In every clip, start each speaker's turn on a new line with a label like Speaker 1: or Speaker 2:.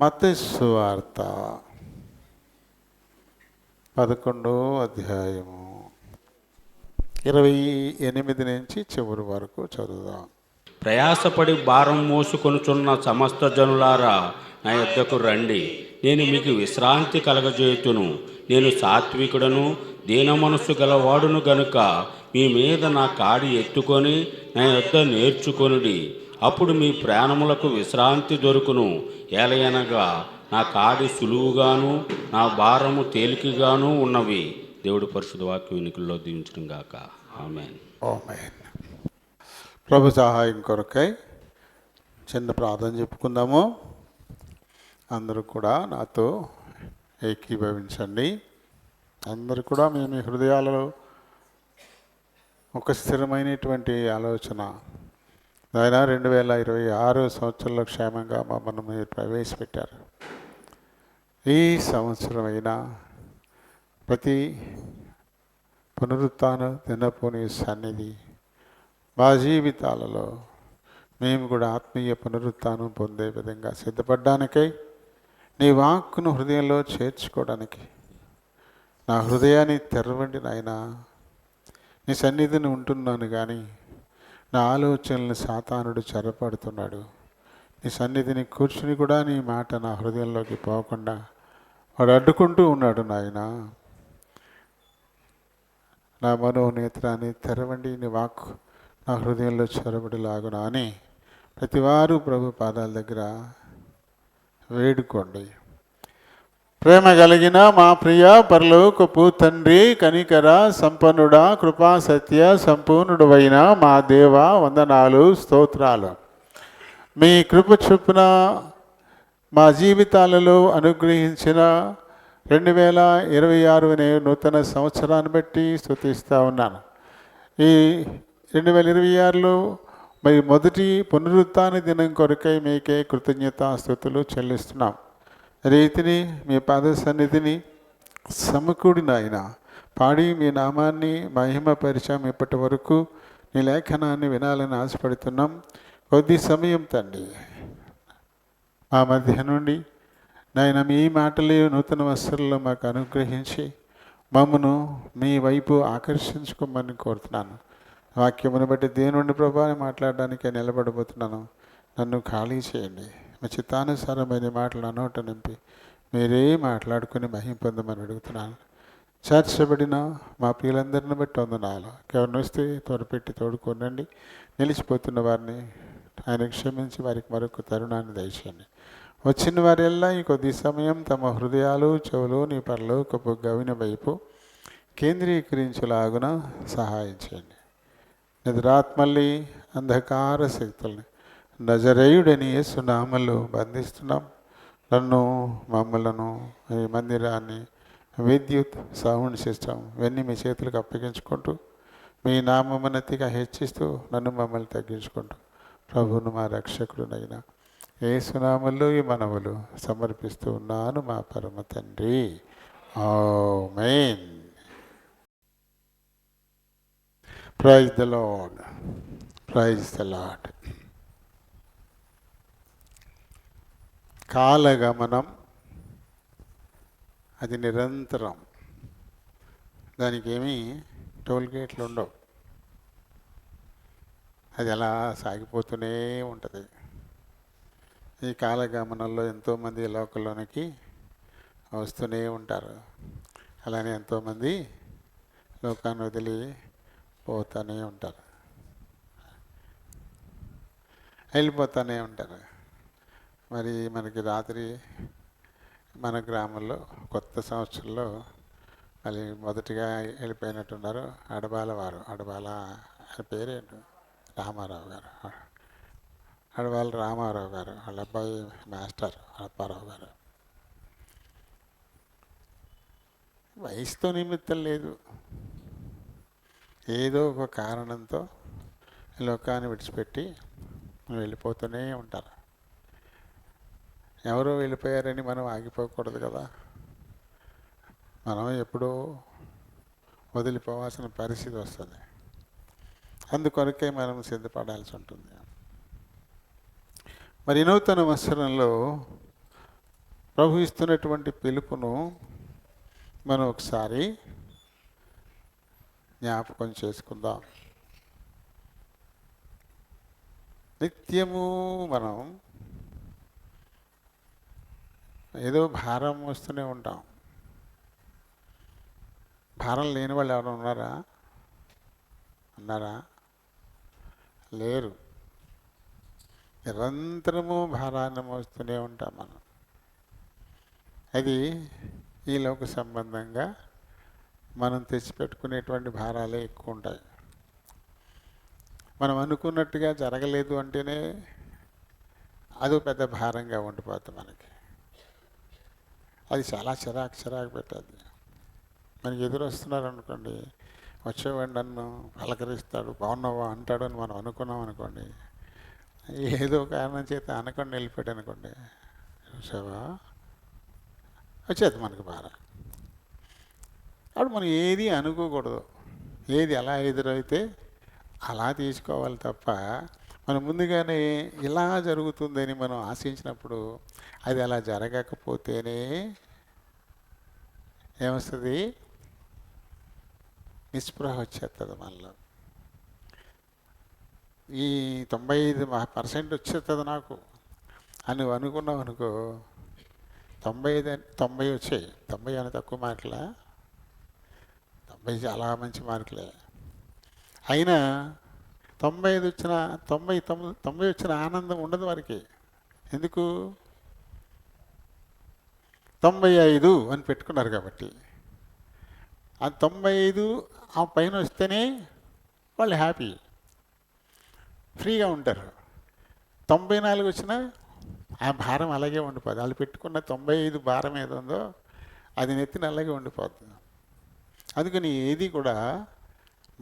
Speaker 1: మత్తయి సువార్త 11వ అధ్యాయము 28 నుంచి చివరి వరకు చదువుదాం.
Speaker 2: ప్రయాసపడి భారం మోసుకొనుచున్న సమస్త జనులారా నా యొద్దకు రండి, నేను మీకు విశ్రాంతి కలగజేయుదును. నేను సాత్వికుడను దీన మనస్సు గలవాడును గనుక మీ మీద నా కాడి ఎత్తుకొని నా యొద్ద నేర్చుకొనుడి, అప్పుడు మీ ప్రాణములకు విశ్రాంతి దొరుకును. ఏలయనగా నా కాడి సులువుగాను నా భారము తేలికగాను ఉన్నవి. దేవుడి పరిశుద్ధ వాక్యం వెనుకల్లో దీవించడం గాక. ఆమేన్.
Speaker 1: ఆమేన్. ప్రభు సహాయం కొరకై చిన్న ప్రార్థన చెప్పుకుందాము. అందరూ కూడా నాతో ఏకీభవించండి. అందరూ కూడా మేము మీ హృదయాలలో ఒక స్థిరమైనటువంటి ఆలోచన, ఆయన 2026 సంవత్సరంలో క్షేమంగా మమ్మల్ని మీరు ప్రవేశపెట్టారు. ఈ సంవత్సరం అయినా ప్రతి పునరుత్థాన దినపుని సన్నిధి మా జీవితాలలో మేము కూడా ఆత్మీయ పునరుత్థానం పొందే విధంగా సిద్ధపడడానికై నీ వాక్కును హృదయంలో చేర్చుకోవడానికి నా హృదయాన్ని తెరవండి నాయనా. నీ సన్నిధిని ఉంటున్నాను కానీ నా ఆలోచనలను సాతానుడు చెరపడుతున్నాడు. నీ సన్నిధిని కూర్చుని కూడా నీ మాట నా హృదయంలోకి పోకుండా వాడు అడ్డుకుంటూ ఉన్నాడు నాయనా. నా మనోనేత్రాన్ని తెరవండి, నీ వాక్కు నా హృదయంలో చొరబడిలాగునా అని ప్రతివారు ప్రభు పాదాల దగ్గర వేడుకోండి. ప్రేమ కలిగిన మా ప్రియ పరలోకపు తండ్రి, కనికర సంపన్నుడా, కృపా సత్య సంపూర్ణుడైన మా దేవ, వందనాలు, స్తోత్రాలు. మీ కృప చొప్పున మా జీవితాలలో అనుగ్రహించిన 2026 అనే నూతన సంవత్సరాన్ని బట్టి స్తుతిస్తూ ఉన్నాను. ఈ 2026లో మరి మొదటి పునరుత్థాన దినం కొరకై మీకే కృతజ్ఞతాస్తుతులు చెల్లిస్తున్నాం. రీతిని మీ పాద సన్నిధిని సమకూడిన ఆయన పాడి మీ నామాన్ని మహిమపరిచాం. ఇప్పటి వరకు నీ లేఖనాన్ని వినాలని ఆశపడుతున్నాం. కొద్ది సమయం తండ్రి మా మధ్య నుండి నాయన మీ మాటలే నూతన వస్త్రంలో మాకు అనుగ్రహించి మమ్మను మీ వైపు ఆకర్షించుకోమని కోరుతున్నాను. వాక్యమును బట్టి దేవుని ప్రభావం మాట్లాడడానికి నిలబడబోతున్నాను. నన్ను ఖాళీ చేయండి. మీ చిత్తానుసారమైన మాటలు అనోట నింపి మీరే మాట్లాడుకుని మహిమ పొందమని అడుగుతున్నాను. చేర్చబడిన మా ప్రియులందరిని బట్టి వందనాలు. ఎవరిని వస్తే త్వరపెట్టి తోడుకోనండి. నిలిచిపోతున్న వారిని ఆయన క్షమించి వారికి మరొక తరుణాన్ని దయచేయండి. వచ్చిన వారెల్లా ఈ కొద్ది సమయం తమ హృదయాలు, చెవులు నీ పరలోకపు గవిన వైపు కేంద్రీకరించేలాగున సహాయం చేయండి. నిద్రాత్మల్ని, అంధకార శక్తుల్ని నజరేయుడని యేసు నామములో బంధిస్తున్నాం. నన్ను, మమ్మలను, ఈ మందిరాన్ని, విద్యుత్, సౌండ్ సిస్టమ్ ఇవన్నీ మీ చేతులకు అప్పగించుకుంటూ మీ నామమునతిగా హెచ్చిస్తూ నన్ను మమ్మల్ని తగ్గించుకుంటూ ప్రభువును మా రక్షకుడునైన యేసు నామములో ఈ మనవులు సమర్పిస్తూ ఉన్నాను మా పరమ తండ్రి. ఆమేన్. Praise the lord. Praise the lord. కాలగమనం అది నిరంతరం. దానికి ఏమీ టోల్ గేట్లు ఉండవు. అది అలా సాగిపోతూనే ఉంటుంది. ఈ కాలగమనంలో ఎంతోమంది లోకంలోనికి వస్తూనే ఉంటారు. అలానే ఎంతోమంది లోకాన్ని వదిలి పోతూనే ఉంటారు, వెళ్ళిపోతూనే ఉంటారు. మరి మనకి రాత్రి మన గ్రామంలో కొత్త సంవత్సరంలో మళ్ళీ మొదటిగా వెళ్ళిపోయినట్టున్నారు అడబాల వారు. అడబాల ఆయన పేరేంటి, రామారావు గారు. అడబాల రామారావు గారు వాళ్ళ అబ్బాయి మాస్టర్ అప్పారావు గారు. వయసుతో నిమిత్తం లేదు, ఏదో ఒక కారణంతో లోకాన్ని విడిచిపెట్టి వెళ్ళిపోతూనే ఉంటారు. ఎవరో వెళ్ళిపోయారని మనం ఆగిపోకూడదు కదా. మనం ఎప్పుడో వదిలిపోవాల్సిన పరిస్థితి వస్తుంది. అందుకొరకే మనం సిద్ధపడాల్సి ఉంటుంది. మరి నూతన వస్త్రంలో ప్రభు ఇస్తున్నటువంటి పిలుపును మనం ఒకసారి జ్ఞాపకం చేసుకుందాం. నిత్యము మనం ఏదో భారం మోస్తూనే ఉంటాం. భారం లేని వాళ్ళు ఎవరు ఉన్నారా? లేరు. నిరంతరము భారాన్ని మోస్తూనే ఉంటాం మనం. అది ఈ లోక సంబంధంగా మనం తెచ్చిపెట్టుకునేటువంటి భారాలే ఎక్కువ ఉంటాయి. మనం అనుకున్నట్టుగా జరగలేదు అంటేనే అదో పెద్ద భారంగా ఉండిపోతుంది మనకి. అది చాలా చిరాకు పెట్టదు. మనకి ఎదురు వస్తున్నారు అనుకోండి, వచ్చేవాడు నన్ను పలకరిస్తాడు, బాగున్నావా అంటాడు అని మనం అనుకున్నాం అనుకోండి, ఏదో కారణం చేత అనకుండా వెళ్ళిపోయాడు అనుకోండి, చూసావా వచ్చేది మనకి భారం. అప్పుడు మనం ఏది అనుకోకూడదు. ఏది ఎలా ఎదురైతే అలా తీసుకోవాలి తప్ప, మనం ముందుగానే ఇలా జరుగుతుందని మనం ఆశించినప్పుడు అది అలా జరగకపోతేనే ఏమొస్తుంది? నిస్పృహ వచ్చేస్తుంది మనలో. ఈ 95% వచ్చేస్తుంది నాకు అని నువ్వు అనుకున్నావు అనుకో, 90 వచ్చాయి. 90 అని తక్కువ మార్కులా? 90 చాలా మంచి మార్కులే. అయినా 95 వచ్చిన 90 వచ్చిన ఆనందం ఉండదు వారికి. ఎందుకు? 95 అని పెట్టుకున్నారు కాబట్టి. ఆ 95 ఆ పైన వస్తేనే వాళ్ళు హ్యాపీ, ఫ్రీగా ఉంటారు. 94 వచ్చినా ఆ భారం అలాగే ఉండిపోద్ది. వాళ్ళు పెట్టుకున్న 95 భారం ఏదో ఉందో అది నెత్తిన అలాగే ఉండిపోతుంది. అందుకని ఏది కూడా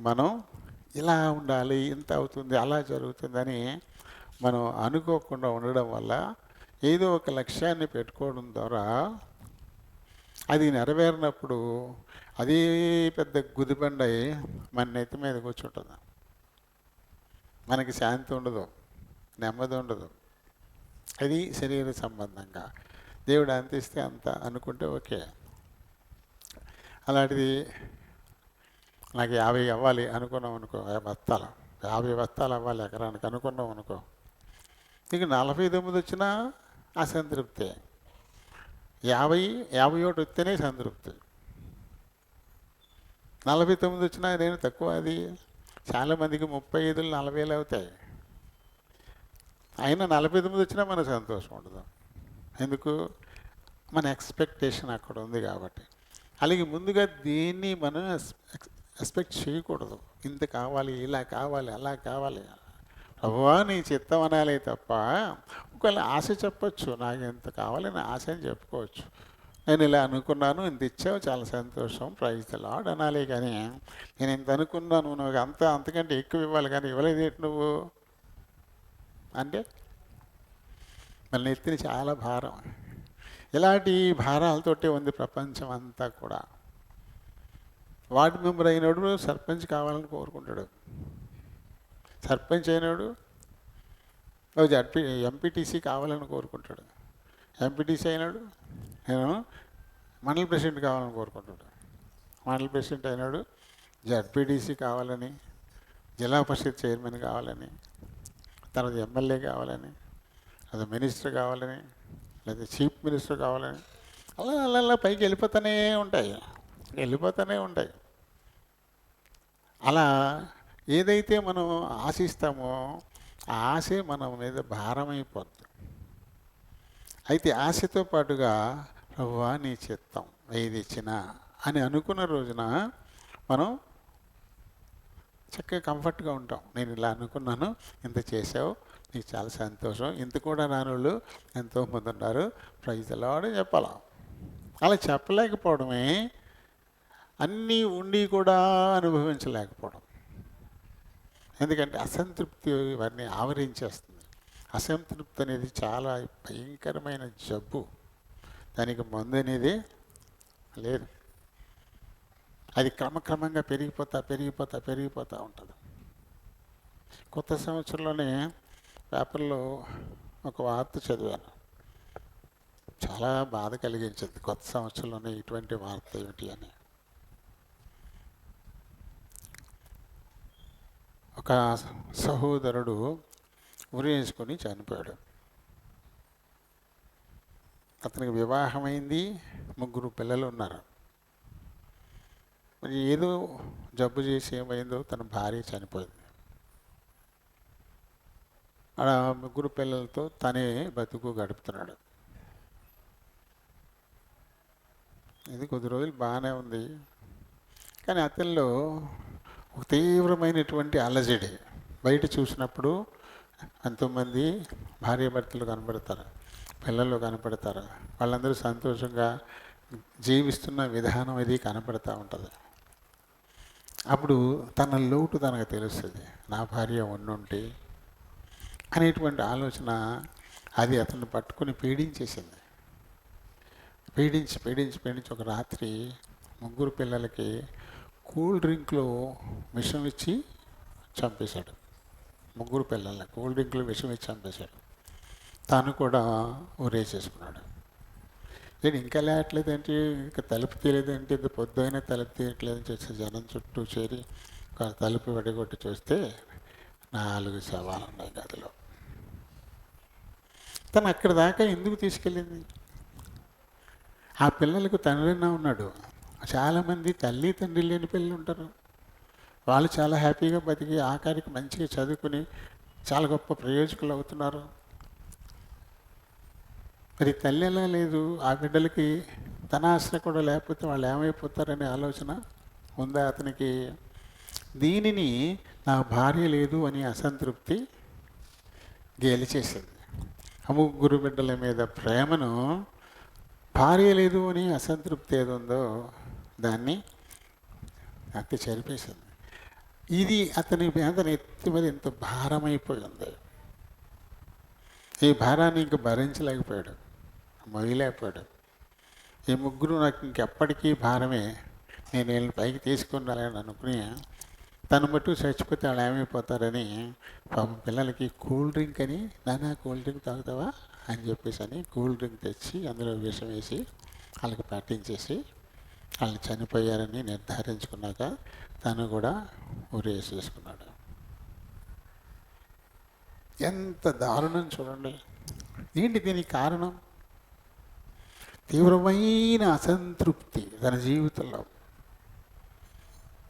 Speaker 1: మనం ఇలా ఉండాలి, ఇంత అవుతుంది, అలా జరుగుతుందని మనం అనుకోకుండా ఉండడం వల్ల ఏదో ఒక లక్ష్యాన్ని పెట్టుకోవడం ద్వారా అది నెరవేరినప్పుడు అది పెద్ద గుదిబండై మన నెత్తి మీద కూర్చుంటుంది. మనకి శాంతి ఉండదు, నెమ్మది ఉండదు. అది శరీర సంబంధంగా. దేవుడు అంత ఇస్తే అంత అనుకుంటే ఓకే. అలాంటిది నాకు 50 అవ్వాలి అనుకున్నాం అనుకో, 50 బస్తాలు అవ్వాలి ఎకరానికి అనుకున్నాం అనుకో, ఇక 49 వచ్చినా అసంతృప్తి. 51 వస్తేనే సంతృప్తి. 49 వచ్చినా నేను తక్కువ. అది చాలామందికి 35, 40 అవుతాయి. అయినా 49 వచ్చినా మన సంతోషం ఉండదు. ఎందుకు? మన ఎక్స్పెక్టేషన్ అక్కడ ఉంది కాబట్టి. అలాగే ముందుగా దీన్ని మనం ఎక్స్పెక్ట్ చేయకూడదు. ఇంత కావాలి, ఇలా కావాలి, అలా కావాలి. ప్రభువా నీ చిత్తం అనాలి తప్ప, ఒకవేళ ఆశ చెప్పచ్చు, నాకు ఇంత కావాలని ఆశ అని చెప్పుకోవచ్చు. నేను ఇలా అనుకున్నాను, ఇంత ఇచ్చావు, చాలా సంతోషం, ప్రైజ్ ది లార్డ్ అనాలి. కానీ నేను ఇంత అనుకున్నాను, నువ్వు అంతకంటే ఎక్కువ ఇవ్వాలి, కానీ ఇవ్వలేదు ఏంటి నువ్వు అంటే మన నెత్తిన చాలా భారం. ఇలాంటి భారాలతోటే ఉంది ప్రపంచం అంతా కూడా. వార్డు మెంబర్ అయినోడు సర్పంచ్ కావాలని కోరుకుంటాడు. సర్పంచ్ అయినాడు ఎంపీటీసీ కావాలని కోరుకుంటాడు. ఎంపీటీసీ అయినాడు నేను మండల ప్రెసిడెంట్ కావాలని కోరుకుంటాడు. మండల ప్రెసిడెంట్ అయినాడు జడ్పీటీసీ కావాలని, జిల్లా పరిషత్ చైర్మన్ కావాలని, తర్వాత ఎమ్మెల్యే కావాలని, అది మినిస్టర్ కావాలని, లేదా చీఫ్ మినిస్టర్ కావాలని, అలా పైకి వెళ్ళిపోతూనే ఉంటాయి. అలా ఏదైతే మనం ఆశిస్తామో ఆ ఆశే మన మీద భారమైపోద్ది. అయితే ఆశతో పాటుగా ప్రభువా నీ చిత్తం ఏది ఇచ్చినా అని అనుకున్న రోజున మనం చక్కగా కంఫర్ట్గా ఉంటాం. నేను ఇలా అనుకున్నాను, ఇంత చేసావు, నీకు చాలా సంతోషం, ఇంత కూడా నానుళ్ళు ఎంతోమంది ఉన్నారు, ప్రైజ్ ది లార్డ్ చెప్పాలి. అలా చెప్పలేకపోవడమే అన్నీ ఉండి కూడా అనుభవించలేకపోవడం. ఎందుకంటే అసంతృప్తి వారిని ఆవరించేస్తుంది. అసంతృప్తి అనేది చాలా భయంకరమైన జబ్బు. దానికి మందు అనేది లేదు. అది క్రమక్రమంగా పెరిగిపోతూ ఉంటుంది. కొత్త సంవత్సరంలోనే పేపర్లో ఒక వార్త చాలా బాధ కలిగించింది. కొత్త సంవత్సరంలోనే ఇటువంటి వార్త ఏమిటి అని. ఒక సహోదరుడు ఉరి వేసుకొని చనిపోయాడు. అతనికి వివాహమైంది, 3 పిల్లలు ఉన్నారు. మరి ఏదో జబ్బు చేసి ఏమైందో తన భార్య చనిపోయింది. అలా 3 పిల్లలతో తనే బతుకు గడుపుతున్నాడు. ఇది కొద్ది రోజులు బాగానే ఉంది, కానీ అతనిలో ఒక తీవ్రమైనటువంటి అలజడి. బయట చూసినప్పుడు ఎంతోమంది భార్యాభర్తలు కనపడతారు, పిల్లలు కనపడతారు, వాళ్ళందరూ సంతోషంగా జీవిస్తున్న విధానం ఇది కనపడతా ఉంటుంది. అప్పుడు తన లోటు తనకు తెలుస్తుంది. నా భార్య ఉండుంటే అనేటువంటి ఆలోచన అది అతన్ని పట్టుకొని పీడించేసింది. పీడించి ఒక రాత్రి 3 పిల్లలకి కూల్ డ్రింక్లో విషం ఇచ్చి చంపేశాడు. 3 పిల్లల్ని కూల్ డ్రింక్లో విషం ఇచ్చి చంపేశాడు. తను కూడా ఊరేసేసుకున్నాడు. నేను ఇంకా లేట్లేదేంటి, ఇంకా తలుపు తీయలేదేంటి, ఇంత పొద్దుైనా తలుపు తీయట్లేదని చెప్పి జనం చుట్టూ చేరి తలుపు వడగొట్టి చూస్తే 4 శవాలు ఉన్నాయి గదిలో. తను అక్కడి దాకా ఎందుకు తీసుకెళ్ళింది? ఆ పిల్లలకు తండ్రినా ఉన్నాడు. చాలామంది తల్లి తండ్రి లేని పిల్లలు ఉంటారు. వాళ్ళు చాలా హ్యాపీగా బతికి ఆఖరికి మంచిగా చదువుకుని చాలా గొప్ప ప్రయోజకులు అవుతున్నారు. మరి తల్లి ఎలా లేదు? ఆ బిడ్డలకి తన ఆశ్రయ కూడా లేకపోతే వాళ్ళు ఏమైపోతారనే ఆలోచన ఉందా అతనికి? దీనిని నా భార్య లేదు అని అసంతృప్తి గెలిచేసింది. 3 బిడ్డల మీద ప్రేమను భార్య లేదు అని అసంతృప్తి ఏది ఉందో దాన్ని అతి చెరిపేసింది. ఇది అతని ఎత్తి మీద ఎంత భారమైపోయింది. ఈ భారాన్ని ఇంక భరించలేకపోయాడు, మొయ్యలేకపోయాడు. ఈ 3 నాకు ఇంకెప్పటికీ భారమే, నేను వీళ్ళని పైకి తీసుకుని రాలని అనుకుని తను మట్టు చచ్చిపోతే వాళ్ళు ఏమైపోతారని పాపం పిల్లలకి కూల్ డ్రింక్ అని, నానా కూల్ డ్రింక్ తాగుతావా అని చెప్పేసి అని కూల్ డ్రింక్ తెచ్చి అందులో విషం వేసి వాళ్ళకి పట్టించేసి వాళ్ళు చనిపోయారని నిర్ధారించుకున్నాక తను కూడా ఉరేసేసుకున్నాడు. ఎంత దారుణం చూడండి. ఏంటి దీనికి కారణం? తీవ్రమైన అసంతృప్తి తన జీవితంలో,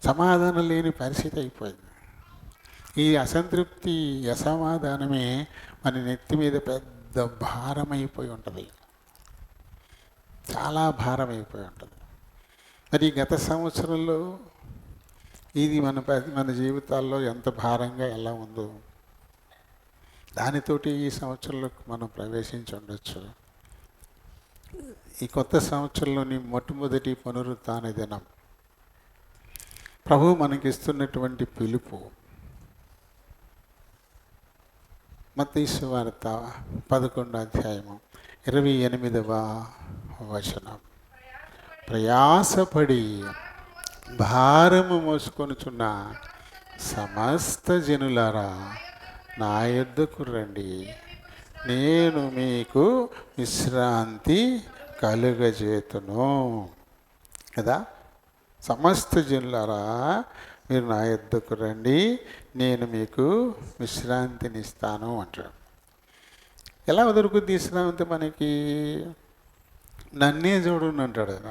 Speaker 1: సమాధానం లేని పరిస్థితి అయిపోయింది. ఈ అసంతృప్తి, అసమాధానమే మన నెత్తి మీద పెద్ద భారమైపోయి ఉంటుంది, చాలా భారమైపోయి ఉంటుంది. మరి గత సంవత్సరంలో ఇది మన జీవితాల్లో ఎంత భారంగా ఎలా ఉందో దానితోటి ఈ సంవత్సరంలో మనం ప్రవేశించి ఉండొచ్చు. ఈ కొత్త సంవత్సరంలోని మొట్టమొదటి పునరుత్థాన దినం ప్రభు మనకిస్తున్నటువంటి పిలుపు. మత్తయి సువార్త 11వ అధ్యాయము 28వ వచనం. ప్రయాసపడి భారము మోసుకొనుచున్న సమస్త జనులారా నా యొద్దకు రండి, నేను మీకు విశ్రాంతి కలుగజేతును. కదా, సమస్త జనులారా మీరు నా యొద్దకు రండి, నేను మీకు విశ్రాంతినిస్తాను అంటాడు. ఎలా దొరుకుతుంది విశ్రాంతి మనకి? నన్నే చూడండి అంటాడు ఆయన.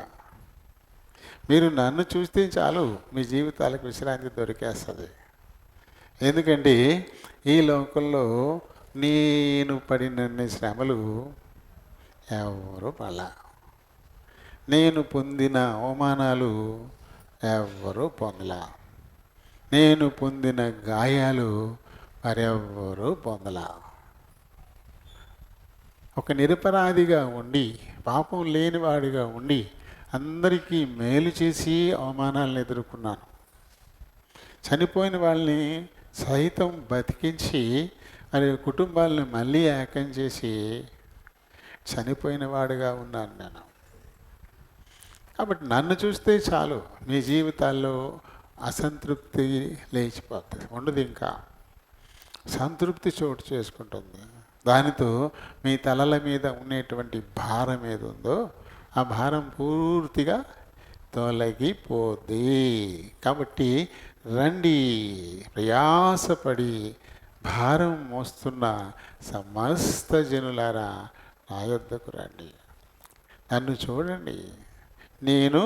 Speaker 1: మీరు నన్ను చూస్తే చాలు, మీ జీవితాలకు విశ్రాంతి దొరికేస్తుంది. ఎందుకంటే ఈ లోకంలో నేను పడిన శ్రమలు ఎవరు పడలా, నేను పొందిన అవమానాలు ఎవరు పొందలా, నేను పొందిన గాయాలు మరెవ్వరూ పొందలా. ఒక నిరపరాధిగా ఉండి, పాపం లేనివాడిగా ఉండి అందరికీ మేలు చేసి అవమానాలను ఎదుర్కొన్నాను. చనిపోయిన వాళ్ళని సైతం బతికించి మరి కుటుంబాలను మళ్ళీ ఏకం చేసి చనిపోయిన వాడిగా ఉన్నాను నేను. కాబట్టి నన్ను చూస్తే చాలు, మీ జీవితాల్లో అసంతృప్తి లేచిపోతుంది, ఉండదు, ఇంకా సంతృప్తి చోటు చేసుకుంటుంది. దానితో మీ తలల మీద ఉండేటువంటి భారం ఏది ఉందో ఆ భారం పూర్తిగా తొలగిపోద్ది. కాబట్టి రండి, ప్రయాసపడి భారం మోస్తున్న సమస్త జనులారా నా యొద్దకు రండి, నన్ను చూడండి, నేను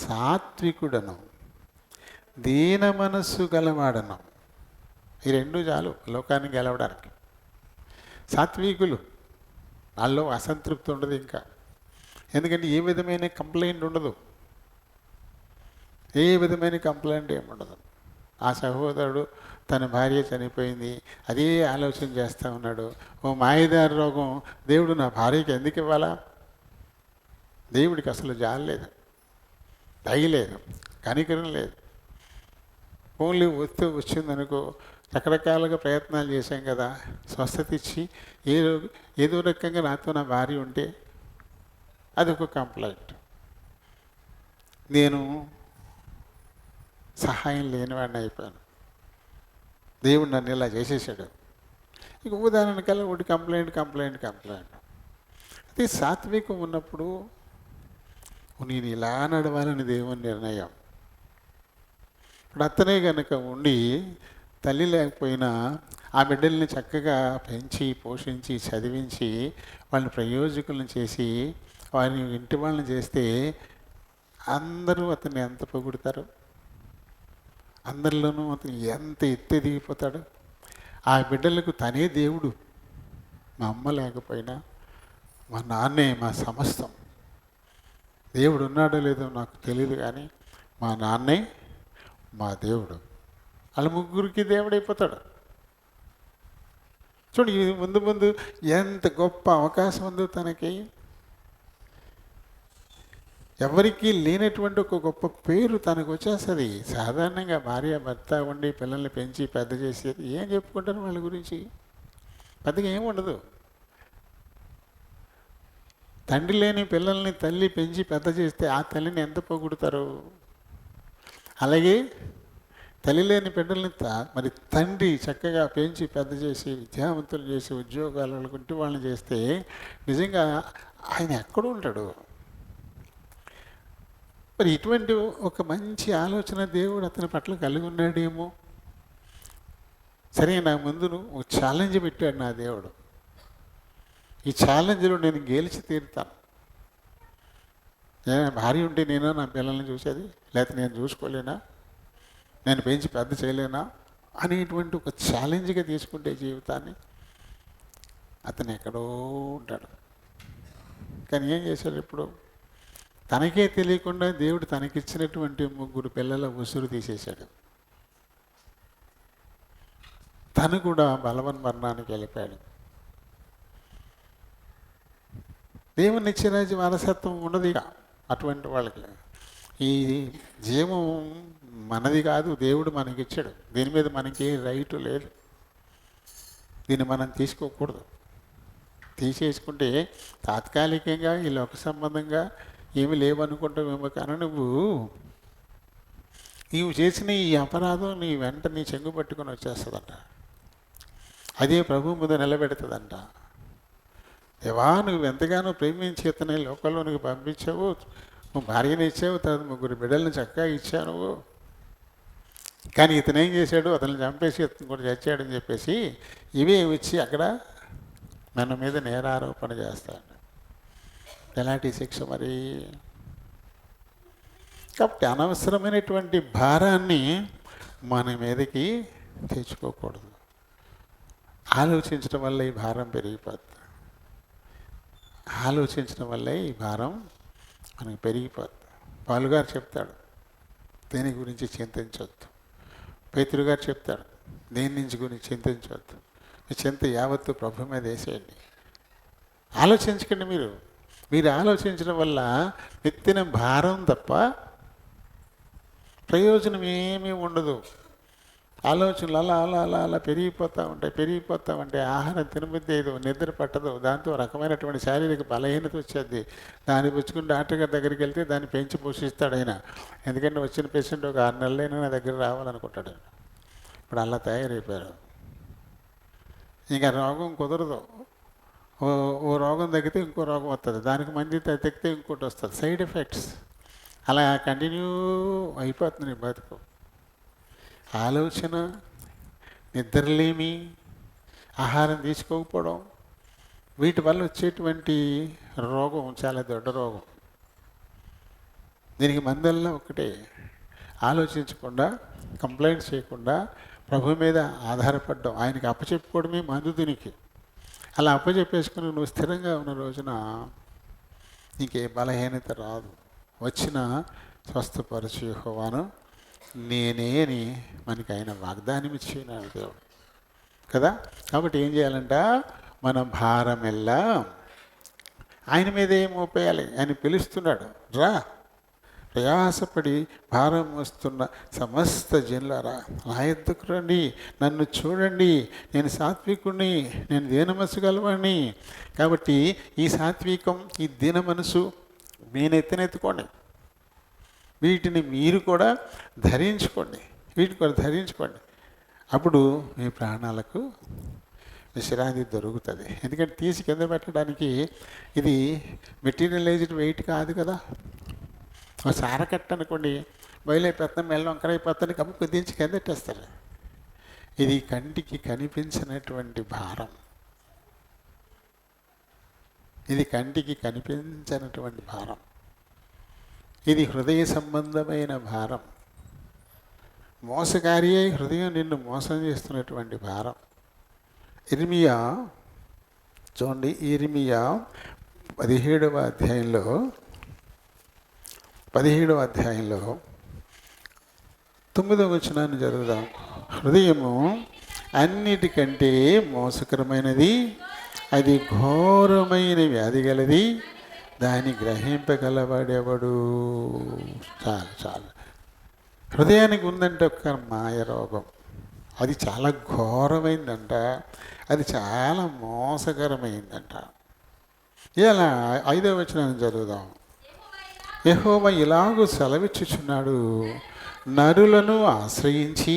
Speaker 1: సాత్వికుడను, దీన మనస్సు గలవాడను. ఈ రెండు చాలు లోకాన్ని గెలవడానికి. సాత్వికులు, వాళ్ళలో అసంతృప్తి ఉండదు ఇంకా. ఎందుకంటే ఏ విధమైన కంప్లైంట్ ఉండదు, ఏ విధమైన కంప్లైంట్ ఏముండదు. ఆ సహోదరుడు తన భార్య చనిపోయింది, అదే ఆలోచన చేస్తూ ఉన్నాడు. ఓ మాయదారి రోగం దేవుడు నా భార్యకి ఎందుకు ఇవ్వాలా? దేవుడికి అసలు జాలి లేదు, దయ లేదు, కనికరం లేదు. ఓన్లీ వస్తూ వచ్చిందనుకో, రకరకాలుగా ప్రయత్నాలు చేశాం కదా, స్వస్థత ఇచ్చి ఏదో రకంగా నాతో నా భార్య ఉంటే అదొక కంప్లైంట్. నేను సహాయం లేనివాడిని అయిపోయాను, దేవుడు నన్ను ఇలా చేసేసాడు. ఇక ఉదాహరణకల్లా ఒకటి కంప్లైంట్. అదే సాత్వికం ఉన్నప్పుడు నేను ఇలా నడవాలని దేవుని నిర్ణయం. ఇప్పుడు అతనే కనుక ఉండి తల్లి లేకపోయినా ఆ బిడ్డల్ని చక్కగా పెంచి పోషించి చదివించి వాళ్ళని ప్రయోజకులను చేసి వారిని ఇంటి వాళ్ళని చేస్తే అందరూ అతన్ని ఎంత పొగుడతారు, అందరిలోనూ అతను ఎంత ఎత్తి దిగిపోతాడు. ఆ బిడ్డలకు తనే దేవుడు. మా అమ్మ లేకపోయినా మా నాన్నే మా సమస్తం. దేవుడు ఉన్నాడో లేదో నాకు తెలియదు, కానీ మా నాన్నే మా దేవుడు. వాళ్ళ ముగ్గురికి దేవుడైపోతాడు. చూడు, ముందు ఎంత గొప్ప అవకాశం ఉందో తనకి. ఎవరికీ లేనటువంటి ఒక గొప్ప పేరు తనకు వచ్చేస్తుంది. సాధారణంగా భార్య భర్త ఉండి పిల్లల్ని పెంచి పెద్ద చేసేది ఏం చెప్పుకుంటారు వాళ్ళ గురించి? పెద్దగా ఏమి ఉండదు. తండ్రి లేని పిల్లల్ని తల్లి పెంచి పెద్ద చేస్తే ఆ తల్లిని ఎంత పొగుడుతారు? అలాగే తల్లి లేని బిడ్డల్ని మరి తండ్రి చక్కగా పెంచి పెద్ద చేసి విద్యావంతులు చేసి ఉద్యోగాలు ఇంటి వాళ్ళని చేస్తే నిజంగా ఆయన ఎక్కడ ఉంటాడు? మరి ఇటువంటి ఒక మంచి ఆలోచన దేవుడు అతని పట్ల కలిగి ఉన్నాడేమో. సరే, నా ముందు ఒక ఛాలెంజ్ పెట్టాడు నా దేవుడు. ఈ ఛాలెంజ్లో నేను గెలిచి తీరుతాను. నేను భార్య ఉంటే నేను నా పిల్లల్ని చూసేది, లేకపోతే నేను చూసుకోలేనా, నేను పెంచి పెద్ద చేయలేనా అనేటువంటి ఒక ఛాలెంజ్గా తీసుకుంటే జీవితాన్ని, అతను ఎక్కడో ఉంటాడు. కానీ ఏం చేశాడు? ఇప్పుడు తనకే తెలియకుండా దేవుడు తనకిచ్చినటువంటి 3 పిల్లల ఉసురు తీసేశాడు. తను కూడా బలవన్ మరణానికి వెళ్ళిపోయాడు. దేవుని ఇచ్చిన వారసత్వం ఉండదు ఇక అటువంటి వాళ్ళకి. ఈ జీవం మనది కాదు, దేవుడు మనకిచ్చాడు. దీని మీద మనకి రైటు లేదు. దీన్ని మనం తీసుకోకూడదు. తీసేసుకుంటే తాత్కాలికంగా ఈ లోక సంబంధంగా ఏమి లేవనుకుంటావేమో, కానీ నీవు చేసిన ఈ అపరాధం నీ వెంట నీ చెంగు పట్టుకొని వచ్చేస్తుందంట. అదే ప్రభు ముందు నిలబెడుతుందంట. దేవా, నువ్వు ఎంతగానో ప్రేమించి ఇతని లోకంలోనికి పంపించావు, నువ్వు భార్యని ఇచ్చావు, తర్వాత 3 బిడ్డలను చక్కగా ఇచ్చావు నువ్వు. కానీ ఇతను ఏం చేశాడు? అతను చంపేసి ఇతను కూడా చచ్చాడని చెప్పేసి ఇవే వచ్చి అక్కడ మన మీద నేరారోపణ చేస్తాడు. ఎలాంటి శిక్ష మరి? కాబట్టి అనవసరమైనటువంటి భారాన్ని మన మీదకి తెచ్చుకోకూడదు. ఆలోచించడం వల్ల ఈ భారం పెరిగిపోతుంది. ఆలోచించడం వల్లే ఈ భారం మనకి పెరిగిపోతుంది. పౌలు గారు చెప్తాడు, దేని గురించి చింతించవద్దు. పేతురు గారు చెప్తాడు, దేని నుంచి గురించి చింతించవద్దు, మీ చింత యావత్తు ప్రభు మీద వేసేయండి. ఆలోచించకండి. మీరు ఆలోచించడం వల్ల ఎత్తిన భారం తప్ప ప్రయోజనం ఏమీ ఉండదు. ఆలోచనలు అలా అలా అలా అలా పెరిగిపోతూ ఉంటాయి. ఆహారం తినబుద్ధి ఏదో, నిద్ర పట్టదు, దాంతో రకమైనటువంటి శారీరక బలహీనత వచ్చేది. దాన్ని పుచ్చుకుని డాక్టర్ గారి దగ్గరికి వెళ్తే దాన్ని పెంచి పోషిస్తాడు ఆయన. ఎందుకంటే వచ్చిన పేషెంట్ ఒక 6 నెలలైనా నా దగ్గర రావాలనుకుంటాడు. ఇప్పుడు అలా తయారైపోయారు. ఇంకా రోగం కుదరదు. ఓ ఓ రోగం తగ్గితే ఇంకో రోగం వస్తుంది, దానికి మంది తగ్గితే ఇంకోటి వస్తుంది, సైడ్ ఎఫెక్ట్స్. అలా కంటిన్యూ అయిపోతుంది నీ బతుకు. ఆలోచన, నిద్రలేమి, ఆహారం తీసుకోకపోవడం, వీటి వల్ల వచ్చేటువంటి రోగం చాలా దొడ్డ రోగం. దీనికి మందల్లా ఒకటే, ఆలోచించకుండా, కంప్లైంట్ చేయకుండా ప్రభు మీద ఆధారపడడం, ఆయనకి అప్పచెప్పుకోవడమే మందు దీనికి. అలా అప్పచెప్పేసుకుని నువ్వు స్థిరంగా ఉన్న రోజున ఇంకే బలహీనత రాదు. వచ్చిన స్వస్థపరచు యెహోవాను నేనే అని మనకి ఆయన వాగ్దానం ఇచ్చినాడు దేవుడు కదా. కాబట్టి ఏం చేయాలంట, మన భారమెల్లా ఆయన మీదే మోపేయాలి. ఆయన పిలుస్తున్నాడు, రా ప్రయాసపడి భారం వస్తున్న సమస్త జనులారా నా యొద్దకు రండి, నన్ను చూడండి, నేను సాత్వికుణ్ణి, నేను దీన మనసు గలవాణ్ణి. కాబట్టి ఈ సాత్వికం, ఈ దీన మనసు మీ నెత్తినెత్తుకోండి, వీటిని మీరు కూడా ధరించుకోండి, వీటిని కూడా ధరించుకోండి. అప్పుడు మీ ప్రాణాలకు విశ్రాంతి దొరుకుతుంది. ఎందుకంటే తీసి కింద పెట్టడానికి ఇది మెటీరియలైజ్డ్ వెయిట్ కాదు కదా. సారకట్ట అనుకోండి, బయలుపెత్తాం, మెల్ల వంకరైపోతాను, కప్పు దించి కిందెట్టేస్తారు. ఇది కంటికి కనిపించినటువంటి భారం, ఇది కంటికి కనిపించినటువంటి భారం, ఇది హృదయ సంబంధమైన భారం, మోసకారి అయి హృదయం నిన్ను మోసం చేస్తున్నటువంటి భారం. ఇర్మియా చూడండి, ఇర్మియా 17వ అధ్యాయంలో 9వ వచనాన్ని చదువుదాం. హృదయము అన్నిటికంటే మోసకరమైనది, అది ఘోరమైన వ్యాధి గలది, దాన్ని గ్రహింపగలవాడెవడు. చాలు చాలు. హృదయానికి ఉందంటే ఒక మాయ రోగం, అది చాలా ఘోరమైందంట, అది చాలా మోసకరమైందంట. ఇలా 5వ వచనాన్ని చదువుదాం. యెహోవా ఇలాగూ సెలవిచ్చుచున్నాడు, నరులను ఆశ్రయించి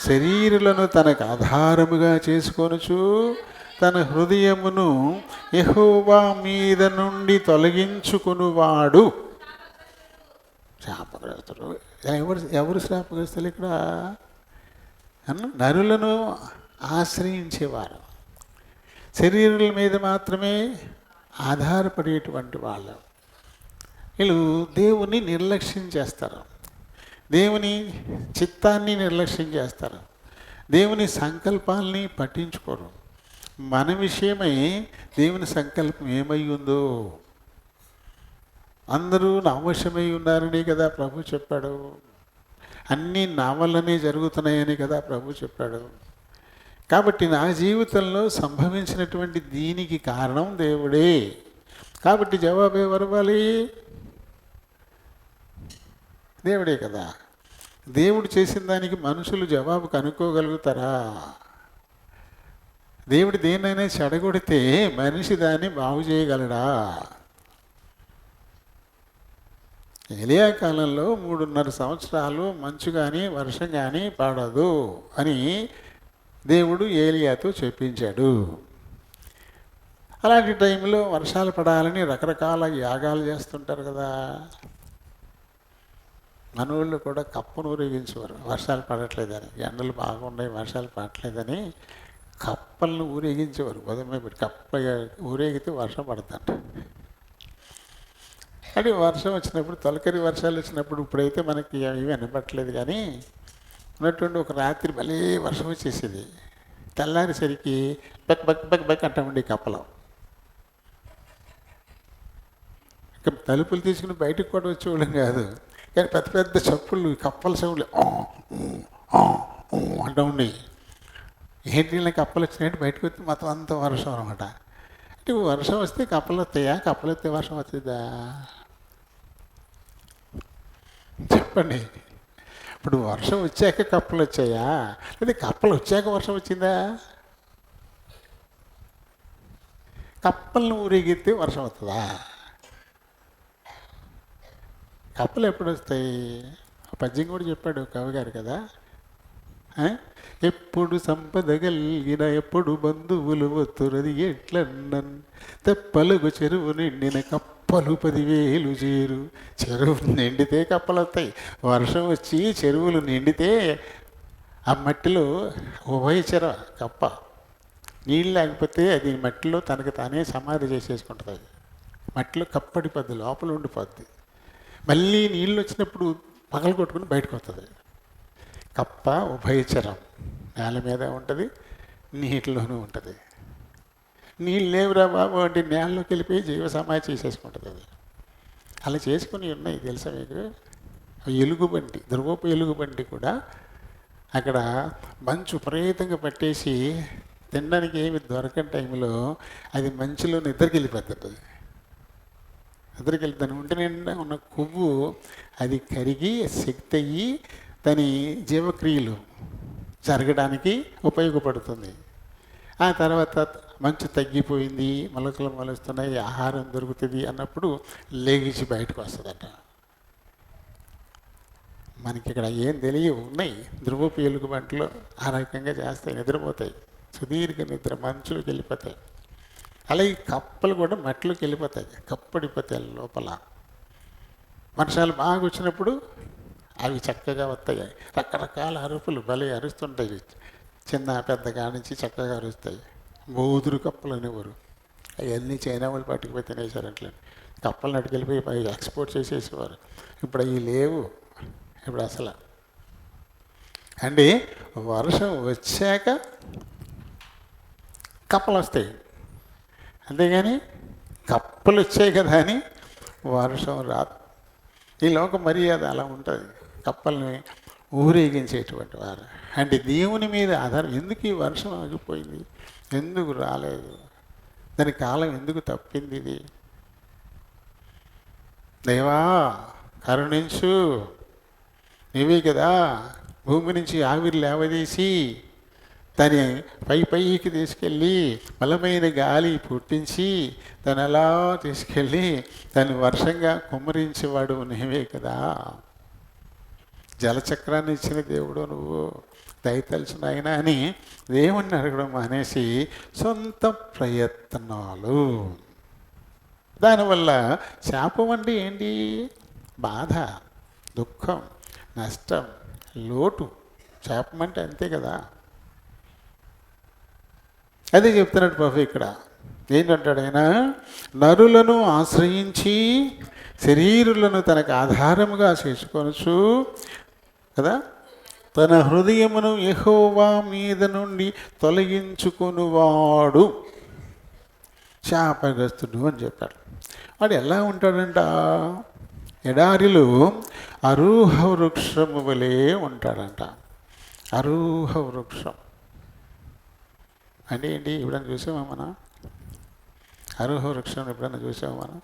Speaker 1: శరీరులను తనకు ఆధారముగా చేసుకొనుచు తన హృదయమును యెహోవా మీద నుండి తొలగించుకునివాడు శాపగ్రస్తుడు. ఎవరు శాపగ్రస్తులు ఇక్కడ? నరులను ఆశ్రయించేవారు, శరీరుల మీద మాత్రమే ఆధారపడేటువంటి వాళ్ళు. వీళ్ళు దేవుని నిర్లక్ష్యం చేస్తారు, దేవుని చిత్తాన్ని నిర్లక్ష్యం చేస్తారు, దేవుని సంకల్పాలని పట్టించుకోరు. మన విషయమై దేవుని సంకల్పం ఏమై ఉందో, అందరూ నా వశమై ఉన్నారని కదా ప్రభు చెప్పాడు, అన్నీ నా వల్లనే జరుగుతున్నాయని కదా ప్రభు చెప్పాడు. కాబట్టి నా జీవితంలో సంభవించినటువంటి దీనికి కారణం దేవుడే. కాబట్టి జవాబు ఎవరు ఇవ్వాలి? దేవుడే కదా. దేవుడు చేసిన దానికి మనుషులు జవాబు కనుక్కోగలుగుతారా? దేవుడు దేన్నైనా చెడగొడితే మనిషి దాన్ని బాగు చేయగలడా? ఎలియా కాలంలో 3.5 సంవత్సరాలు మంచు కానీ వర్షం కానీ పడదు అని దేవుడు ఏలియాతో చెప్పించాడు. అలాంటి టైంలో వర్షాలు పడాలని రకరకాల యాగాలు చేస్తుంటారు కదా. మనోళ్ళు కూడా కప్పను ఊరేగించేవారు, వర్షాలు పడట్లేదని, ఎండలు బాగున్నాయి వర్షాలు పడట్లేదని కప్పలను ఊరేగించేవారు. ఉదయమే పెట్టి కప్ప ఊరేగితే వర్షం పడుతుంట. అది వర్షం వచ్చినప్పుడు, తొలకరి వర్షాలు వచ్చినప్పుడు, ఇప్పుడైతే మనకి ఇవి వినపట్లేదు కానీ ఉన్నటువంటి ఒక రాత్రి భలే వర్షం వచ్చేసేది. తెల్లారేసరికి బక్ బక్ బక్ బక్ అంటామండి కప్పలం. ఇక తలుపులు తీసుకుని బయటకు కూడా వచ్చేవాళ్ళం కాదు, కానీ పెద్ద పెద్ద చప్పుళ్ళు, కప్పల సౌండ్లు అంటూ ఉండి, ఏంటి ఇలా కప్పలు వచ్చినట్టు బయటకు వస్తే మొత్తం అంత వర్షం అనమాట. అంటే వర్షం వస్తే కప్పలు వస్తాయా? కప్పలు వస్తే వర్షం వస్తుందా? చెప్పండి. ఇప్పుడు వర్షం వచ్చాక కప్పలు వచ్చాయా, లేదా కప్పలు వచ్చాక వర్షం వచ్చిందా? కప్పలను ఊరేగితే వర్షం వస్తుందా? కప్పలు ఎప్పుడు వస్తాయి? పద్యం కూడా చెప్పాడు కవి గారు కదా, ఆ? ఎప్పుడు సంపద కలిగిన ఎప్పుడు బంధువులు వత్తురది ఎట్లన్నన్ తెప్పలుగు చెరువు నిండిన కప్పలు 10,000 చేరు. చెరువు నిండితే కప్పలు వస్తాయి. వర్షం వచ్చి చెరువులు నిండితే ఆ మట్టిలో ఉభయచర కప్ప. నీళ్ళు లేకపోతే అది మట్టిలో తనకు తానే సమాధి చేసేసుకుంటుంది. మట్టిలో కప్పడిపోద్ది, లోపల ఉండిపోద్ది. మళ్ళీ నీళ్ళు వచ్చినప్పుడు పగలు కొట్టుకుని బయటకు వస్తుంది. కప్ప ఉభయచరం, నేల మీద ఉంటుంది, నీటిలోనూ ఉంటుంది. నీళ్ళు లేవురా బాబు అంటే నేలలోకి వెళ్ళిపోయి జీవ సమాధి చేసేసుకుంటుంది అది. అలా చేసుకుని ఉన్నాయి తెలుసా మీకు? ఎలుగుబంటి, ధ్రువపు ఎలుగుబంటి కూడా అక్కడ మంచు విపరీతంగా పట్టేసి తినడానికి ఏమి దొరకని టైంలో అది మంచులో నిద్రకి వెళ్ళిపోతుంది. నిద్రకి వెళ్తాను ఉంటే నిండా ఉన్న కొవ్వు అది కరిగి శక్తి అయ్యి దాని జీవక్రియలు జరగడానికి ఉపయోగపడుతుంది. ఆ తర్వాత మంచు తగ్గిపోయింది, మొలకలు మొలుస్తున్నాయి, ఆహారం దొరుకుతుంది అన్నప్పుడు లేగిసి బయటకు వస్తుందట. మనకి ఇక్కడ ఏం తెలియవు, ఉన్నాయి ధ్రువపు ఎలుగుబంట్లు ఆ రకంగా చేస్తాయి, నిద్రపోతాయి, సుదీర్ఘ నిద్ర, మంచులోకి వెళ్ళిపోతాయి. అలాగే కప్పలు కూడా మట్టిలోకి వెళ్ళిపోతాయి, కప్పడిపోతాయి లోపల. వర్షాలు బాగా వచ్చినప్పుడు అవి చక్కగా వస్తాయి, రకరకాల అరుపులు భలే అరుస్తుంటాయి, చిన్న పెద్ద కానించి చక్కగా అరుస్తాయి. బోదురు కప్పలు అనేవారు, అవన్నీ చైనా వాళ్ళు పట్టుకుపోయి తినేసారు. అట్లా కప్పలను అటుకెళ్ళిపోయి పై ఎక్స్పోర్ట్ చేసేసేవారు. ఇప్పుడు అవి లేవు. ఇప్పుడు అసలు అండి వర్షం వచ్చాక కప్పలు వస్తాయి, అంతేగాని కప్పలు వచ్చాయి కదా అని వర్షం రాదు. ఈ లోక మర్యాద అలా ఉంటుంది. కప్పల్ని ఊరేగించేటువంటి వారు అంటే దేవుని మీద ఆధారం. ఎందుకు ఈ వర్షం ఆగిపోయింది, ఎందుకు రాలేదు, దాని కాలం ఎందుకు తప్పింది? ఇది దేవా కరుణించు, నీవే కదా భూమి నుంచి ఆవిరి లేవదీసి దాని పైకి తీసుకెళ్ళి బలమైన గాలి పుట్టించి దాన్ని అలా తీసుకెళ్ళి దాన్ని వర్షంగా కుమ్మరించేవాడు నీవే కదా. జలచక్రాన్ని ఇచ్చిన దేవుడు నువ్వు, దయతలుచు నాయనా అని దేవుణ్ణి అడగడం మానేసి సొంత ప్రయత్నాలు. దానివల్ల శాపం అంటే ఏంటి? బాధ, దుఃఖం, నష్టం, లోటు. శాపం అంటే అంతే కదా. అదే చెప్తున్నాడు ప్రభు ఇక్కడ. ఏంటంటాడు ఆయన? నరులను ఆశ్రయించి శరీరులను తనకు ఆధారముగా చేసుకొనచ్చు కదా, తన హృదయమును యెహోవా మీద నుండి తొలగించుకొనువాడు శాపగ్రస్తుడు అని చెప్పాడు. వాడు ఎలా ఉంటాడంట? ఎడారిలో అరూహ వృక్షము వలె ఉంటాడంట. అరూహ వృక్షం అంటే ఏంటి? ఎప్పుడైనా చూసామా మనం? అరూహ వృక్షం ఎప్పుడైనా చూసామా మనం?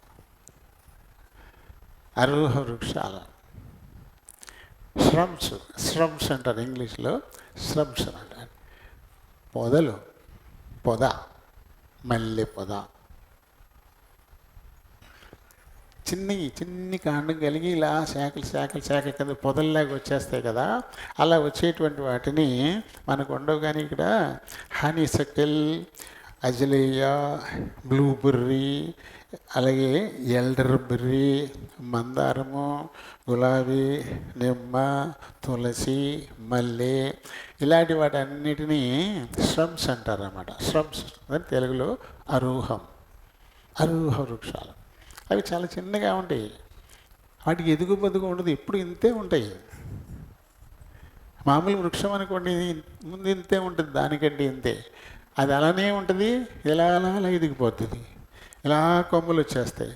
Speaker 1: అరూహ వృక్షాలు శ్రమ్స్ అంటారు ఇంగ్లీష్లో. శ్రమ్స్ అంటారు పొదలు, పొద, మల్లె పొద, చిన్ని కాండం కలిగి ఇలా శాఖ కింద పొదల్లాగా వచ్చేస్తాయి కదా. అలా వచ్చేటువంటి వాటిని మనకు ఉండవు. కానీ ఇక్కడ హనీసకెల్, అజలియా, బ్లూబెర్రీ, అలాగే ఎల్డర్ బెర్రీ, మందారము, గులాబీ, నిమ్మ, తులసి, మల్లె, ఇలాంటి వాటి అన్నిటినీ శ్రమ్స్ అంటారన్నమాట. శ్రమ్స్ అని తెలుగులో అరూహ వృక్షాలు. అవి చాలా చిన్నగా ఉంటాయి, వాటికి ఎదుగు బదుగు ఉండదు, ఎప్పుడు ఇంతే ఉంటాయి. మామూలు వృక్షం అనుకోండి, ముందు ఇంతే ఉంటుంది, దానికంటే ఇంతే. అది అలానే ఉంటుంది, ఇలా అలా ఎదిగిపోతుంది, ఇలా కొమ్మలు వచ్చేస్తాయి,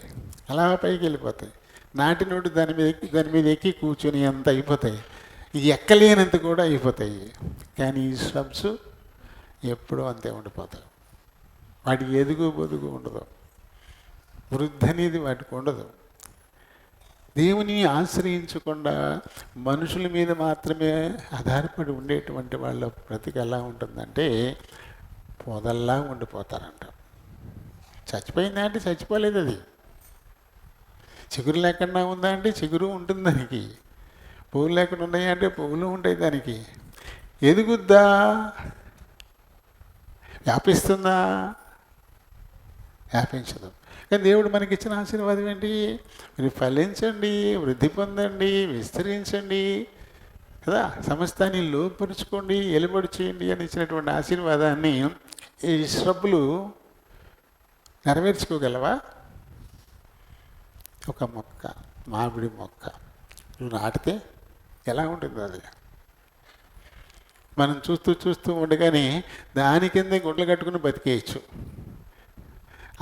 Speaker 1: అలా పైకి వెళ్ళిపోతాయి. నాటినోటి దాని మీద ఎక్కి కూర్చొని అంత అయిపోతాయి, ఎక్కలేనంత కూడా అయిపోతాయి. కానీ ఈ శ్రబ్స్ ఎప్పుడూ అంతే ఉండిపోతాయి, వాటికి ఎదుగు బొదుగు ఉండదు, వృద్ధి అనేది వాటికి ఉండదు. దేవుని ఆశ్రయించకుండా మనుషుల మీద మాత్రమే ఆధారపడి ఉండేటువంటి వాళ్ళ బ్రతికి ఎలా ఉంటుందంటే పొదల్లా ఉండిపోతారంట. చచ్చిపోయిందా అంటే చచ్చిపోలేదు, అది చిగురు లేకుండా ఉందా అంటే చిగురు ఉంటుంది దానికి, పువ్వులు లేకుండా ఉన్నాయా అంటే పువ్వులు ఉంటాయి దానికి. ఎదుగుద్దా? వ్యాపిస్తుందా? వ్యాపించదు. కానీ దేవుడు మనకి ఇచ్చిన ఆశీర్వాదం ఏంటి? మీరు ఫలించండి, వృద్ధి పొందండి, విస్తరించండి కదా, సమస్తాన్ని లోపరుచుకోండి, ఎలుబడి చేయండి అని ఇచ్చినటువంటి ఆశీర్వాదాన్ని ఈ శ్రబ్బులు నెరవేర్చుకోగలవా? ఒక మొక్క, మామిడి మొక్క నువ్వు నాటితే ఎలా ఉంటుంది అది? మనం చూస్తూ చూస్తూ ఉండగానే దాని కిందే గుడ్లు కట్టుకుని బతికేయచ్చు,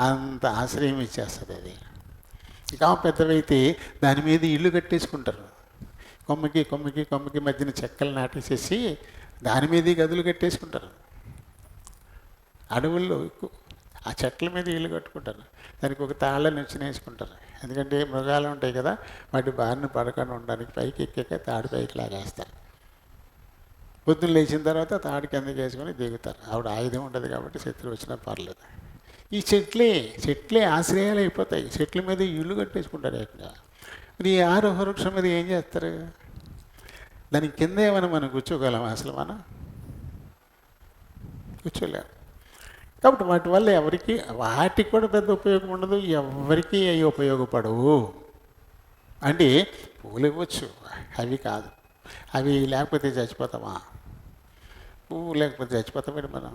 Speaker 1: అంత ఆశ్రయం ఇచ్చేస్తుంది అది. ఇంకా పెద్దవైతే దాని మీద ఇల్లు కట్టేసుకుంటారు. కొమ్మకి కొమ్మకి కొమ్మకి మధ్యన చెక్కలు నాటేసేసి దాని మీద గదులు కట్టేసుకుంటారు. అడవుల్లో ఎక్కువ ఆ చెట్ల మీద ఇల్లు కట్టుకుంటారు. దానికి ఒక తాళ్ళని వచ్చి వేసుకుంటారు. ఎందుకంటే మృగాలు ఉంటాయి కదా, వాటి బారిన పడకుండా ఉండడానికి పైకి ఎక్కాక తాడు పైకి లాగేస్తారు. పొద్దున్న లేచిన తర్వాత తాడు కిందకి వేసుకొని దిగుతారు. ఆవిడ ఆయుధం ఉండదు కాబట్టి శత్రువు వచ్చినా పర్లేదు. ఈ చెట్లే ఆశ్రయాలు అయిపోతాయి. చెట్ల మీద ఇల్లు కట్టేసుకుంటారు ఏకంగా. మరి ఈ ఆరోహ వృక్షం మీద ఏం చేస్తారు? దాని కింద ఏమైనా మనం కూర్చోగలం? అసలు మనం కూర్చోలేము. కాబట్టి వాటి వల్ల వాటికి కూడా పెద్ద ఉపయోగం ఉండదు, ఎవరికి అవి ఉపయోగపడవు. అంటే పువ్వులు ఇవ్వచ్చు, అవి కాదు. అవి లేకపోతే చచ్చిపోతామా? పువ్వు లేకపోతే చచ్చిపోతామేంటి మనం?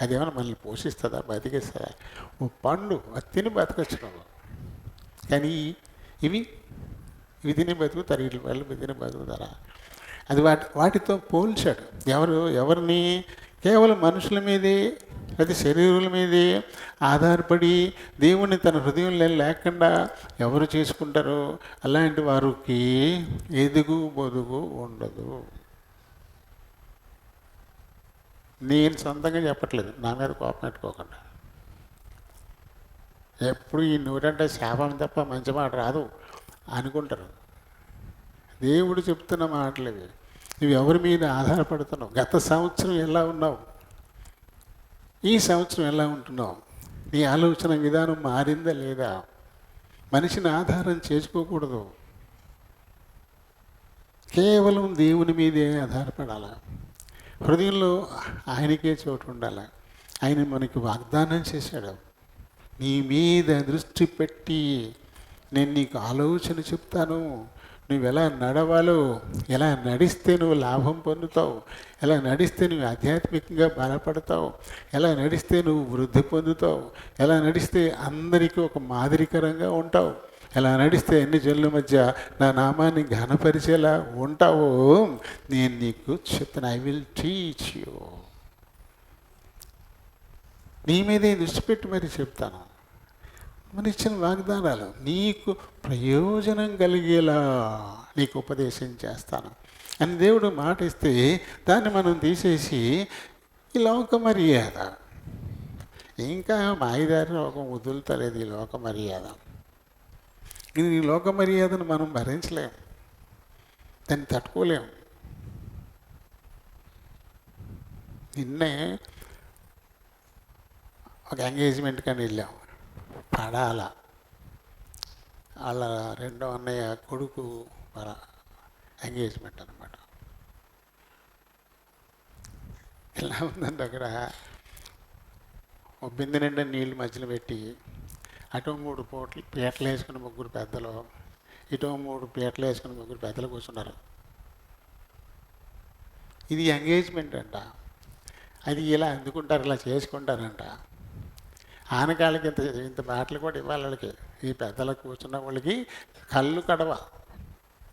Speaker 1: అదేమైనా మనల్ని పోషిస్తుందా, బతికిస్తుందా? ఓ పండు అది తిని బతకొచ్చు నువ్వు. కానీ ఇవి తిని బతుకుతారు, వీటి వాళ్ళు తిని బతుకుతారా? అది వాటితో పోల్చాడు. ఎవరిని? కేవలం మనుషుల మీదే, ప్రతి శరీరుల మీదే ఆధారపడి దేవుణ్ణి తన హృదయంలో లేకుండా ఎవరు చేసుకుంటారో అలాంటి వారికి ఎదుగు బొదుగు ఉండదు. నేను సొంతంగా చెప్పట్లేదు, నా మీద కోపం పెట్టుకోకుండా. ఎప్పుడు ఈ నోటంటే శాపం తప్ప మంచి మాట రాదు అనుకుంటారు. దేవుడు చెప్తున్న మాటలు ఇవి. నువ్వు ఎవరి మీద ఆధారపడుతున్నావు? గత సంవత్సరం ఎలా ఉన్నావు? ఈ సంవత్సరం ఎలా ఉంటున్నావు? నీ ఆలోచన విధానం మారిందా లేదా? మనిషిని ఆధారం చేసుకోకూడదు, కేవలం దేవుని మీదే ఆధారపడాలి. హృదయంలో ఆయనకే చోటు ఉండాలి. ఆయన మనకి వాగ్దానం చేశాడు, నీ మీద దృష్టి పెట్టి నేను నీకు ఆలోచన చెప్తాను, నువ్వు ఎలా నడవాలో, ఎలా నడిస్తే నువ్వు లాభం పొందుతావు, ఎలా నడిస్తే నువ్వు ఆధ్యాత్మికంగా బలపడతావు, ఎలా నడిస్తే నువ్వు వృద్ధి పొందుతావు, ఎలా నడిస్తే అందరికీ ఒక మాదిరికరంగా ఉంటావు, ఎలా నడిస్తే అన్ని జనుల మధ్య నా నామాన్ని ఘనపరిచేలా ఉంటావో నేను నీకు చెప్తాను. I will teach you. నీ మీదే దృష్టి పెట్టి మరి చెప్తాను. మన ఇచ్చిన వాగ్దానాలు నీకు ప్రయోజనం కలిగేలా నీకు ఉపదేశం చేస్తాను అని దేవుడు మాట ఇస్తే దాన్ని మనం తీసేసి ఈ లోక మర్యాద, ఇంకా మాయదారి లోకం వదులుతలేదు. ఈ లోక మర్యాద, ఈ లోక మర్యాదను మనం భరించలేం, దాన్ని తట్టుకోలేం. నిన్నే ఒక ఎంగేజ్మెంట్ కానీ వెళ్ళాం, పడాల వాళ్ళ రెండో అన్నయ్య కొడుకు ఎంగేజ్మెంట్ అనమాట. ఎలా ఉందంటే అక్కడ ఒక బిందె నిండా నీళ్ళు మధ్యలో పెట్టి అటో 3 పీటలు వేసుకుని 3 పెద్దలు, ఇటో 3 పీటలు వేసుకుని 3 పెద్దలు కూర్చున్నారు. ఇది ఎంగేజ్మెంట్ అంట. అది ఇలా అందుకుంటారు, ఇలా చేసుకుంటారంట. ఆనకాళ్ళకి ఇంత బాటలు కూడా ఇవ్వాలి వాళ్ళకి. ఈ పెద్దలకు కూర్చున్న వాళ్ళకి కళ్ళు కడవ,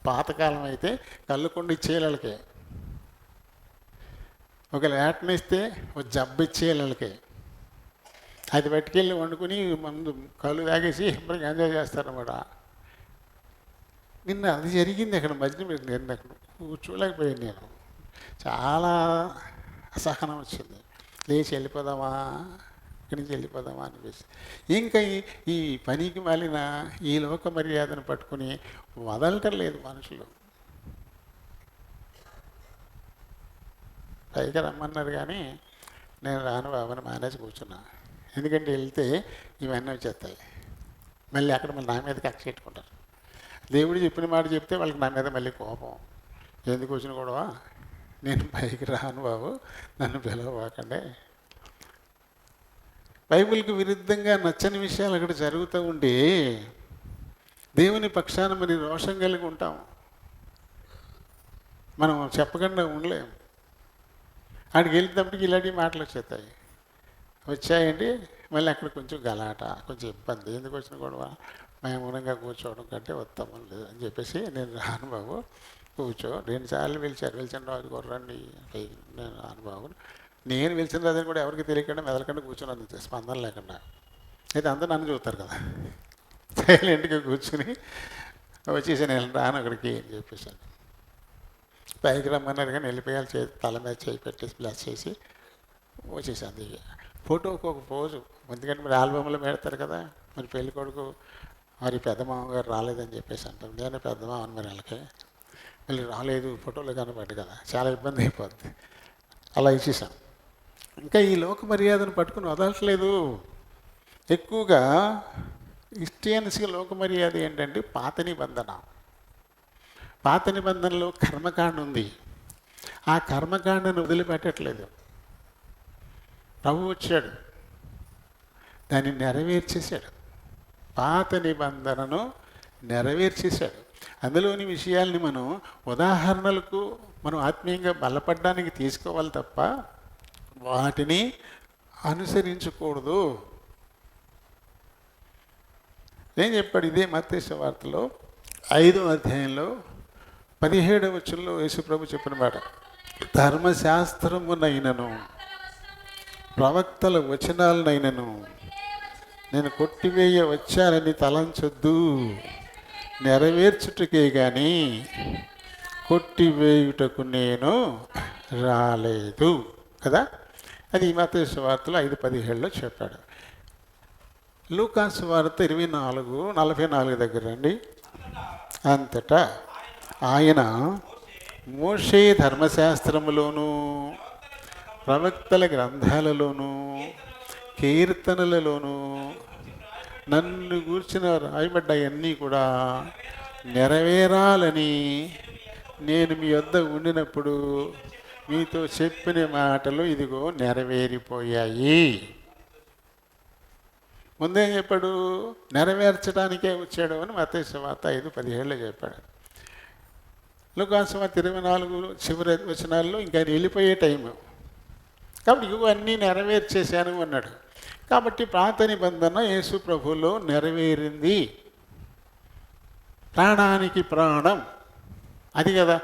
Speaker 1: పాతకాలం అయితే కళ్ళు కొండ ఇచ్చేయాలి వాళ్ళకి, ఒక లేటన్ ఇస్తే ఒక జబ్బు ఇచ్చేయాలి వాళ్ళకి. అది పట్టుకెళ్ళి వండుకుని ముందు కళ్ళు తాగేసి ఇప్పటికి ఎంజాయ్ చేస్తారన్నమాట. నిన్న అది జరిగింది అక్కడ మధ్యన. నేను అక్కడ కూర్చోలేకపోయాను. నేను చాలా అసహనం వచ్చింది. లేచి వెళ్ళిపోదామా, ఇక్కడి నుంచి వెళ్ళిపోదామా అనిపిస్తుంది. ఇంకా ఈ పనికి మాలిన ఈ లోక మర్యాదను పట్టుకుని వదలటం లేదు మనుషులు. పైగా రమ్మన్నారు కానీ నేను రాను బాబుని మానేసి కూర్చున్నా. ఎందుకంటే వెళ్తే ఇవన్నీ వచ్చేస్తాయి, మళ్ళీ అక్కడ మళ్ళీ నా మీద కక్ష పెట్టుకుంటారు. దేవుడు చెప్పిన మాట చెప్తే వాళ్ళకి నా మీద మళ్ళీ కోపం. ఎందుకు వచ్చిన గొడవ నేను పైకి రాను బాబు, నన్ను పిలవకండి. బైబిల్కి విరుద్ధంగా నచ్చని విషయాలు అక్కడ జరుగుతూ ఉంటే దేవుని పక్షాన మరి రోషం కలిగి ఉంటాం. మనం చెప్పకుండా ఉండలేం. ఆడికి వెళ్ళేటప్పటికి ఇలాంటి మాటలు వచ్చాయండి. మళ్ళీ అక్కడ కొంచెం గలాట, కొంచెం ఇబ్బంది. ఎందుకు వచ్చిన గొడవ, మౌనంగా కూర్చోవడం కంటే ఉత్తమం లేదు అని చెప్పేసి, నేను రాను బాబు, కూర్చో. 2 సార్లు పిలిచిన రాజు కొర్రండి, నేను రాను బాబు. నేను పిలిచిన రాజుని కూడా ఎవరికి తెలియకుండా మెదలకుండా కూర్చున్నాను, స్పందన లేకుండా. అయితే అందరూ నన్ను చూస్తారు కదా, సైలెంట్గా కూర్చుని వచ్చేసి నేను రాను అక్కడికి అని చెప్పేసాను. పైకి రమ్మన్నారు కానీ వెళ్ళిపోయాలి, తల మీద చేయి పెట్టేసి బ్లెస్ చేసి వచ్చేసాను. దిగి ఫోటోకి ఒక పోజు, ఎందుకంటే మరి ఆల్బమ్లో పెడతారు కదా. మరి పెళ్లి కొడుకు మరి పెద్దమామ గారు రాలేదని చెప్పేసి అంటాం. నేను పెద్దమామని మరి వాళ్ళకి మళ్ళీ రాలేదు, ఫోటోలో కనపడ్డు కదా, చాలా ఇబ్బంది అయిపోద్ది. అలా ఇచ్చేసాం. ఇంకా ఈ లోక మర్యాదను పట్టుకుని వదలట్లేదు. ఎక్కువగా క్రిస్టియన్స్కి లోక మర్యాద ఏంటంటే పాత నిబంధన. పాత నిబంధనలో కర్మకాండ ఉంది. ఆ కర్మకాండను వదిలిపెట్టట్లేదు. ప్రభు వచ్చాడు, దాన్ని నెరవేర్చేశాడు. పాత నిబంధనను నెరవేర్చేశాడు. అందులోని విషయాల్ని మనం ఉదాహరణలకు మనం ఆత్మీయంగా బలపడడానికి తీసుకోవాలి తప్ప వాటిని అనుసరించకూడదు. ఏం చెప్పాడు? ఇదే మత్తయి సువార్తలో 5వ అధ్యాయంలో 17వ వచనంలో యేసుప్రభు చెప్పిన మాట, ధర్మశాస్త్రమునైనను ప్రవక్తల వచనాలనైనను నేను కొట్టివేయ వచ్చానని తలంచొద్దు, నెరవేర్చుటకే కానీ కొట్టివేయుటకు నేను రాలేదు కదా. అది మత్తయి సువార్తలో 5:17లో చెప్పాడు. లూకా సువార్త 24:44 దగ్గర రండి. అంతటా ఆయన మోషే ధర్మశాస్త్రములోను ప్రవక్తల గ్రంథాలలోను కీర్తనలలోను నన్ను గూర్చిన రాయబడ్డాయన్నీ కూడా నెరవేరాలని నేను మీ వద్ద ఉండినప్పుడు మీతో చెప్పిన మాటలు ఇదిగో నెరవేరిపోయాయి. ముందేం చెప్పాడు? నెరవేర్చడానికే వచ్చాడు అని మత్తయి సువార్త 5:17లో చెప్పాడు. లూకా సువార్త 24 చివరి వచనాల్లో ఇంకా వెళ్ళిపోయే టైము కాబట్టి ఇవన్నీ నెరవేర్చేశాను అన్నాడు. కాబట్టి పాత నిబంధన యేసు ప్రభువులో నెరవేరింది. ప్రాణానికి ప్రాణం, అది కదా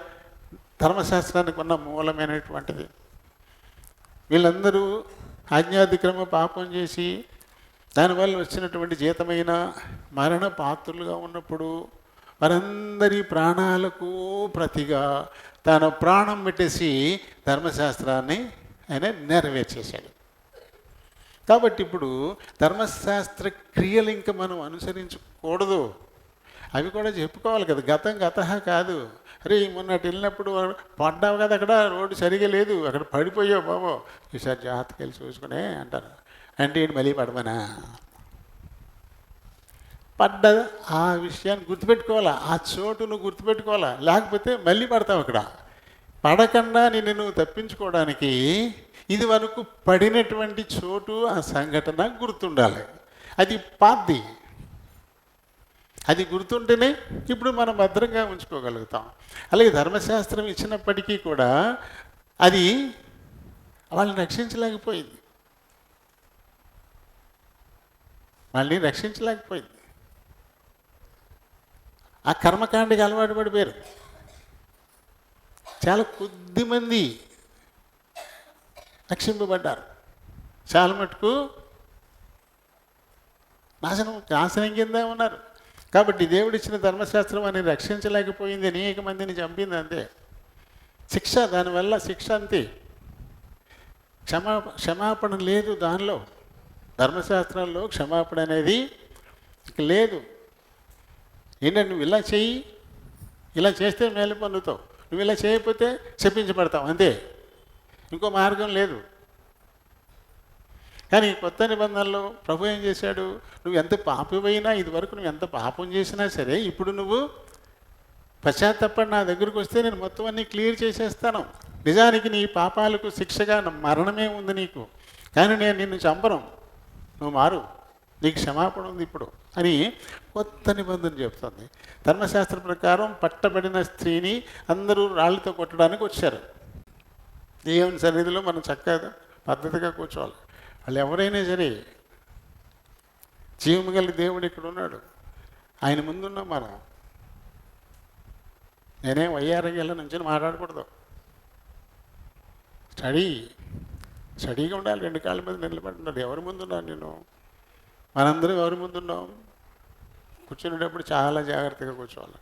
Speaker 1: ధర్మశాస్త్రానికి ఉన్న మూలమైనటువంటిది. వీళ్ళందరూ ఆజ్ఞాతిక్రమ పాపం చేసి దానివల్ల వచ్చినటువంటి జీతమైన మరణ పాత్రులుగా ఉన్నప్పుడు వారందరి ప్రాణాలకు ప్రతిగా తన ప్రాణం పెట్టేసి ధర్మశాస్త్రాన్ని ఆయన నెరవేర్చేశాడు. కాబట్టి ఇప్పుడు ధర్మశాస్త్ర క్రియలు ఇంకా మనం అనుసరించకూడదు. అవి కూడా చెప్పుకోవాలి కదా. గత కాదు. అరే మొన్నటి వెళ్ళినప్పుడు పడ్డావు కదా, అక్కడ రోడ్డు సరిగా లేదు, అక్కడ పడిపోయావు బాబో, ఈసారి జాగ్రత్తకి వెళ్ళి చూసుకునే అంటారు. అంటే ఏంటి మళ్ళీ పడమనా? పడ్డ ఆ విషయాన్ని గుర్తుపెట్టుకోవాలా, ఆ చోటును గుర్తుపెట్టుకోవాలా, లేకపోతే మళ్ళీ పడతావు. అక్కడ పడకుండా నువ్వు తప్పించుకోవడానికి ఇది వరకు పడినటువంటి చోటు, ఆ సంఘటన గుర్తుండాలి. అది పాద్ది, అది గుర్తుంటేనే ఇప్పుడు మనం భద్రంగా ఉంచుకోగలుగుతాం. అలాగే ధర్మశాస్త్రం ఇచ్చినప్పటికీ కూడా అది వాళ్ళని రక్షించలేకపోయింది. ఆ కర్మకాండకి అలవాటు పడిపోయారు. చాలా కొద్ది మంది రక్షింపబడ్డారు, చాలా మటుకు నాశనం కింద ఉన్నారు. కాబట్టి దేవుడిచ్చిన ధర్మశాస్త్రం అని రక్షించలేకపోయింది, అనేక మందిని చంపింది. అంతే శిక్ష, దానివల్ల శిక్ష అంతే. క్షమాపణ లేదు దానిలో. ధర్మశాస్త్రంలో క్షమాపణ అనేది లేదు. ఏంటంటే నువ్వు ఇలా చెయ్యి, ఇలా చేస్తే మేలు పొందుతావు, నువ్వు ఇలా చేయకపోతే చెప్పించబడతావు, అంతే. ఇంకో మార్గం లేదు. కానీ కొత్త నిబంధనలో ప్రభు ఏం చేశాడు? నువ్వు ఎంత పాపమైనా, ఇదివరకు నువ్వు ఎంత పాపం చేసినా సరే, ఇప్పుడు నువ్వు పశ్చాత్తపడి నా దగ్గరికి వస్తే నేను మొత్తం అన్నీ క్లియర్ చేసేస్తాను, నిజానికి నీ పాపాలకు శిక్షగా మరణమే ఉంది నీకు, కానీ నేను నిన్ను చంపను, నువ్వు మారు, నీకు క్షమాపణ ఉంది ఇప్పుడు అని కొత్త నిబంధన చెప్తుంది. ధర్మశాస్త్ర ప్రకారం పట్టబడిన స్త్రీని అందరూ రాళ్ళతో కొట్టడానికి వచ్చారు. దేవుని సన్నిధిలో మనం చక్కగా పద్ధతిగా కూర్చోవాలి. వాళ్ళు ఎవరైనా సరే, జీవము గల దేవుడు ఇక్కడ ఉన్నాడు, ఆయన ముందున్నాం మనం. నేనేం వయ్యారయ్యాల నుంచి మాట్లాడకూడదు. స్టడీగా ఉండాలి, 2 కాళ్ళ మీద నిలబడి ఉండాలి. ఎవరి ముందున్నాను నేను? మనందరం ఎవరి ముందున్నాం? కూర్చునేటప్పుడు చాలా జాగ్రత్తగా కూర్చోవాలి,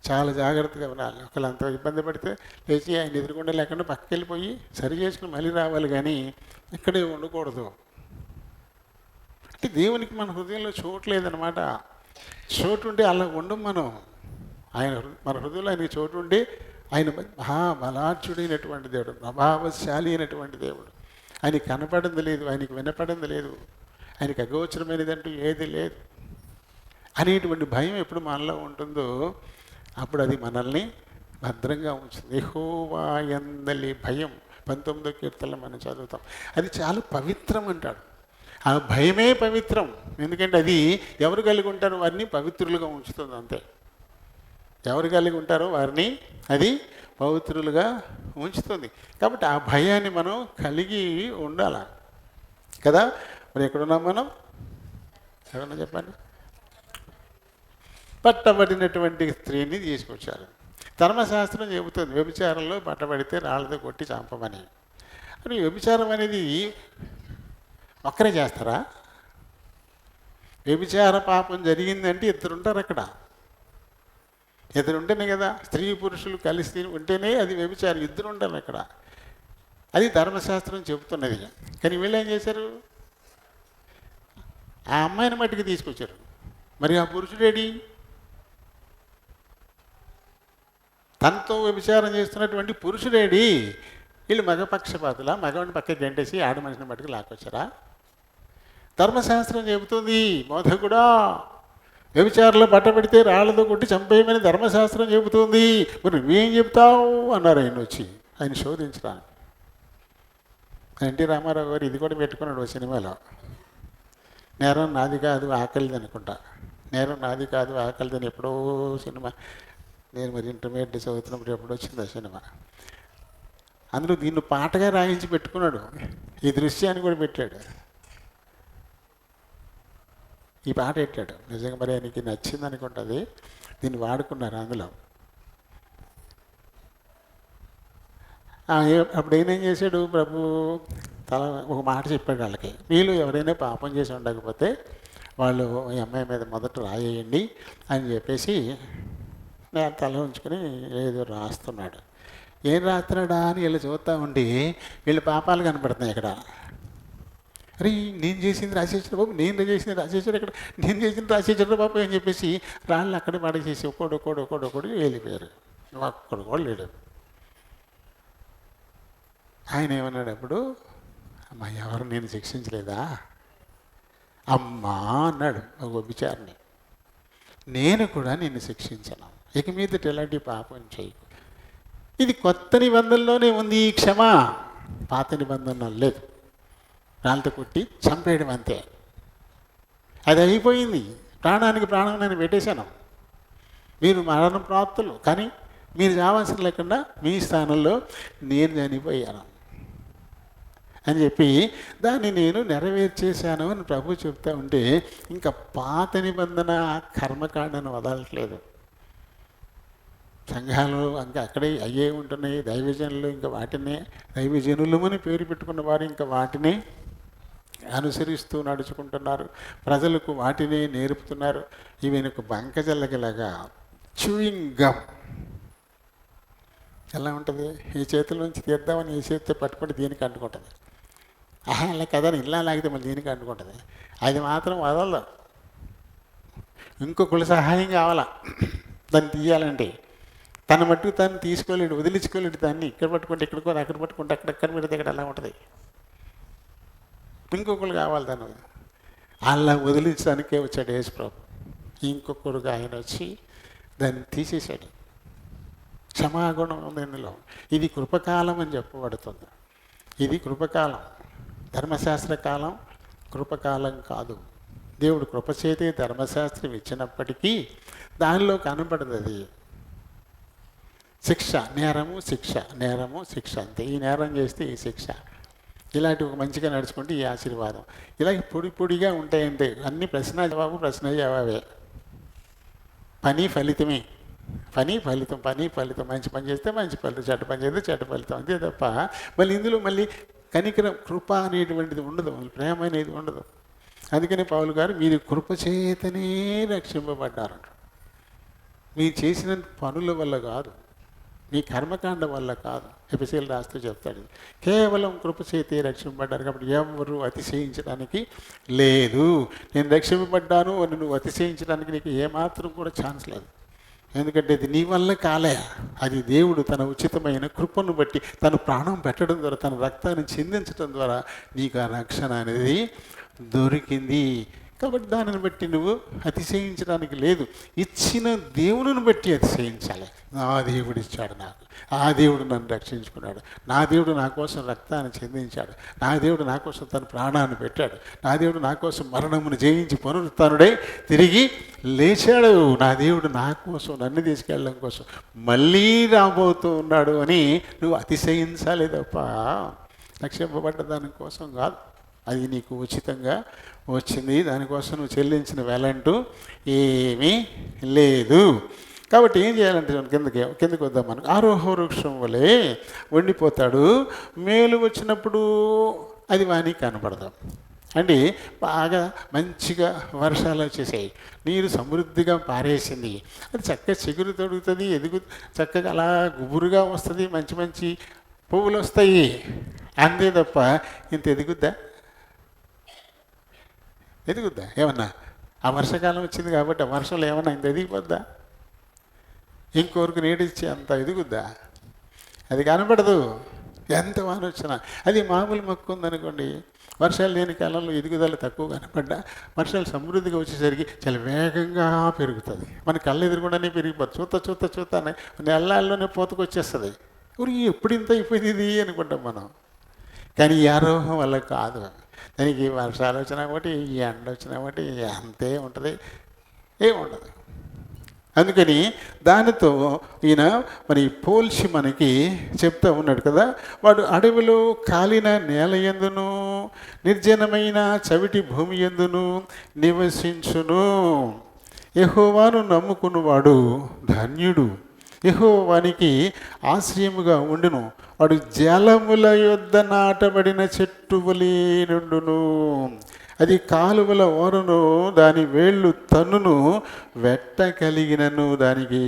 Speaker 1: చాలా జాగ్రత్తగా వినాలి. ఒకళ్ళు అంత ఇబ్బంది పడితే లేచి ఆయన ఎదురుకుండా లేకుండా పక్కకి వెళ్ళిపోయి సరి చేసుకుని మళ్ళీ రావాలి, కానీ ఇక్కడే ఉండకూడదు. అంటే దేవునికి మన హృదయంలో చోటు లేదనమాట. చోటు ఉంటే అలా ఉండం మనం. మన హృదయంలో ఆయనకి చోటు ఉండి ఆయన మహాబలార్జుడైనటువంటి దేవుడు, ప్రభావశాలి అయినటువంటి దేవుడు. ఆయనకి కనపడింది లేదు, ఆయనకి వినపడింది లేదు, ఆయనకి అగోచరమైనదంటూ ఏది లేదు అనేటువంటి భయం ఎప్పుడు మనలో ఉంటుందో అప్పుడు అది మనల్ని భద్రంగా ఉంచుతుంది. యెహోవా యందలి భయం 19వ కీర్తనలో మనం చదువుతాం. అది చాలా పవిత్రం అంటాడు. ఆ భయమే పవిత్రం. ఎందుకంటే అది ఎవరు కలిగి ఉంటారో వారిని పవిత్రులుగా ఉంచుతుంది, అంతే. ఎవరు కలిగి ఉంటారో వారిని అది పవిత్రులుగా ఉంచుతుంది. కాబట్టి ఆ భయాన్ని మనం కలిగి ఉండాలి కదా. మరి ఎక్కడున్నాం మనం? ఎవరన్నా చెప్పండి. పట్టబడినటువంటి స్త్రీని తీసుకొచ్చారు. ధర్మశాస్త్రం చెబుతుంది వ్యభిచారంలో పట్టబడితే రాళ్ళతో కొట్టి చంపమని. అని వ్యభిచారం అనేది ఒక్కరే చేస్తారా? వ్యభిచార పాపం జరిగిందంటే ఇద్దరుంటారు అక్కడ. ఇద్దరు ఉంటేనే కదా, స్త్రీ పురుషులు కలిసి ఉంటేనే అది వ్యభిచారం. ఇద్దరు ఉండాలి అక్కడ. అది ధర్మశాస్త్రం చెబుతున్నది. కానీ వీళ్ళు ఏం చేశారు? ఆ అమ్మాయిని మట్టికి తీసుకొచ్చారు. మరి ఆ పురుషుడేడి? తనతో వ్యభిచారం చేస్తున్నటువంటి పురుషుడేడి? వీళ్ళు మగపక్షపాతుల, మగవాడిని పక్కకి గంటేసి ఆడ మనిషిని మట్టుకు లాక్కొచ్చారా? ధర్మశాస్త్రం చెబుతుంది బోధకుడా, వ్యభిచారంలో పట్టబడితే రాళ్లతో కొట్టి చంపేయమని ధర్మశాస్త్రం చెబుతుంది, మరి నువ్వేం చెప్తావు అన్నారు ఆయన వచ్చి, ఆయన శోధించడానికి. ఎన్టీ రామారావు గారు ఇది కూడా పెట్టుకున్నాడు ఓ సినిమాలో. నేరం నాది కాదు ఆకలిది అనుకుంటా. నేరం నాది కాదు ఆకలిదని ఎప్పుడో సినిమా, నేను మరి ఇంటర్మీడియట్ చదువుతున్నప్పుడు ఎప్పుడు వచ్చింది ఆ సినిమా. అందులో దీన్ని పాటగా రాయించి పెట్టుకున్నాడు, ఈ దృశ్యాన్ని కూడా పెట్టాడు, ఈ పాట పెట్టాడు. నిజంగా మరి ఆయనకి నచ్చింది అనుకుంటుంది, దీన్ని వాడుకున్నారు అందులో. అప్పుడు ఏం చేశాడు ప్రభు? ఒక మాట చెప్పాడు వాళ్ళకి, వీళ్ళు ఎవరైనా పాపం చేసి ఉండకపోతే వాళ్ళు ఈ అమ్మాయి మీద మొదట రాయేయండి అని చెప్పేసి నేను తల ఉంచుకొని ఏదో రాస్తున్నాడు. ఏం రాస్తున్నాడా అని వీళ్ళు చూస్తూ ఉండి వీళ్ళ పాపాలు కనపడుతున్నాయి ఇక్కడ. అరే నేను చేసింది రాసేసాడు బాబు, నేను చేసింది రాసేసాడు, ఇక్కడ నేను చేసింది రాసేసాడు బాబు అని చెప్పేసి రాళ్ళు అక్కడే పడేసేసి ఒక్కొక్కడు వెళ్ళిపోయారు. ఒక్కడు కూడా లేడు. ఆయన ఏమన్నాడు అప్పుడు? అమ్మా ఎవరు నేను శిక్షించలేదా అమ్మా అన్నాడు ఒక వ్యభిచారిని. నేను కూడా నిన్ను శిక్షించను, ఇక మీదట ఎలాంటి పాపం చేయకు. ఇది కొత్త నిబంధనలోనే ఉంది ఈ క్షమ, పాత నిబంధనలో లేదు. రాళ్ళతో కొట్టి చంపేయడం అంతే, అది అయిపోయింది. ప్రాణానికి ప్రాణం నేను పెట్టేశాను, మీరు మరణ ప్రాప్తులు, కానీ మీరు చావాల్సిన లేకుండా మీ స్థానంలో నేను చనిపోయాను అని చెప్పి దాన్ని నేను నెరవేర్చేశాను అని ప్రభు చెప్తా ఉంటే ఇంకా పాత నిబంధన కర్మకాండను వదలట్లేదు. సంఘాలు ఇంకా అక్కడే అయ్యే ఉంటున్నాయి. దైవజనులు ఇంకా వాటినే, దైవజనులు అని పేరు పెట్టుకున్న వారు ఇంకా వాటినే అనుసరిస్తూ నడుచుకుంటున్నారు. ప్రజలకు వాటినే నేర్పుతున్నారు. ఇవి ఒక బంకజల్లగలాగా చూయింగ్ గమ్ ఎలా ఉంటుంది, ఈ చేతుల నుంచి తీద్దామని ఈ చేతితో పట్టుకుంటే దీనికి అంటుకుంటుంది. అలా కదా ఇలా లాగితే మళ్ళీ దీనికి అంటుకుంటుంది. అది మాత్రం వదలదు. ఇంకొకళ్ళు సహాయం కావాలా దాన్ని తీయాలంటే. తన మట్టుకు తను తీసుకోలేడు, వదిలించుకోలేడు. దాన్ని ఇక్కడ పట్టుకుంటే ఇక్కడికో, అక్కడ పట్టుకుంటే అక్కడెక్కడ పెడితే ఇక్కడ అలా ఉంటుంది. ఇంకొకరు కావాలి తను. అలా వదిలించడానికే వచ్చాడు యేసు ప్రభు. ఇంకొకరుగా ఆయన వచ్చి దాన్ని తీసేశాడు. క్షమాగుణం ఉంది ఇందులో. ఇది కృపకాలం అని చెప్పబడుతుంది. ఇది కృపకాలం. ధర్మశాస్త్ర కాలం కృపకాలం కాదు. దేవుడు కృపచేతే ధర్మశాస్త్రం ఇచ్చినప్పటికీ దానిలో కనబడదు అది. శిక్ష, నేరము శిక్ష, నేరము శిక్ష అంతే. ఈ నేరం చేస్తే ఈ శిక్ష, ఇలాంటి ఒక మంచిగా నడుచుకుంటే ఈ ఆశీర్వాదం. ఇలాగ పొడి పొడిగా ఉంటాయంటే అన్ని ప్రశ్న జవాబే. పని ఫలితమే. పని ఫలితం, పని ఫలితం. మంచి పని చేస్తే మంచి ఫలితం, చెడ్డ పని చేస్తే చెడ్డ ఫలితం, అంతే తప్ప మళ్ళీ ఇందులో మళ్ళీ కనికరం, కృప అనేటువంటిది ఉండదు, ప్రేమ అనేది ఉండదు. అందుకని పౌలు గారు మీరు కృపచేతనే రక్షింపబడ్డారు. మీరు చేసిన పనుల వల్ల కాదు, మీ కర్మకాండ వల్ల కాదు. ఎపిసీలు రాస్తూ చెప్తాడు, కేవలం కృపచేతే రక్షింపబడ్డారు. కాబట్టి ఎవరు అతిశయించడానికి లేదు. నేను రక్షింపబడ్డాను అని నువ్వు అతిశయించడానికి నీకు ఏమాత్రం కూడా ఛాన్స్ లేదు. ఎందుకంటే ఇది నీ వల్ల కాలే, అది దేవుడు తన ఉచితమైన కృపను బట్టి తన ప్రాణం పెట్టడం ద్వారా, తన రక్తాన్ని చిందించడం ద్వారా నీకు ఆ రక్షణ అనేది దొరికింది. కాబట్టి దానిని బట్టి నువ్వు అతిశయించడానికి లేదు. ఇచ్చిన దేవుని బట్టి అతిశయించాలి. నా దేవుడు ఇచ్చాడు నాకు, ఆ దేవుడు నన్ను రక్షించుకున్నాడు, నా దేవుడు నా కోసం రక్తాన్ని చెందించాడు, నా దేవుడు నా కోసం తన ప్రాణాన్ని పెట్టాడు, నా దేవుడు నా కోసం మరణమును జయించి పునరుత్థానుడై తిరిగి లేచాడు, నా దేవుడు నా కోసం నన్ను తీసుకెళ్ళడం కోసం మళ్ళీ రాబోతూ ఉన్నాడు అని నువ్వు అతిశయించాలి తప్ప రక్షింపబడ్డ దానికోసం కాదు. అది నీకు ఉచితంగా వచ్చింది, దానికోసం నువ్వు చెల్లించిన వెలంటూ ఏమీ లేదు. కాబట్టి ఏం చేయాలంటే కిందకి వద్దాం. మనకు ఆరోహ వృక్షం వలె వండిపోతాడు. మేలు వచ్చినప్పుడు అది వానికి కనపడదు. అంటే బాగా మంచిగా వర్షాలు వచ్చేసాయి, నీరు సమృద్ధిగా పారేసింది, అది చక్కగా చిగురు తొడుగుతుంది, చక్కగా అలా గుబురుగా వస్తుంది, మంచి మంచి పువ్వులు వస్తాయి, అంతే తప్ప ఇంత ఎదుగుద్దా? ఏమన్నా ఆ వర్షాకాలం వచ్చింది కాబట్టి ఆ వర్షంలో ఏమన్నా ఇంత ఎదిగిపోద్దా? ఇంకొరకు నీడిచ్చి అంత ఎదుగుద్దా? అది కనపడదు. ఎంత వాన వచ్చినా. అది మామూలు మొక్క ఉందనుకోండి, వర్షాలు లేని కాలంలో ఎదుగుదల తక్కువ కనపడ్డా వర్షాలు సమృద్ధిగా వచ్చేసరికి చాలా వేగంగా పెరుగుతుంది. మన కళ్ళు ఎదురుకుండానే పెరిగిపోతుంది. చూస్తానే నెలల్లోనే పోతకొచ్చేస్తుంది. ఊరికి ఎప్పుడు ఇంత అయిపోయింది ఇది అనుకుంటాం మనం. కానీ ఈ ఆరోహం వల్ల కాదు. దానికి వర్షాలు వచ్చినా ఒకటి, ఈ ఎండ వచ్చినా ఒకటి, అంతే ఉంటుంది, ఏముండదు. అందుకని దానితో ఈయన మరి పోల్చి మనకి చెప్తా ఉన్నాడు కదా. వాడు అడవిలో కాలిన నేల యందును నిర్జనమైన చవిటి భూమి యందును నివసించును. యెహోవాను నమ్ముకున్నవాడు ధన్యుడు, యెహోవానికి ఆశ్రయముగా ఉండును. వాడు జలముల యొద్ద నాటబడిన చెట్టు వలె నుండును. అది కాలువల ఓరను, దాని వేళ్ళు తన్నును, వెట్ట కలిగినను దానికి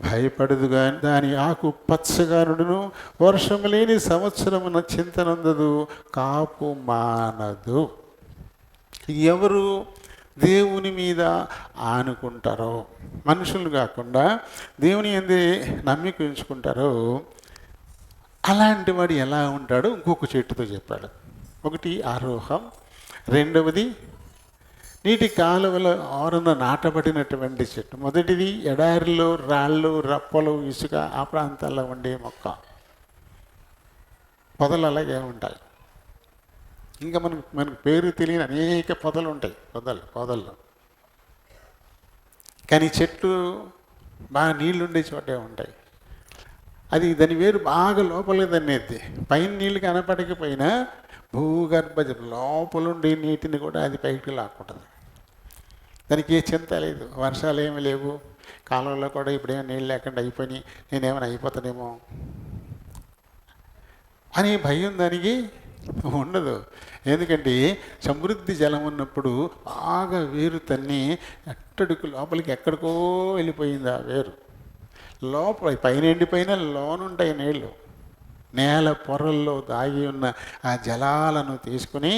Speaker 1: భయపడదు. కానీ దాని ఆకు పచ్చగా నుండును. వర్షము లేని సంవత్సరమున చింతనందదు, కాపు మానదు. ఎవరు దేవుని మీద ఆనుకుంటారో, మనుషులు కాకుండా దేవుని యందే నమ్మిక ఉంచుకుంటారో అలాంటి వాడు ఎలా ఉంటాడో ఇంకొక చెట్టుతో చెప్పాడు. ఒకటి ఆరోహం, రెండవది నీటి కాలువల ఆరున నాటబడినటువంటి చెట్టు. మొదటిది ఎడారిలో రాళ్ళు, రప్పలు, ఇసుక ఆ ప్రాంతాల్లో ఉండే మొక్క. పొదలు అలాగే ఉంటాయి. ఇంకా మనకు పేరు తెలియని అనేక పొదలు ఉంటాయి, పొదల్లో. కానీ చెట్లు బాగా నీళ్లుండే చోటే ఉంటాయి. అది దాని వేరు బాగా లోపలికి తన్నేది. పైన నీళ్ళు కనపడకపోయినా భూగర్భ లోపలుండే నీటిని కూడా అది పైకి లాక్కుంటుంది. దానికి ఏ చింత లేదు, వర్షాలు ఏమీ లేవు, కాలంలో కూడా ఇప్పుడేమో నీళ్ళు లేకుండా అయిపోయినాయి, నేనేమైనా అయిపోతానేమో అనే భయం దానికి ఉండదు. ఎందుకంటే సమృద్ధి జలం ఉన్నప్పుడు బాగా వేరు తన్ని ఎట్టడికి లోపలికి ఎక్కడికో వెళ్ళిపోయింది. ఆ వేరు లోపల పైన ఎండిపోయినా లోనుంటాయి నీళ్ళు. నేల పొరల్లో దాగి ఉన్న ఆ జలాలను తీసుకుని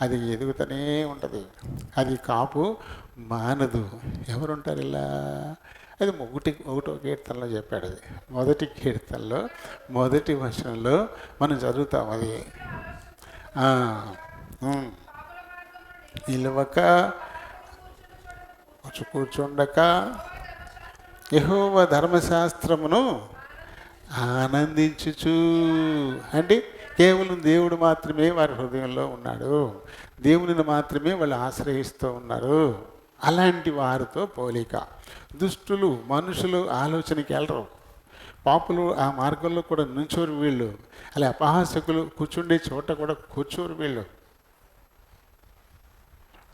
Speaker 1: అది ఎదుగుతూనే ఉంటుంది. అది కాపు మానదు. ఎవరుంటారు ఇలా? అది ఒకటో కీర్తనలో చెప్పాడు. అది మొదటి కీర్తనలో మొదటి వచనంలో మనం చదువుతాం. అది నిలవక కూర్చుండక యెహోవా ధర్మశాస్త్రమును ఆనందించుచు. అంటే కేవలం దేవుడు మాత్రమే వారి హృదయంలో ఉన్నాడు, దేవునిని మాత్రమే వాళ్ళు ఆశ్రయిస్తూ ఉన్నారు. అలాంటి వారితో పోలిక. దుష్టులు మనుషులు ఆలోచనకి వెళ్ళరు, పాపులు ఆ మార్గంలో కూడా నుంచోరు వీళ్ళు, అలా అపహాసకులు కూర్చుండే చోట కూడా కూర్చోరు వీళ్ళు.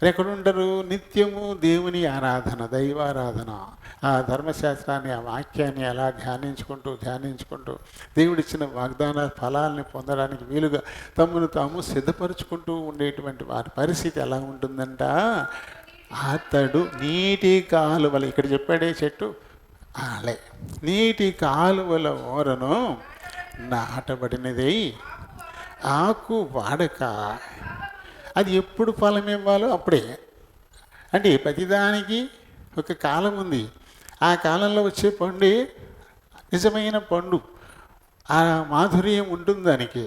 Speaker 1: ఎక్కడుంటారు? నిత్యము దేవుని ఆరాధన, దైవారాధన, ఆ ధర్మశాస్త్రాన్ని, ఆ వాక్యాన్ని అలా ధ్యానించుకుంటూ దేవుడిచ్చిన వాగ్దాన ఫలాల్ని పొందడానికి వీలుగా తమను తాము సిద్ధపరుచుకుంటూ ఉండేటువంటి వారి పరిస్థితి ఎలా ఉంటుందంట? అతడు నీటి కాలువల, ఇక్కడ చెప్పాడే చెట్టు అలే, నీటి కాలువల ఓరను నాటబడినది, ఆకు వాడక అది ఎప్పుడు ఫలం ఇవ్వాలో అప్పుడే. అంటే ప్రతిదానికి ఒక కాలం ఉంది, ఆ కాలంలో వచ్చే పండు నిజమైన పండు, ఆ మాధుర్యం ఉంటుంది దానికి.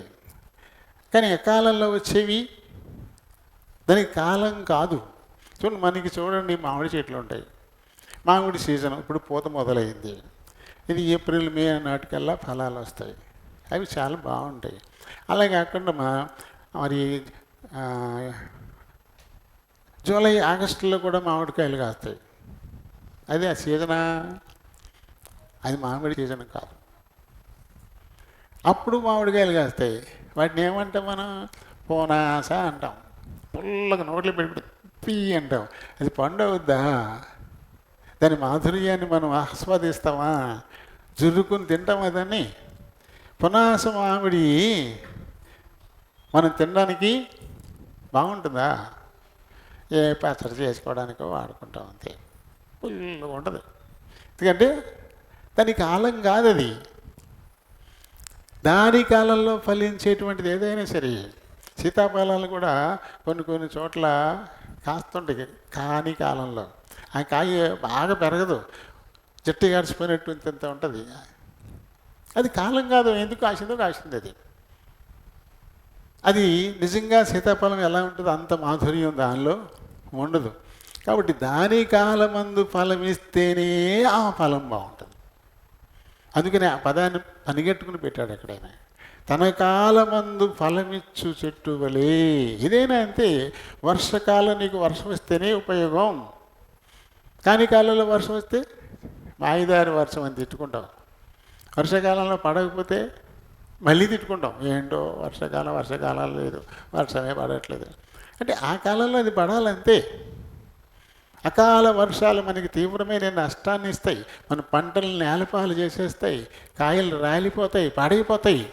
Speaker 1: కానీ ఎకాలంలో వచ్చేవి దానికి కాలం కాదు. చూడండి, మనకి చూడండి మామిడి చెట్లు ఉంటాయి, మామిడి సీజన్ ఇప్పుడు పూత మొదలైంది, ఇది ఏప్రిల్ మే నాటికల్లా ఫలాలు వస్తాయి, అవి చాలా బాగుంటాయి. అలా కాకుండా మరి జూలై ఆగస్టులో కూడా మామిడికాయలు కాస్తాయి. అది ఆ సీజనా? అది మామిడి సీజన్ కాదు. అప్పుడు మామిడికాయలు కాస్తాయి, వాటిని ఏమంటాం మనం? పోనాస అంటాం. పుల్లగా నోట్లు పెట్టి పీ అంటాం. అది పండు అవుద్దా? దాని మాధుర్యాన్ని మనం ఆస్వాదిస్తామా? జుర్రుకుని తింటామా దాన్ని? పునాస మామిడి మనం తినడానికి బాగుంటుందా? ఏ పచ్చడి చేసుకోవడానికో వాడుకుంటాం అంతే, పుల్లుగా ఉంటుంది. ఎందుకంటే దాని కాలం కాదు అది. దాని కాలంలో ఫలించేటువంటిది ఏదైనా సరే, సీతాఫలాలు కూడా కొన్ని చోట్ల కాస్తుంటాయి కాని కాలంలో. ఆ కాయ బాగా పెరగదు, చెట్టు గడిచిపోయినట్టు ఇంత ఉంటుంది. అది కాలం కాదు, ఎందుకు కాసిందో కాసింది అది. అది నిజంగా సీతాఫలం ఎలా ఉంటుందో అంత మాధుర్యం దానిలో ఉండదు. కాబట్టి దాని కాలమందు ఫలం ఇస్తేనే ఆ ఫలం బాగుంటుంది. అందుకని ఆ పదాన్ని పనిగట్టుకుని పెట్టాడు ఎక్కడైనా. తన కాలమందు ఫలమిచ్చు చెట్టు వలే. ఇదైనా అంతే, వర్షకాలం నీకు వర్షం వస్తేనే ఉపయోగం, కానీ కాలంలో వర్షం వస్తే మాయిదారి వర్షం అని తిట్టుకుంటాం, వర్షాకాలంలో పడకపోతే మళ్ళీ తిట్టుకుంటాం, ఏంటో వర్షాకాలం లేదు, వర్షమే పడట్లేదు. అంటే ఆ కాలంలో అది పడాలంతే. అకాల వర్షాలు మనకి తీవ్రమైన నష్టాన్ని ఇస్తాయి, మన పంటలను నేలపాలు చేసేస్తాయి, కాయలు రాలిపోతాయి, పాడైపోతాయి.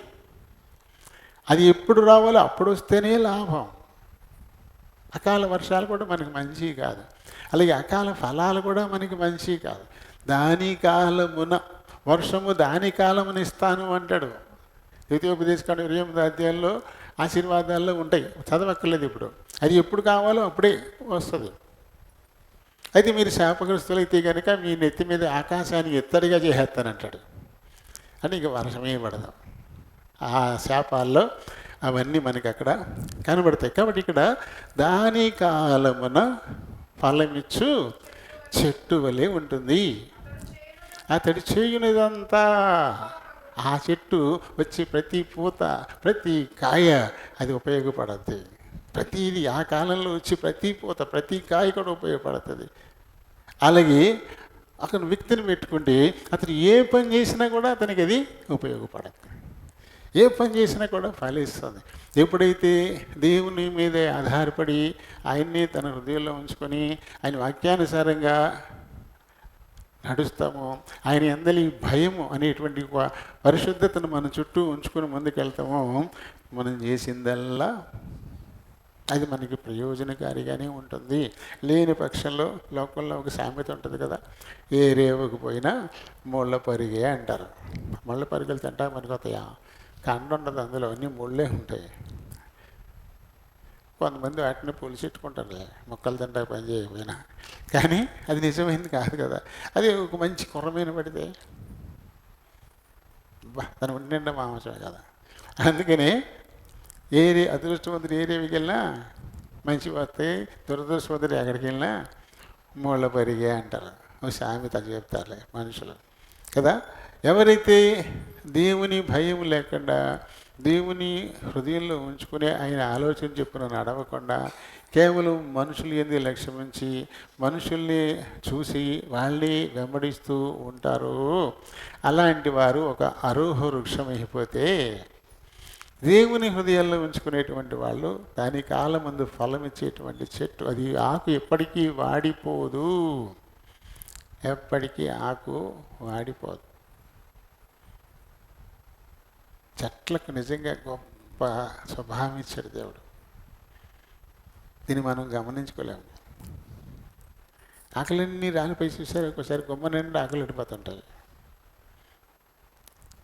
Speaker 1: అది ఎప్పుడు రావాలో అప్పుడు వస్తేనే లాభం. అకాల వర్షాలు కూడా మనకి మంచివి కాదు, అలాగే అకాల ఫలాలు కూడా మనకి మంచివి కాదు. దాని కాలమున వర్షము దాని కాలమున ఇస్తాను అంటాడు. ద్వితీయోపదేశకాండం 28వ అధ్యాయంలో ఆశీర్వాదాల్లో ఉంటాయి, చదవక్కర్లేదు ఇప్పుడు. అది ఎప్పుడు కావాలో అప్పుడే వస్తుంది. అయితే మీరు శాపగ్రస్తులు అయితే కనుక మీ నెత్తి మీద ఆకాశాన్ని ఎత్తడిగా చేసేస్తానంటాడు. అని ఇక వర్షమే పడదు. ఆ శాపాల్లో అవన్నీ మనకి అక్కడ కనబడతాయి. కాబట్టి ఇక్కడ దాని కాలమున ఫలమిచ్చు చెట్టు వలె ఉంటుంది. అతడు చేయునిదంతా, ఆ చెట్టు వచ్చి ప్రతి పూత ప్రతి కాయ అది ఉపయోగపడుతుంది. ప్రతిది ఆ కాలంలో వచ్చి ప్రతి పూత ప్రతి కాయ కూడా ఉపయోగపడుతుంది. అలాగే అతను వ్యక్తిని పెట్టుకుంటే అతను ఏ పని చేసినా కూడా అతనికి అది ఉపయోగపడుతుంది, ఏ పని చేసినా కూడా ఫలిస్తుంది. ఎప్పుడైతే దేవుని మీదే ఆధారపడి ఆయన్ని తన హృదయంలో ఉంచుకొని ఆయన వాక్యానుసారంగా నడుస్తాము, ఆయన అందరి భయము అనేటువంటి పరిశుద్ధతను మన చుట్టూ ఉంచుకొని ముందుకెళ్తాము, మనం చేసిందల్లా అది మనకి ప్రయోజనకారిగానే ఉంటుంది. లేని పక్షంలో లోకంలో ఒక సామెత ఉంటుంది కదా, ఏ రేవుకు పోయినా ముళ్ళ పరిగే అంటారు. ముళ్ళ పరిగెలు తింటా మనకు వస్తాయా? కండ ఉండదు, అందులో అన్నీ ముళ్ళే ఉంటాయి. కొంతమంది వాటిని పులిచెట్టుకుంటారు మొక్కలు తింటా పని చేయకపోయినా, కానీ అది నిజమైంది కాదు కదా. అది ఒక మంచి కుర్రమైన పడితే తను ఉండిండ మాంసమే కదా. అందుకని అదృష్టవంతుడు ఏ రేవికి వెళ్ళినా మంచి వస్తాయి, దురదృష్టవంతుడు ఎక్కడికి వెళ్ళినా ముళ్ళ పరిగే అంటారు. సామెత చెప్తారులే మనుషులు కదా. ఎవరైతే దేవుని భయం లేకుండా దేవుని హృదయంలో ఉంచుకునే ఆయన ఆలోచన చెప్పున నడవకుండా కేవలం మనుషులు ఏంది లక్ష్యం ఉంచి మనుషుల్ని చూసి వాళ్ళని వెంబడిస్తూ ఉంటారు. అలాంటి వారు ఒక అరోహ వృక్షం అయిపోతే, దేవుని హృదయాల్లో ఉంచుకునేటువంటి వాళ్ళు దాని కాలం ముందు ఫలం ఇచ్చేటువంటి చెట్టు. అది ఆకు ఎప్పటికీ వాడిపోదు, ఎప్పటికీ ఆకు వాడిపోదు. చెట్లకు నిజంగా గొప్ప స్వభావం ఇచ్చాడు దేవుడు. దీన్ని మనం గమనించుకోలేము. ఆకులన్నీ రాలిపోయి చూసారు, ఒకసారి కొమ్మ నిండా ఆకులు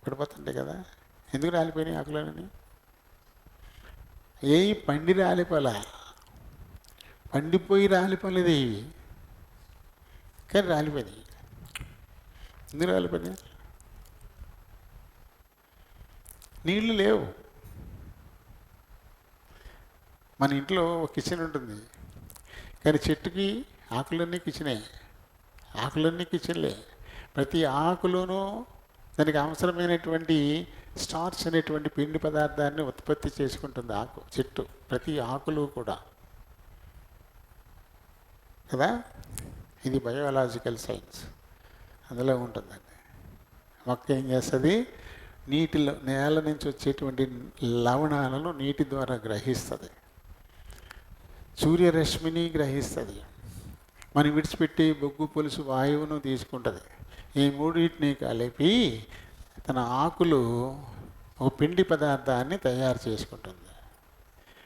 Speaker 1: పడిపోతుంటాయి కదా. ఎందుకు రాలిపోయినాయి ఆకులన్నీ? ఏ పండి రాలిపోలా, పండిపోయి రాలిపోలేదు, కానీ రాలిపోయినాయి. ఎందుకు రాలిపోయినాయి? నీళ్లు లేవు. మన ఇంట్లో ఒక కిచెన్ ఉంటుంది, కానీ చెట్టుకి ఆకులన్నీ కిచెనే, ఆకులన్నీ కిచెన్లే. ప్రతి ఆకులోనూ దానికి అవసరమైనటువంటి స్టార్చ్ అనేటువంటి పిండి పదార్థాన్ని ఉత్పత్తి చేసుకుంటుంది ఆకు, చెట్టు. ప్రతి ఆకులు కూడా కదా. ఇది బయోలాజికల్ సైన్స్, అందులో ఉంటుందండి. మొక్క ఏం చేస్తుంది? నీటిలో, నేల నుంచి వచ్చేటువంటి లవణాలను నీటి ద్వారా గ్రహిస్తుంది, సూర్యరశ్మిని గ్రహిస్తుంది, మనం విడిచిపెట్టి బొగ్గు పులుసు వాయువును తీసుకుంటుంది. ఈ మూడింటిని కలిపి తన ఆకులు ఒక పిండి పదార్థాన్ని తయారు చేసుకుంటుంది.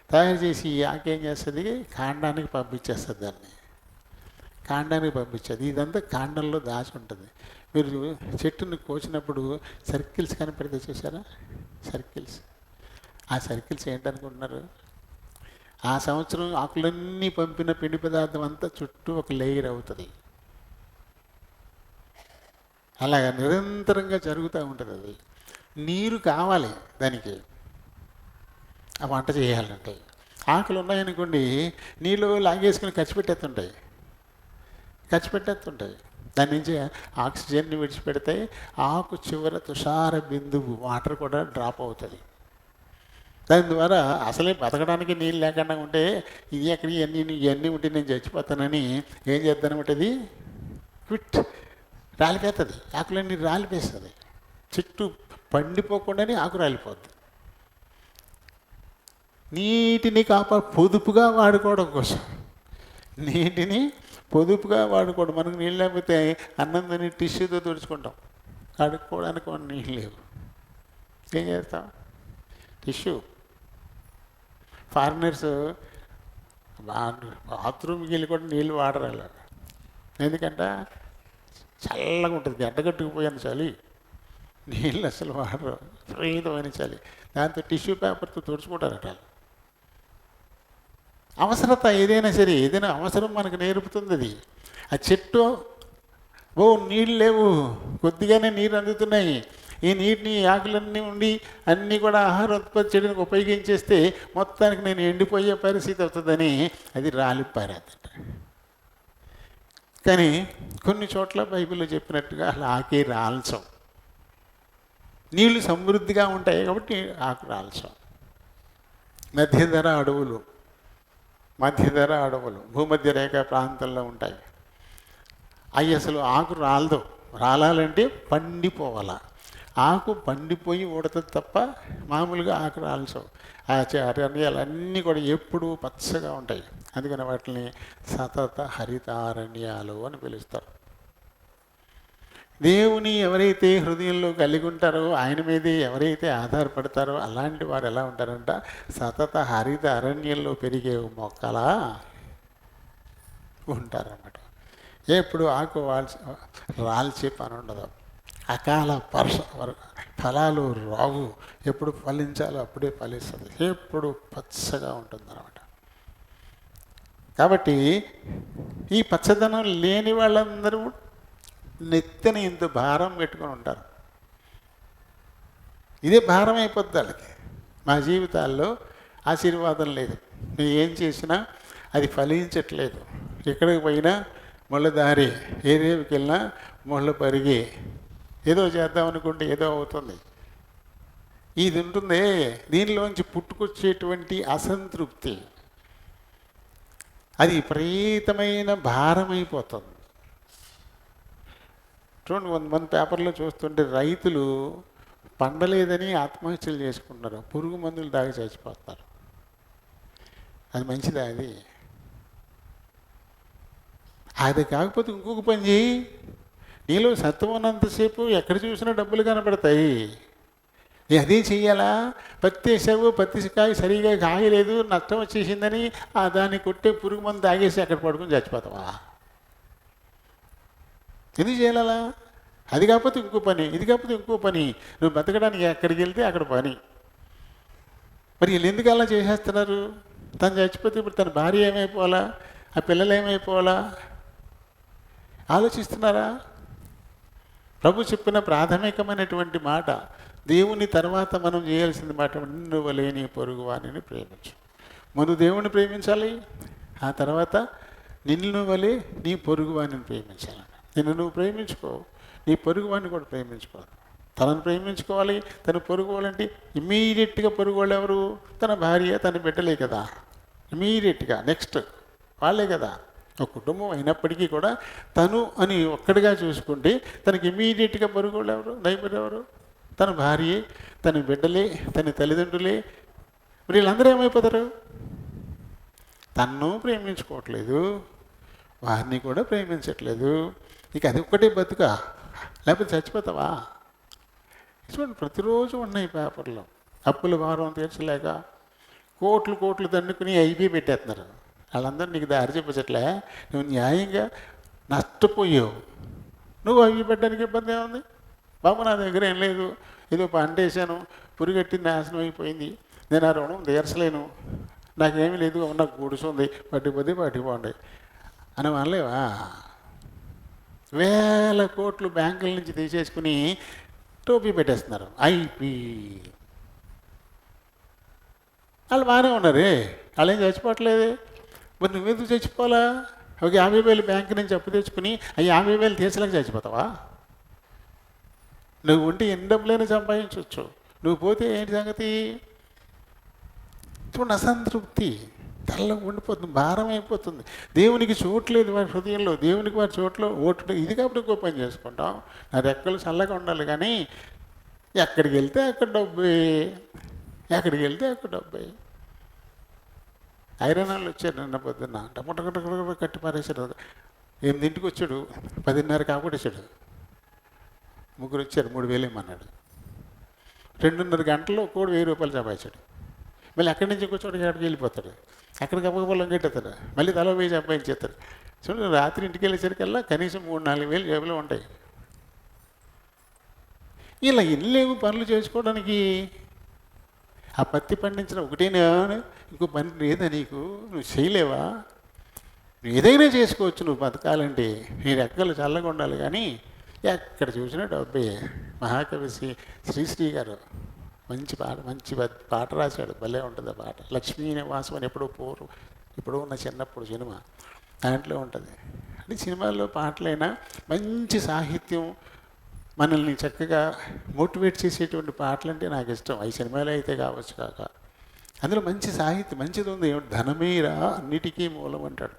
Speaker 1: తయారు చేసి ఈ ఆకు ఏం చేస్తుంది? కాండానికి పంపించేస్తుంది, దాన్ని కాండానికి పంపించేది. ఇదంతా కాండంలో దాచి ఉంటుంది. మీరు చెట్టును కోసినప్పుడు సర్కిల్స్ కనిపెడితే చూసారా? సర్కిల్స్. ఆ సర్కిల్స్ ఏంటనుకుంటున్నారు? ఆ సంవత్సరం ఆకులన్నీ పంపిన పిండి పదార్థం అంతా చుట్టూ ఒక లేయర్ అవుతుంది. అలాగా నిరంతరంగా జరుగుతూ ఉంటుంది. అది నీరు కావాలి దానికి, ఆ వంట చేయాలంటే. ఆకులు ఉన్నాయనుకోండి, నీళ్ళు లాగేసుకుని ఖర్చు పెట్టేస్తుంటాయి. దాని నుంచి ఆక్సిజన్ని విడిచిపెడితే ఆకు చివర తుషార బిందువు వాటర్ కూడా డ్రాప్ అవుతుంది. దాని ద్వారా అసలే బతకడానికి నీళ్ళు లేకుండా ఉంటే ఇది ఎక్కడి ఇవన్నీ ఉంటే నేను చచ్చిపోతానని ఏం చేద్దానంటే అది క్విట్ రాలిపోతుంది. ఆకులన్నీ రాలిపోతుంది. చెట్టు పండిపోకుండానే ఆకు రాలిపోద్ది. నీటిని పొదుపుగా వాడుకోవడం కోసం, నీటిని పొదుపుగా వాడుకోవడం. మనకు నీళ్ళు లేకపోతే అన్నందని టిష్యూతో తుడుచుకుంటాం, కడుక్కోవడానికి మన నీళ్ళు లేవు, ఏం చేస్తాం? టిష్యూ. ఫారినర్స్ బాత్రూమ్కి వెళ్ళి కూడా నీళ్ళు వాడరు, ఎందుకంటే చల్లగా ఉంటుంది, గడ్డగట్టుకుపోయాను చలి, నీళ్ళు అసలు వాడరు, విపరీతమైన చలి. దాంతో టిష్యూ పేపర్తో తుడుచుకుంటారట. అవసరత ఏదైనా సరే, ఏదైనా అవసరం మనకు నేర్పుతుంది అది. ఆ చెట్టు నీళ్ళు లేవు, కొద్దిగానే నీరు అందుతున్నాయి, ఈ నీటిని ఆకులన్నీ ఉండి అన్నీ కూడా ఆహార ఉత్పత్తి చేయడానికి ఉపయోగించేస్తే మొత్తానికి నేను ఎండిపోయే పరిస్థితి అవుతుందని అది రాలిపారదట. కానీ కొన్ని చోట్ల బైబిల్లో చెప్పినట్టుగా అలా ఆకే రాల్చం. నీళ్లు సమృద్ధిగా ఉంటాయి కాబట్టి ఆకు రాల్చం. మధ్యధర అడవులు భూమధ్య రేఖ ప్రాంతంలో ఉంటాయి. అవి అసలు ఆకు రాలదు. రాలాలంటే పండిపోవాల. ఆకు పండిపోయి ఊడుతుంది తప్ప మామూలుగా ఆకు రాల్చవు. ఆ అరణ్యాలన్నీ కూడా ఎప్పుడూ పచ్చగా ఉంటాయి. అందుకని వాటిని సతత హరితారణ్యాలు అని పిలుస్తారు. దేవుని ఎవరైతే హృదయంలో కలిగి ఉంటారో, ఆయన మీదే ఎవరైతే ఆధారపడతారో అలాంటి వారు ఎలా ఉంటారంట? సతత హరిత అరణ్యంలో పెరిగే మొక్కలా ఉంటారన్నమాట. ఎప్పుడు ఆకు రాల్చే పని ఉండదు. అకాల ఫలాలు రావు. ఎప్పుడు ఫలించాలో అప్పుడే ఫలిస్తుంది. ఎప్పుడు పచ్చగా ఉంటుందన్నమాట. కాబట్టి ఈ పచ్చదనం లేని వాళ్ళందరూ నెత్తిన ఇంత భారం పెట్టుకొని ఉంటారు. ఇదే భారం అయిపోద్ది వాళ్ళకి. మా జీవితాల్లో ఆశీర్వాదం లేదు, నేను ఏం చేసినా అది ఫలించట్లేదు. ఎక్కడికి పోయినా ముళ్ళ దారి, ఏ రేవుకి వెళ్ళినా ముళ్ళ పరిగి, ఏదో చేద్దాం అనుకుంటే ఏదో అవుతుంది. ఇది ఉంటుందే, దీనిలోంచి పుట్టుకొచ్చేటువంటి అసంతృప్తి అది విపరీతమైన భారమైపోతుంది. చూడండి, కొంతమంది పేపర్లో చూస్తుంటే రైతులు పండలేదని ఆత్మహత్యలు చేసుకుంటున్నారు, పురుగు మందులు తాగి చచ్చిపోతున్నారు. అది మంచిదా? అది కాకపోతే ఇంకొక పని చేయి. నీలో సత్వం ఉన్నంతసేపు ఎక్కడ చూసినా డబ్బులు కనపడతాయి. అదే చెయ్యాలా? పత్తి వేసావు, పత్తికాయ సరిగా కాయలేదు, నష్టం వచ్చేసిందని దాన్ని కొట్టే పురుగు మందు తాగేసి అక్కడ పడుకుని చచ్చిపోతావా? ఎందుకు చేయాలా? అది కాకపోతే ఇంకో పని, ఇది కాకపోతే ఇంకో పని. నువ్వు బతకడానికి ఎక్కడికి వెళ్తే అక్కడ పని. మరి వీళ్ళు ఎందుకు అలా చేసేస్తున్నారు? తను చచ్చిపోతే ఇప్పుడు తన భార్య ఏమైపోవాలా, ఆ పిల్లలు ఏమైపోవాలా ఆలోచిస్తున్నారా? ప్రభు చెప్పిన ప్రాథమికమైనటువంటి మాట, దేవుని తర్వాత మనం చేయాల్సిన మాట, నిన్ను వలె నీ పొరుగు వారిని ప్రేమించు. ముందు దేవుని ప్రేమించాలి, ఆ తర్వాత నిన్ను వలె నీ పొరుగు వారిని ప్రేమించాలి. నిన్ను నువ్వు ప్రేమించుకో, నీ పొరుగు వారిని కూడా ప్రేమించుకో. తనను ప్రేమించుకోవాలి. తను పొరుగు వాళ్ళంటే ఇమ్మీడియట్గా పొరుగు వాళ్ళు ఎవరు? తన భార్య, తన బిడ్డలే కదా. ఇమ్మీడియట్గా నెక్స్ట్ వాళ్ళే కదా. ఒక కుటుంబం అయినప్పటికీ కూడా తను అని ఒక్కడిగా చూసుకుంటే తనకి ఇమ్మీడియట్గా పొరుగు వాళ్ళు ఎవరు? నైబర్ ఎవరు? తన భార్యే, తన బిడ్డలే, తన తల్లిదండ్రులే. మరి వీళ్ళందరూ ఏమైపోతారు? తన్ను ప్రేమించుకోవట్లేదు, వారిని కూడా ప్రేమించట్లేదు. ఇక అది ఒక్కటే బతుకా, లేకపోతే చచ్చిపోతావా? చూడండి, ప్రతిరోజు ఉన్నాయి పేపర్లో. అప్పుల భారం తీర్చలేక కోట్లు దండుకుని ఐబీ పెట్టేస్తున్నారు. వాళ్ళందరూ నీకు దారి చూపించట్లే. నువ్వు న్యాయంగా నష్టపోయావు, నువ్వు ఐబీ పెట్టడానికి ఇబ్బంది ఏముంది? బాబు నా దగ్గర ఏం లేదు, ఏదో పంట వేసాను, పురుగట్టి నాశనం అయిపోయింది, నేను ఆ రుణం తీర్చలేను, నాకేమీ లేదు, నాకు గుడుసుంది, పట్టిపోండి అని అనలేవా? వేల కోట్లు బ్యాంకుల నుంచి తీసేసుకుని టోపీ పెట్టేస్తున్నారు, ఐపీ. వాళ్ళు బాగానే ఉన్నారే, వాళ్ళు ఏం చచ్చిపోవట్లేదే. మరి నువ్వెందుకు చచ్చిపోవాలా? ఒక 50,000 బ్యాంకు నుంచి అప్పు తెచ్చుకుని ఆ 50,000 తీర్చలేక చచ్చిపోతావా? నువ్వు ఉంటే ఎన్ని డబ్బులైనా సంపాదించవచ్చు, నువ్వు పోతే ఏంటి సంగతి? చూడండి, అసంతృప్తి తనలో ఉండిపోతుంది, భారం అయిపోతుంది. దేవునికి చోట్లేదు వారి హృదయంలో, దేవునికి వారి చోట్లో ఓటు. ఇది కాబట్టి ఇంకో పని చేసుకుంటాం, నా రెక్కలు చల్లగా ఉండాలి. కానీ ఎక్కడికి వెళ్తే అక్కడ డబ్బే, ఎక్కడికి వెళ్తే అక్కడ డబ్బే. ఐరన్ వాళ్ళు వచ్చారు నిన్న పొద్దున్న, టమోటా కట్టి పారేసాడు. 8ంటికి వచ్చాడు, 10:30 కాకొట్టేశాడు. ముగ్గురు వచ్చారు, 3,000 ఇమ్మన్నాడు. 2:30 గంటల్లో ఒక్కోడు 1,000 రూపాయలు సంపాదించాడు. మళ్ళీ అక్కడి నుంచి ఇంకో చోటకి ఎక్కడికి వెళ్ళిపోతాడు, అక్కడికి అప్పగొప్పలం కట్టేస్తాడు, మళ్ళీ తల 1,000 సంపాదించేస్తాడు. చూడండి, రాత్రి ఇంటికి వెళ్ళేసరికల్లా కనీసం 3-4 వేలు జేబులో ఉంటాయి. ఇలా ఎన్నిలేవు పనులు చేసుకోవడానికి. ఆ పత్తి పండించిన ఒకటేనా, ఇంకో పని లేదా నీకు? నువ్వు చేయలేవా? నువ్వు ఏదైనా చేసుకోవచ్చు నువ్వు బతకాలంటే. నీ రెక్కలు చల్లగా ఉండాలి. కానీ ఎక్కడ చూసినా డబ్బే. మహాకవి శ్రీశ్రీ గారు మంచి పాట రాశాడు, భలే ఉంటుంది ఆ పాట. లక్ష్మీ నివాసం అని ఎప్పుడో ఉన్న చిన్నప్పుడు సినిమా, దాంట్లో ఉంటుంది. అంటే సినిమాల్లో పాటలైనా మంచి సాహిత్యం, మనల్ని చక్కగా మోటివేట్ చేసేటువంటి పాటలు అంటే నాకు ఇష్టం. ఈ సినిమాలో అయితే కావచ్చు కాక, అందులో మంచి సాహిత్యం మంచిది ఉంది. ధనమేరా అన్నిటికీ మూలం అంటాడు.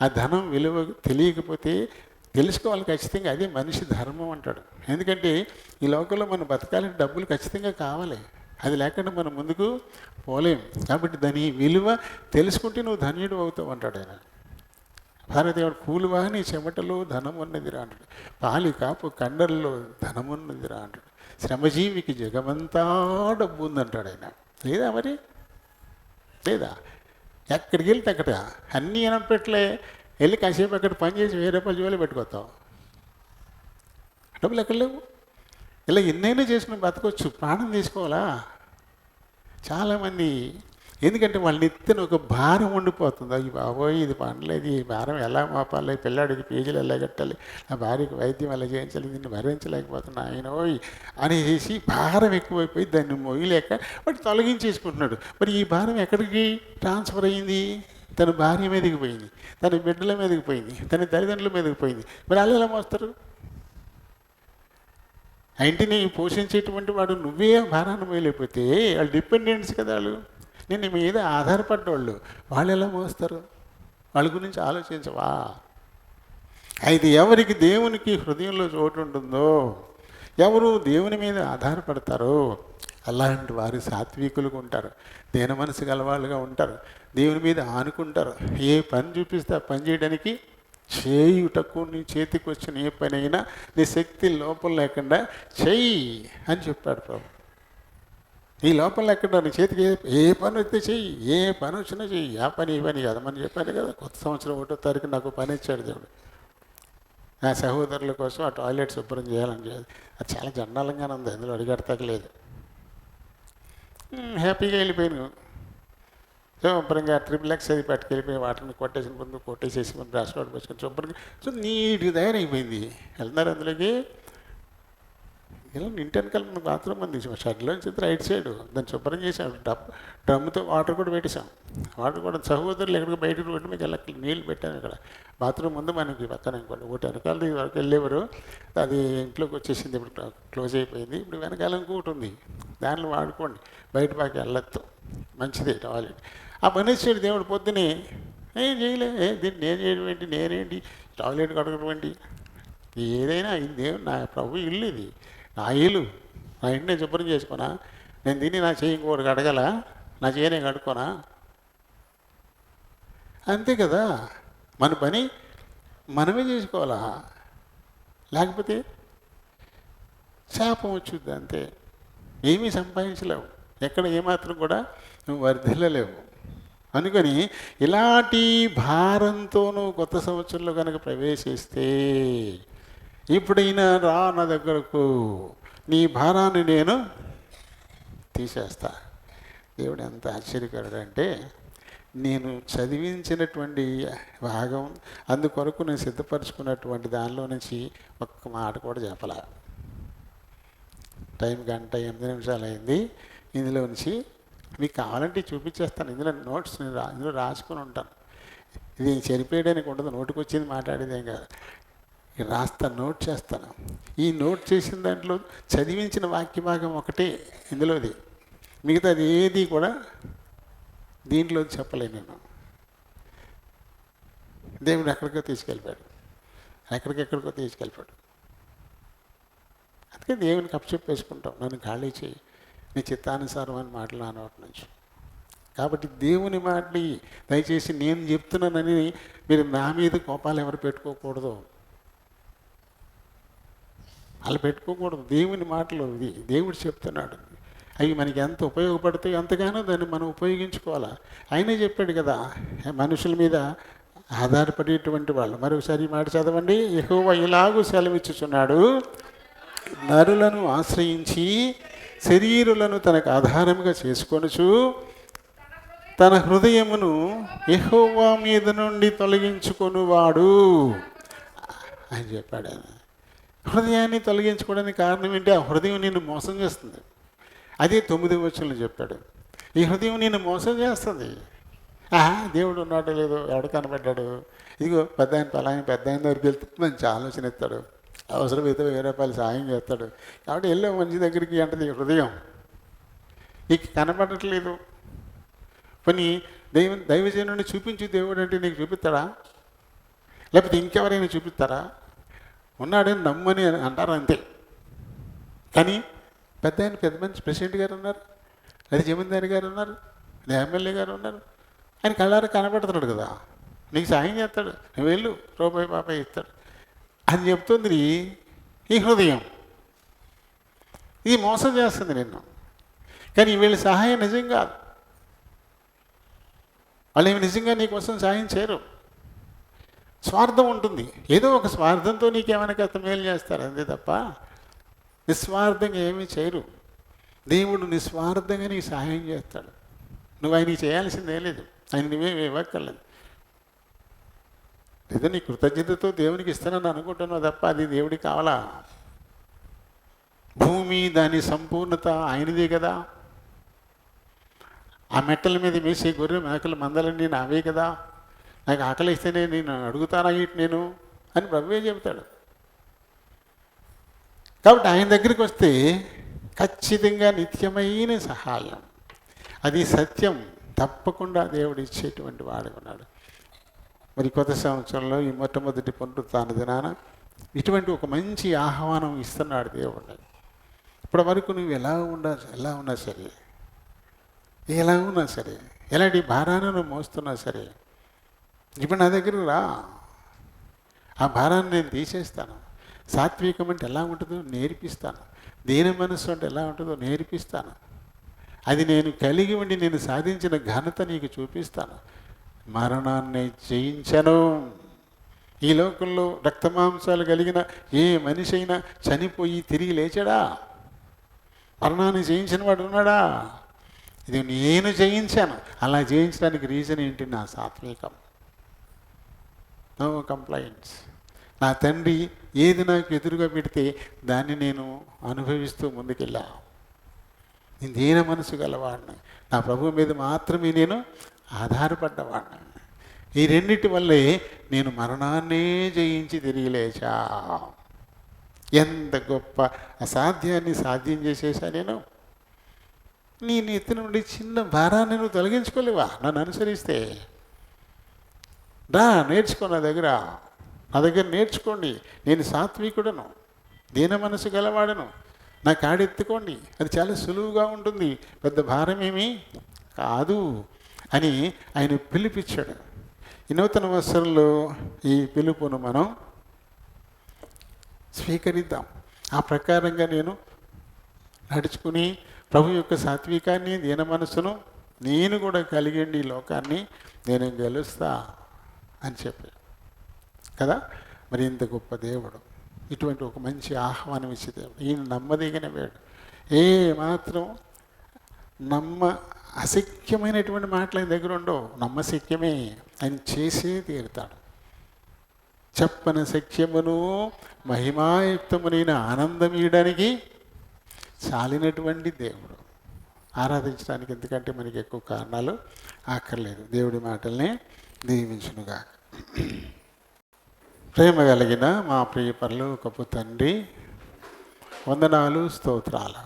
Speaker 1: ఆ ధనం విలువ తెలియకపోతే తెలుసుకోవాలి ఖచ్చితంగా, అదే మనిషి ధర్మం అంటాడు. ఎందుకంటే ఈ లోకంలో మనం బతకాలంటే డబ్బులు ఖచ్చితంగా కావాలి, అది లేకుండా మనం ముందుకు పోలేం. కాబట్టి దాని విలువ తెలుసుకుంటే నువ్వు ధన్యుడు అవుతావు అంటాడు ఆయన. భారతదేవుడు కూలువా నీ చెమటలో ధనం ఉన్నదిరా అంటాడు, పాలి కాపు కండల్లో ధనం ఉన్నదిరా అంటాడు, శ్రమజీవికి జగమంతా డబ్బు ఉందంటాడు ఆయన. లేదా మరి? లేదా? ఎక్కడికి వెళ్తే అక్కడ అన్నీ అనపెట్లే వెళ్ళి కాసేపు అక్కడ పని చేసి 1,000 రూపాయలు జోలి పెట్టుకోతావు, డబ్బులు ఎక్కడ లేవు. ఇలా ఎన్నైనా చేసుకుని బతకొచ్చు, ప్రాణం తీసుకోవాలా? చాలామంది ఎందుకంటే వాళ్ళ నెత్తిన ఒక భారం ఉండిపోతుంది. అయ్యి బాబోయ్ ఇది పండలేదు, ఈ భారం ఎలా మోపాలి, పిల్లాడికి పేజీలు ఎలా కట్టాలి, నా భార్యకి వైద్యం ఎలా చేయించాలి, దీన్ని భరించలేకపోతున్నా ఆయనోయ్ అనేసి భారం ఎక్కువైపోయి దాన్ని మొయ్యలేక వాడు తొలగించేసుకుంటున్నాడు. మరి ఈ భారం ఎక్కడికి ట్రాన్స్ఫర్ అయ్యింది? తన భార్య మీదకి పోయింది, తన బిడ్డల మీదకి పోయింది, తన తల్లిదండ్రుల మీదకి పోయింది. మరి వాళ్ళు ఎలా మోస్తారు? ఆ ఇంటిని పోషించేటువంటి వాడు నువ్వే భారాన్ని మోయలేకపోతే వాళ్ళు డిపెండెంట్స్ కదా, వాళ్ళు నేను మీద ఆధారపడ్డవాళ్ళు, వాళ్ళు ఎలా మోస్తారు? వాళ్ళ గురించి ఆలోచించవా? అయితే ఎవరికి దేవునికి హృదయంలో చోటు ఉంటుందో, ఎవరు దేవుని మీద ఆధారపడతారో అలాంటి వారు సాత్వికులుగా ఉంటారు, దీన మనసు గలవాళ్ళుగా ఉంటారు, దేవుని మీద ఆనుకుంటారు. ఏ పని చూపిస్తే ఆ పని చేయడానికి చేయుటకు నీ చేతికి వచ్చిన ఏ పని అయినా నీ శక్తి లోపం లేకుండా చెయ్యి అని చెప్పాడు ప్రభు. ఈ లోపం లేకుండా నీ చేతికి ఏ పని వస్తే చెయ్యి, ఏ పని వచ్చినా చెయ్యి. ఆ పని ఈ పని కాదు, మనం చెప్పాను కదా, కొత్త సంవత్సరం 1వ తారీఖు నాకు పని ఇచ్చాడు దేవుడు. నా సహోదరుల కోసం ఆ టాయిలెట్ శుభ్రం చేయాలని చేయాలి. అది చాలా జండాలంగానే ఉంది, అందులో అడిగడతలేదు. హ్యాపీగా వెళ్ళిపోయాను. శుభ్రంగా XXX అది పట్టుకెళ్ళిపోయి వాటిని కొట్టేసిన ముందు కొట్టేసేసి ముందు రాసుకోవడం వచ్చుకొని శుభ్రంగా సో నీట్గా తయారైపోయింది. వెళ్తున్నారు అందులోకి, ఇలా ఇంటి వెనకాల బాత్రూమ్ అంది, షెడ్లోంచి రైట్ సైడ్ దాన్ని శుభ్రం చేసాం. డ్రమ్ముతో వాటర్ కూడా పెట్టేసాం. వాటర్ కూడా సహోదరులు ఎక్కడికి బయటకు పెట్టి మీకు ఎలా నీళ్ళు పెట్టాను ఇక్కడ బాత్రూమ్ ముందు, మనకి పక్కన ఇంకోటి ఒకటి వెనకాల వరకు వెళ్ళేవారు. అది ఇంట్లోకి వచ్చేసింది, ఇప్పుడు క్లోజ్ అయిపోయింది. ఇప్పుడు వెనకాల ఇంకోటి ఉంది, దానిలో వాడుకోండి, బయట బాగా వెళ్ళొద్దు, మంచిది టాయిలెట్. ఆ పని వచ్చాడు దేవుడు పొద్దునే. ఏం చేయలే, దీన్ని నేను చేయడం ఏంటి, నేనేంటి టాయిలెట్ కడగడం ఏంటి, ఏదైనా ఇది దేవుడు నా ప్రభు ఇల్లు, ఇది నా ఇల్లు, నా ఇంటి నేను శుభ్రం చేసుకోనా? నేను తిని నా చేయి ఇంకోటి కడగల, నా చేయనే కడుక్కోనా? అంతే కదా, మన పని మనమే చేసుకోవాలా, లేకపోతే శాపం వచ్చుద్ది అంతే. ఏమీ సంపాదించలేవు, ఎక్కడ ఏమాత్రం కూడా నువ్వు వర్ధిల్లలేవు. అందుకని ఇలాంటి భారంతోనూ కొత్త సంవత్సరంలో కనుక ప్రవేశిస్తే, ఇప్పుడైనా రా నా దగ్గరకు, నీ భారాన్ని నేను తీసేస్తా. దేవుడు ఎంత ఆశ్చర్యకరుడు అంటే, నేను చదివించినటువంటి భాగం అందుకొరకు నేను సిద్ధపరచుకున్నటువంటి దానిలో నుంచి ఒక్క మాట కూడా చెప్పలా. టైం 1:08 అయింది. ఇందులో నుంచి మీకు కావాలంటే చూపించేస్తాను. ఇందులో నోట్స్ నేను ఇందులో రాసుకొని ఉంటాను. ఇది చెరిపేయడానికి ఉండదు, నోటికి వచ్చింది మాట్లాడేదేం కాదు. రాస్తాను, నోట్ చేస్తాను. ఈ నోట్ చేసిన దాంట్లో చదివించిన వాక్య భాగం ఒకటే ఇందులోది, మిగతాది ఏది కూడా దీంట్లో చెప్పలేను నేను. దేవుడు ఎక్కడికో తీసుకెళ్ళిపోయాడు, ఎక్కడికెక్కడికో తీసుకెళ్ళిపోయాడు. అందుకే దేవునికి అప్పచెప్పేసుకుంటాం, నన్ను ఖాళీ చేయి, నీ చిత్తానుసారం అని మాటలు నా నోటి నుంచి. కాబట్టి దేవుని మాటలు దయచేసి నేను చెప్తున్నానని మీరు నా మీద కోపాలు ఎవరు పెట్టుకోకూడదు, అలా పెట్టుకోకూడదు. దేవుని మాటలు ఇది దేవుడు చెప్తున్నాడు, అవి మనకి ఎంత ఉపయోగపడతాయి అంతగానో దాన్ని మనం ఉపయోగించుకోవాలా. ఆయనే చెప్పాడు కదా, మనుషుల మీద ఆధారపడేటువంటి వాళ్ళు. మరొకసారి ఈ మాట చదవండి. యెహోవా ఇలాగూ సెలవిచ్చుచున్నాడు, నరులను ఆశ్రయించి శరీరులను తనకు ఆధారముగా చేసుకొనుచు తన హృదయమును యెహోవా మీద నుండి తొలగించుకొనువాడు అని చెప్పాడు. ఆయన హృదయాన్ని తొలగించుకోవడానికి కారణం ఏంటి? ఆ హృదయం నిన్ను మోసం చేస్తుంది. అదే 9వ వచనంలో చెప్పాడు, ఈ హృదయం నిన్ను మోసం చేస్తుంది. దేవుడు ఉన్నాడో లేదో, ఎవడు కనబడ్డాడు, ఇదిగో పెద్ద ఆయన దగ్గరికి వెళ్తే మంచి ఆలోచన ఇస్తాడు, అవసరమైతే 1000 రూపాయలు సాయం చేస్తాడు. కాబట్టి వెళ్ళే మంచి దగ్గరికి అంటది హృదయం. నీకు కనబడట్లేదు, పని దైవజనుడిని చూపించు దేవుడు అంటే నీకు చూపిస్తాడా? లేకపోతే ఇంకెవరైనా చూపిస్తారా? ఉన్నాడని నమ్మని అంటారు అంతే. కానీ పెద్ద మంచి ప్రెసిడెంట్ గారు ఉన్నారు, లేదా జమీందారి గారు ఉన్నారు, లేదా ఎమ్మెల్యే గారు ఉన్నారు, ఆయన కళ్ళారా కనబడుతున్నాడు కదా, నీకు సాయం చేస్తాడు, నువ్వు వెళ్ళు రూపాయి పాపాయి ఇస్తాడు అని చెప్తుంది ఈ హృదయం. ఇది మోసం చేస్తుంది నిన్ను. కానీ వీళ్ళ సహాయం నిజం కాదు, వాళ్ళు ఏమి నిజంగా నీకోసం సహాయం చేయరు. స్వార్థం ఉంటుంది, ఏదో ఒక స్వార్థంతో నీకేమైనా కాస్త మేలు చేస్తారు అంతే తప్ప నిస్వార్థంగా ఏమీ చేయరు. దేవుడు నిస్వార్థంగా నీకు సహాయం చేస్తాడు. నువ్వు ఆయనకి చేయాల్సిందే లేదు, ఆయన నువ్వేమి ఇవ్వక్కర్లేదు. ఏదో నీ కృతజ్ఞతతో దేవునికి ఇస్తానని అనుకుంటున్నావు తప్ప అది దేవుడికి కావాలా? భూమి దాని సంపూర్ణత ఆయనదే కదా. ఆ మెట్టల మీద వేసే గొర్రె మేకల మందలన్నీ నావే కదా. నాకు ఆకలి ఇస్తేనే నేను అడుగుతానా ఇటు నేను అని ప్రభువే చెబుతాడు. కాబట్టి ఆయన దగ్గరికి వస్తే ఖచ్చితంగా నిత్యమైన సహాయం, అది సత్యం, తప్పకుండా దేవుడు ఇచ్చేటువంటి వాడు ఉన్నాడు. మరి కొత్త సంవత్సరంలో ఈ మొట్టమొదటి పునరుత్థాన దినాన ఇటువంటి ఒక మంచి ఆహ్వానం ఇస్తున్నాడు దేవుడు. ఇప్పటి వరకు నువ్వు ఎలా ఉన్నా సరే, ఎలాంటి భారాన్ని నువ్వు మోస్తున్నా సరే, ఇప్పుడు నా దగ్గర రా, ఆ భారాన్ని నేను తీసేస్తాను. సాత్వికం అంటే ఎలా ఉంటుందో నేర్పిస్తాను, దీన మనస్సు అంటే ఎలా ఉంటుందో నేర్పిస్తాను, అది నేను కలిగి ఉండి నేను సాధించిన ఘనత నీకు చూపిస్తాను. మరణాన్ని జయించను. ఈ లోకంలో రక్తమాంసాలు కలిగిన ఏ మనిషి అయినా చనిపోయి తిరిగి లేచాడా? మరణాన్ని జయించిన వాడు ఉన్నాడా? ఇది నేను జయించాను. అలా జయించడానికి రీజన్ ఏంటి? నా సాత్వికం, నో కంప్లైంట్స్. నా తండ్రి ఏది నాకు ఎదురుగా పెడితే దాన్ని నేను అనుభవిస్తూ ముందుకెళ్ళా. నేను దీన మనసు గలవాడిని, నా ప్రభువు మీద మాత్రమే నేను ఆధారపడ్డవాడిని. ఈ రెండిటి వల్లే నేను మరణాన్నే జయించి తిరిగి లేచా. ఎంత గొప్ప అసాధ్యాన్ని సాధ్యం చేసేసా నేను. నీ నెత్తి నుండి చిన్న భారాన్ని నువ్వు తొలగించుకోలేవా? నన్ను అనుసరిస్తే రా, నేర్చుకో, నా దగ్గర నేర్చుకోండి. నేను సాత్వికుడను, దీన మనసు గలవాడను, నా కాడెత్తుకోండి, అది చాలా సులువుగా ఉంటుంది, పెద్ద భారమేమీ కాదు అని ఆయన పిలిపించాడు. ఈ నూతన వత్సరంలో ఈ పిలుపును మనం స్వీకరిద్దాం. ఆ ప్రకారంగా నేను నడుచుకుని ప్రభు యొక్క సాత్వికాన్ని, దీన మనసును నేను కూడా కలిగండి, ఈ లోకాన్ని నేను గెలుస్తా అని చెప్పి కదా. మరి ఇంత గొప్ప దేవుడు, ఇటువంటి ఒక మంచి ఆహ్వానం ఇచ్చే దేవుడు, ఈయన నమ్మదగిన వేడు. ఏ మాత్రం అశక్యమైనటువంటి మాటలు ఆయన దగ్గర ఉండవు, నమ్మశక్యమే. ఆయన చేసే తీరుతాడు. చెప్పన శక్యమును మహిమాయుక్తమునైన ఆనందం ఇయడానికి చాలినటువంటి దేవుడు. ఆరాధించడానికి ఎందుకంటే మనకి ఎక్కువ కారణాలు అక్కర్లేదు. దేవుడి మాటల్ని దీవించునుగా. ప్రేమ కలిగిన మా ప్రియ పరలోకపు తండ్రి, వందనాలు, స్తోత్రాలు.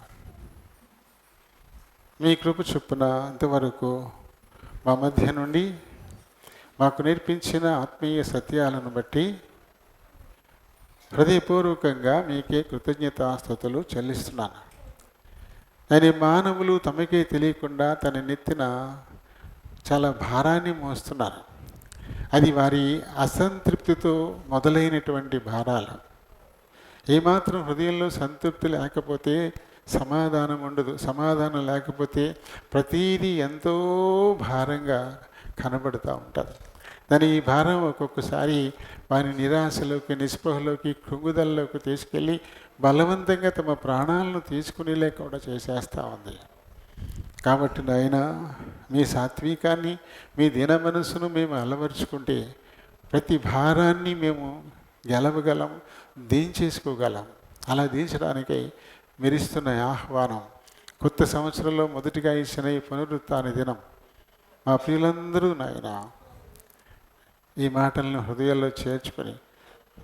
Speaker 1: మీ కృప చొప్పున ఇంతవరకు మా మధ్య నుండి మాకు నేర్పించిన ఆత్మీయ సత్యాలను బట్టి హృదయపూర్వకంగా మీకే కృతజ్ఞతాస్తుతులు చెల్లిస్తున్నాను. నేను మానవులు తమకే తెలియకుండా తన నెత్తిన చాలా భారాన్ని మోస్తున్నారు. అది వారి అసంతృప్తితో మొదలైనటువంటి భారాలు. ఏమాత్రం హృదయంలో సంతృప్తి లేకపోతే సమాధానం ఉండదు. సమాధానం లేకపోతే ప్రతీదీ ఎంతో భారంగా కనబడుతూ ఉంటుంది. దాని ఈ భారం ఒక్కొక్కసారి వారి నిరాశలోకి, నిస్పృహలోకి, కృంగుదలలోకి తీసుకెళ్ళి బలవంతంగా తమ ప్రాణాలను తీసుకునేలే కూడా చేసేస్తూ ఉంది. కాబట్టి నాయన, మీ సాత్వికాన్ని, మీ దీన మనస్సును మేము అలవరుచుకుంటే ప్రతి భారాన్ని మేము గెలవగలం, దించేసుకోగలం. అలా దించడానికై మీరిస్తున్న ఆహ్వానం, కొత్త సంవత్సరంలో మొదటిగా ఇచ్చిన ఈ పునరుత్థాన దినం, మా ప్రియులందరూ నాయన ఈ మాటలను హృదయాల్లో చేర్చుకొని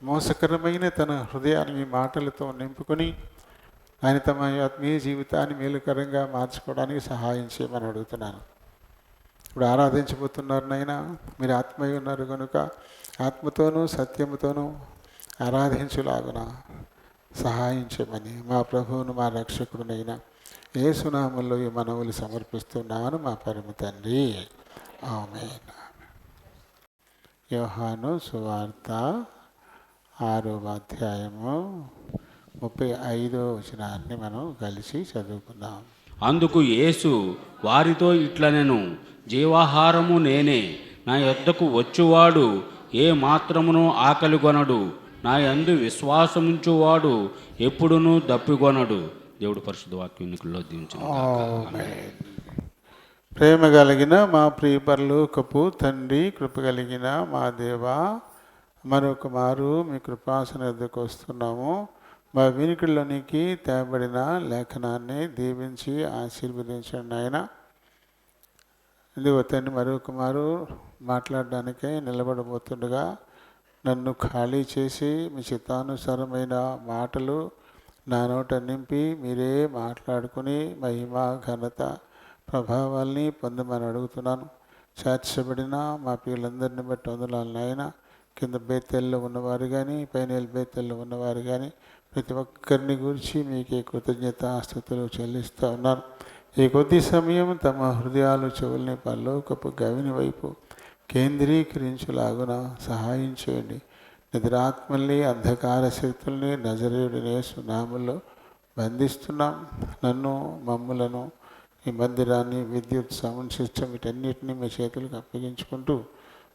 Speaker 1: మోసకరమైన తన హృదయాన్ని మీ మాటలతో నింపుకొని ఆయన తమ ఆత్మీయ జీవితాన్ని మేలుకరంగా మార్చుకోవడానికి సహాయం చేయమని అడుగుతున్నాను. ఇప్పుడు ఆరాధించబోతున్నారు నాయనా, మీరు ఆత్మీయ ఉన్నారు కనుక ఆత్మతోనూ సత్యముతోనూ ఆరాధించులాగున సహాయం చేయమని మా ప్రభువును, మా రక్షకుడునైనా యేసునామములో ఈ మనవులు సమర్పిస్తున్నాను మా పరమ తండ్రి. ఆమేన్. యోహాను సువార్త 6వ అధ్యాయము 35వ వచనాన్ని మనం కలిసి చదువుకుందాం.
Speaker 2: అందుకు యేసు వారితో ఇట్లనెను, జీవాహారము నేనే, నా యొద్దకు వచ్చువాడు ఏ మాత్రమును ఆకలిగొనడు, నా యందు విశ్వాసముంచువాడు ఎప్పుడునూ దప్పిగొనడు. దేవుడు పరిశుద్ధ వాక్యం ఎన్నికల్లో దీవించును.
Speaker 1: ప్రేమ కలిగిన మా ప్రియ పరలోకపు తండ్రి, కృప కలిగిన మా దేవా, మరొక మారు మీ కృపాసన వద్దకు వస్తున్నాము. మా వినికిడిలోనికి తేబడిన లేఖనాన్ని దీవించి ఆశీర్వదించండి ఆయన. ఇదిగో తండ్రి, మరొక మారు మాట్లాడడానికై నిలబడబోతుండగా నన్ను ఖాళీ చేసి మీ చిత్తానుసారమైన మాటలు నా నోట నింపి మీరే మాట్లాడుకుని మహిమ ఘనత ప్రభావాల్ని పొందమని అడుగుతున్నాను. చేర్చబడిన మా పిల్లలందరినీ బట్టి వందనాలు నాయన. కింద బేతెల్లో ఉన్నవారు కానీ, పైన బేతెల్లో ఉన్నవారు కానీ, ప్రతి ఒక్కరిని గురించి మీకే కృతజ్ఞతాస్తుతులు చెల్లిస్తూ ఉన్నాను. ఈ కొద్ది సమయం తమ హృదయాలు చెవుల్ని పరలోకపు గవిని వైపు కేంద్రీకరించులాగున సహాయం చేయండి. నిద్రాత్మల్ని, అంధకార శక్తుల్ని నజరేయుడిని యేసు నామములో బంధిస్తున్నాం. నన్ను, మమ్ములను, ఈ మందిరాన్ని, విద్యుత్ సౌండ్ సిస్టమ్ వీటన్నిటిని మీ చేతులకు అప్పగించుకుంటూ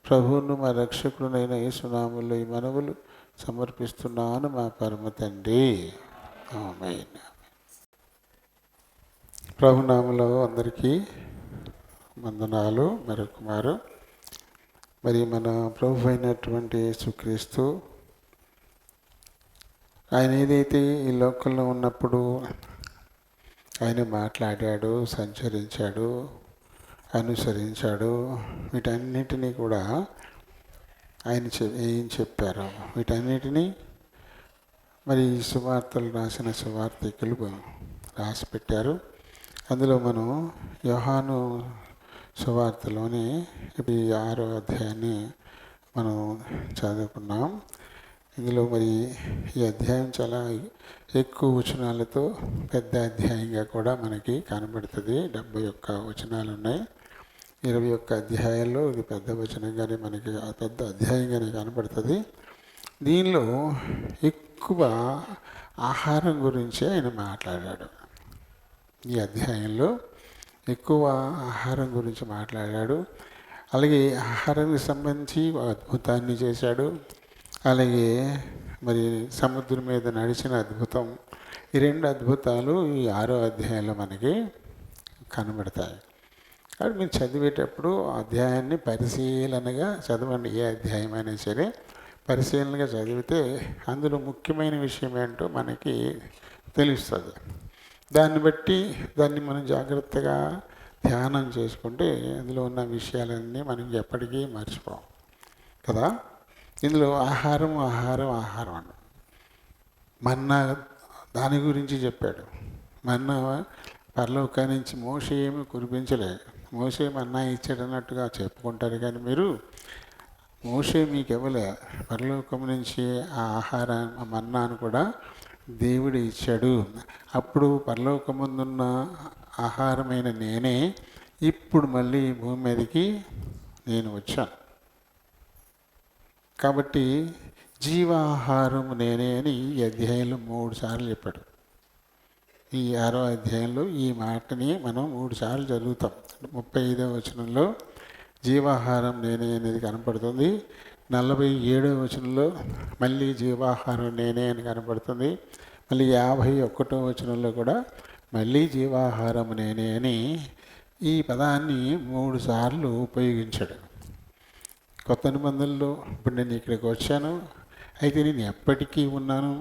Speaker 1: ప్రభువును మా రక్షకుడునైన యేసు నామములో ఈ మనవులు సమర్పిస్తున్నాను మా పరమ తండ్రి. ఆమేన్. ప్రభునామములో అందరికీ వందనాలు. మరొకమారు మరి మన ప్రభు అయినటువంటి యేసుక్రీస్తు ఆయన ఏదైతే ఈ లోకంలో ఉన్నప్పుడు ఆయన మాట్లాడాడు, సంచరించాడు, అనుసరించాడు, వీటన్నిటినీ కూడా ఆయన ఏం చెప్పారు, వీటన్నిటినీ మరి సువార్తలు రాసిన సువార్తికులు రాసి పెట్టారు. అందులో మనం యోహాను సువార్తలోని ఈ 6వ అధ్యాయాన్ని మనం చదువుకున్నాం. ఇందులో మరి ఈ అధ్యాయం చాలా ఎక్కువ వచనాలతో పెద్ద అధ్యాయంగా కూడా మనకి కనబడుతుంది. 71 వచనాలు ఉన్నాయి. 21 అధ్యాయాల్లో ఇది పెద్ద వచనంగానే మనకి పెద్ద అధ్యాయంగానే కనబడుతుంది. దీనిలో ఎక్కువ ఆహారం గురించి ఆయన మాట్లాడాడు. ఈ అధ్యాయంలో ఎక్కువ ఆహారం గురించి మాట్లాడాడు. అలాగే ఆహారానికి సంబంధించి అద్భుతాన్ని చేశాడు. అలాగే మరి సముద్రం మీద నడిచిన అద్భుతం, ఈ 2 అద్భుతాలు ఈ 6వ అధ్యాయంలో మనకి కనబడతాయి. కాబట్టి మీరు చదివేటప్పుడు అధ్యాయాన్ని పరిశీలనగా చదవండి. ఏ అధ్యాయం అయినా సరే పరిశీలనగా చదివితే అందులో ముఖ్యమైన విషయం ఏంటో మనకి తెలుస్తుంది. దాన్ని బట్టి దాన్ని మనం జాగ్రత్తగా ధ్యానం చేసుకుంటే అందులో ఉన్న విషయాలన్నీ మనం ఎప్పటికీ మర్చిపోం కదా. ఇందులో ఆహారం అన్న మన్నా దాని గురించి చెప్పాడు. మన్నా పరలోకా నుంచి మోషే ఏమి కురిపించలే. మోషే మన్నా ఇచ్చాడు అన్నట్టుగా చెప్పుకుంటారు, కానీ మీరు మోషే మీకు ఇవ్వలే. పరలోకం నుంచి ఆ ఆహారం, ఆ మన్నాను కూడా దేవుడు ఇచ్చాడు. అప్పుడు పరలోకముందున్న ఆహారమైన నేనే ఇప్పుడు మళ్ళీ భూమి మీదకి నేను వచ్చాను. కాబట్టి జీవాహారం నేనే అని ఈ అధ్యాయంలో 3 సార్లు చెప్పాడు. ఈ 6వ అధ్యాయంలో ఈ మాటని మనం 3 సార్లు చదువుతాం. 35వ వచనంలో జీవాహారం నేనే అనేది కనపడుతుంది. 47వ వచనంలో మళ్ళీ జీవాహారం నేనే అని కనపడుతుంది. మళ్ళీ 51వ వచనంలో కూడా మళ్ళీ జీవాహారం నేనే అని ఈ పదాన్ని 3 సార్లు ఉపయోగించాడు. కొత్త నిబంధనలో ఇప్పుడు నేను ఇక్కడికి వచ్చాను, అయితే నేను ఎప్పటికీ ఉన్నాను.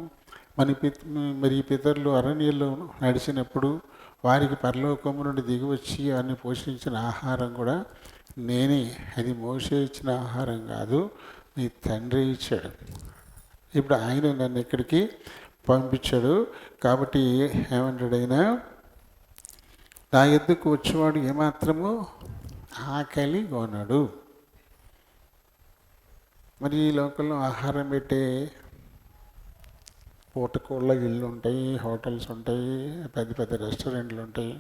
Speaker 1: మరి పితరులు అరణ్యంలో నడిచినప్పుడు వారికి పరలోకము నుండి దిగివచ్చి వారిని పోషించిన ఆహారం కూడా నేనే. అది మోషే ఇచ్చిన ఆహారం కాదు, మీ తండ్రి ఇచ్చాడు. ఇప్పుడు ఆయన నన్ను ఇక్కడికి పంపించాడు. కాబట్టి ఏమంటాడైనా, నా ఎద్దుకు వచ్చేవాడు ఏమాత్రము ఆకలి కొనడు. మరి ఈ లోకంలో ఆహారం పెట్టే పూటకోళ్ళ ఇళ్ళు ఉంటాయి, హోటల్స్ ఉంటాయి, పెద్ద పెద్ద రెస్టారెంట్లు ఉంటాయి,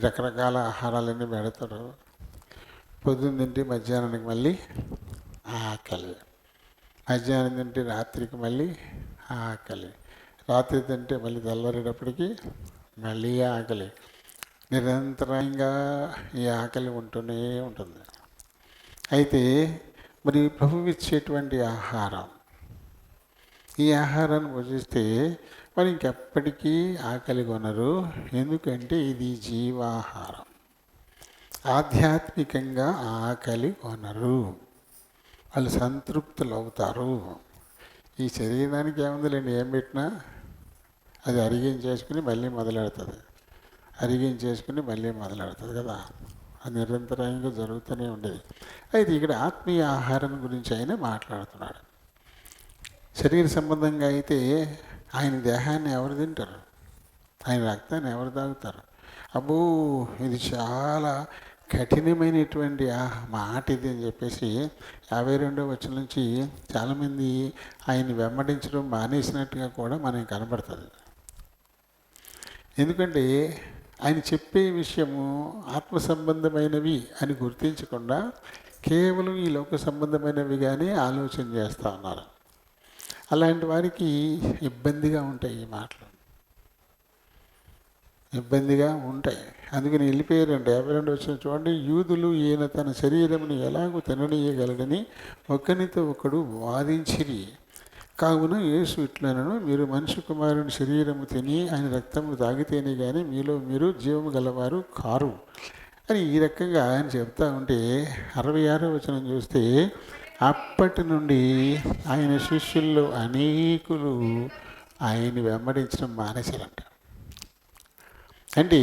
Speaker 1: రకరకాల ఆహారాలన్నీ పెడతారు. పొద్దున్న తింటే మధ్యాహ్నానికి మళ్ళీ ఆకలి, మధ్యాహ్నం తింటే రాత్రికి మళ్ళీ ఆకలి, రాత్రి తింటే మళ్ళీ తెల్లరేటప్పటికి మళ్ళీ ఆకలి. నిరంతరంగా ఈ ఆకలి ఉంటూనే ఉంటుంది. అయితే మరి ప్రభువు ఇచ్చేటువంటి ఆహారం, ఈ ఆహారాన్ని భుజిస్తే మరి ఇంకెప్పటికీ ఆకలి కొనరు. ఎందుకంటే ఇది జీవాహారం. ఆధ్యాత్మికంగా ఆకలి కొనరు, వాళ్ళు సంతృప్తులు అవుతారు. ఈ శరీరానికి ఏముందిలేండి, ఏం పెట్టినా అది అరిగించేసుకుని మళ్ళీ మొదలెడుతుంది, అరిగించేసుకుని మళ్ళీ మొదలెడుతుంది కదా. అది నిరంతరంగా జరుగుతూనే ఉండేది. అయితే ఇక్కడ ఆత్మీయ ఆహారం గురించి ఆయన మాట్లాడుతున్నాడు. శరీర సంబంధంగా అయితే ఆయన దేహాన్ని ఎవరు తింటారు? ఆయన రక్తాన్ని ఎవరు తాగుతారు? అబ్బో, ఇది చాలా కఠినమైనటువంటి మాట ఇది అని చెప్పేసి 52వ వచనం నుంచి చాలామంది ఆయన్ని వెంబడించడం మానేసినట్టుగా కూడా మనకి కనబడుతుంది. ఎందుకంటే ఆయన చెప్పే విషయము ఆత్మ సంబంధమైనవి అని గుర్తించకుండా కేవలం ఈ లోక సంబంధమైనవిగానే ఆలోచన చేస్తూ ఉన్నారు. అలాంటి వారికి ఇబ్బందిగా ఉంటాయి ఈ మాటలు, ఇబ్బందిగా ఉంటాయి. అందుకని వెళ్ళిపోయారంటే 52 వచ్చిన చూడండి. యూదులు ఈయన తన శరీరమును ఎలాగూ తిననీయగలడని ఒకరితో ఒకడు వాదించిరి. కావున యేసు ఇట్లనను, మీరు మనిషి కుమారుని శరీరము తిని ఆయన రక్తము తాగితేనే కానీ మీలో మీరు జీవము గలవారు కారు అని ఈ రకంగా ఆయన చెప్తా ఉంటే 66వ వచనం చూస్తే, అప్పటి నుండి ఆయన శిష్యుల్లో అనేకులు ఆయన్ని వెంబడించడం మానేశారంట. అంటే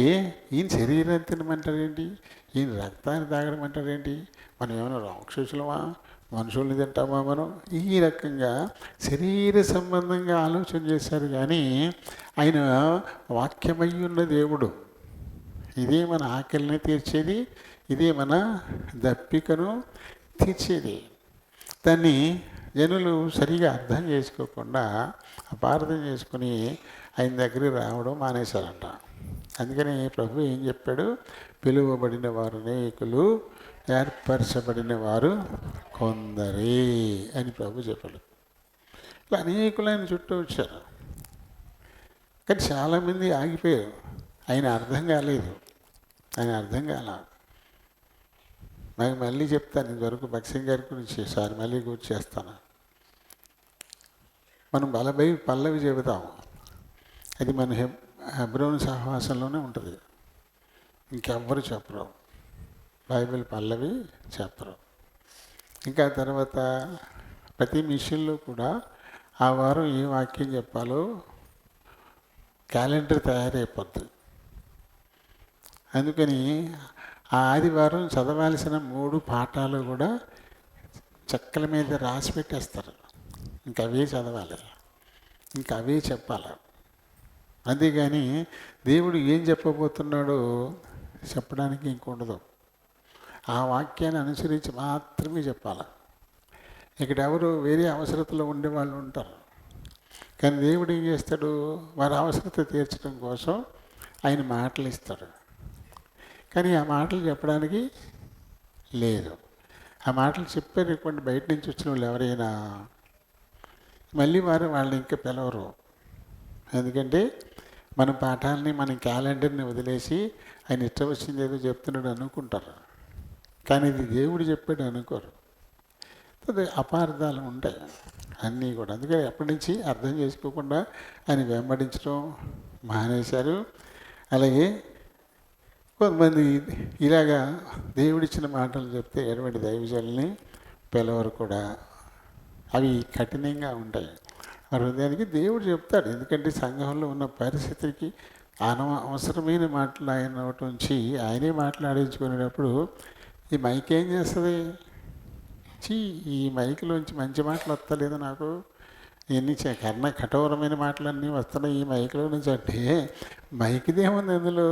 Speaker 1: ఈయన శరీరాన్ని తినమంటారేంటి, ఈయన రక్తాన్ని తాగడం అంటారేంటి, మనం ఏమైనా రాక్షసులమా, మనుషుల్ని తింటామా మనం? ఈ రకంగా శరీర సంబంధంగా ఆలోచన చేశారు. కానీ ఆయన వాక్యమై ఉన్న దేవుడు, ఇదే మన ఆకలిని తీర్చేది, ఇదే మన దప్పికను తీర్చేది. దాన్ని జనులు సరిగా అర్థం చేసుకోకుండా అపార్థం చేసుకుని ఆయన దగ్గరికి రావడం మానేశారంట. అందుకని ప్రభు ఏం చెప్పాడు? పిలువబడిన వారు అనేకులు, ఏర్పరచబడిన వారు కొందరే అని ప్రభు చెప్పాడు. ఇలా అనేకులు ఆయన చుట్టూ వచ్చారు. కానీ చాలామంది ఆగిపోయారు. ఆయన అర్థం కాలేదు, ఆయన అర్థం కాల. నాకు మళ్ళీ చెప్తాను, ఇంతవరకు భక్సింగ్ గారి గురించి సార్ మళ్ళీ గుర్తు చేస్తాను. మనం పల్లవి చెబుతాము, అది మన హెబ్రోను సహవాసంలోనే ఉంటుంది. ఇంకెవ్వరు చెప్పరు, బైబిల్ పల్లవి చెప్పరు. ఇంకా తర్వాత ప్రతి మిషన్లో కూడా ఆ వారం ఏ వాక్యం చెప్పాలో క్యాలెండర్ తయారైపోద్ది. అందుకని ఆ ఆదివారం చదవాల్సిన 3 పాఠాలు కూడా చెక్కల మీద రాసి పెట్టేస్తారు. ఇంకా అవే చదవాలి, ఇంకా అవే చెప్పాలి. అంతేగాని దేవుడు ఏం చెప్పబోతున్నాడో చెప్పడానికి ఇంకొండదు. ఆ వాక్యాన్ని అనుసరించి మాత్రమే చెప్పాలి. ఇక్కడ ఎవరు వేరే అవసరతలో ఉండేవాళ్ళు ఉంటారు. కానీ దేవుడు ఏం చేస్తాడు? వారి అవసరత తీర్చడం కోసం ఆయన మాటలు ఇస్తాడు. కానీ ఆ మాటలు చెప్పడానికి లేదు. ఆ మాటలు చెప్పారు ఇటువంటి బయట నుంచి వచ్చిన వాళ్ళు ఎవరైనా మళ్ళీ వాళ్ళని ఇంకా పిలవరు. ఎందుకంటే మన పాఠాలని, మన క్యాలెండర్ని వదిలేసి ఆయన ఇష్టం వచ్చింది ఏదో చెప్తున్నాడు అనుకుంటారు. కానీ ఇది దేవుడు చెప్పాడు అనుకోరు. అదే అపార్థాలు ఉంటాయి అన్నీ కూడా. అందుకని ఎప్పటి నుంచి అర్థం చేసుకోకుండా ఆయన వెంబడించడం మానేశారు. అలాగే కొంతమంది ఇలాగా దేవుడిచ్చిన మాటలు చెప్తే ఎటువంటి దైవజనుల్ని పిలవరు కూడా. అవి కఠినంగా ఉంటాయి. ఆ హృదయానికి దేవుడు చెప్తాడు. ఎందుకంటే సంఘంలో ఉన్న పరిస్థితికి అవసరమైన మాటలు ఆయన నోటి నుంచి ఆయనే మాట్లాడించుకునేటప్పుడు ఈ మైక్ ఏం చేస్తుంది? ఈ మైక్లోంచి మంచి మాటలు వస్తలేదు నాకు, ఎన్ని కఠోరమైన మాటలన్నీ వస్తున్నాయి ఈ మైక్లో నుంచి అంటే మైక్దేముంది అందులో?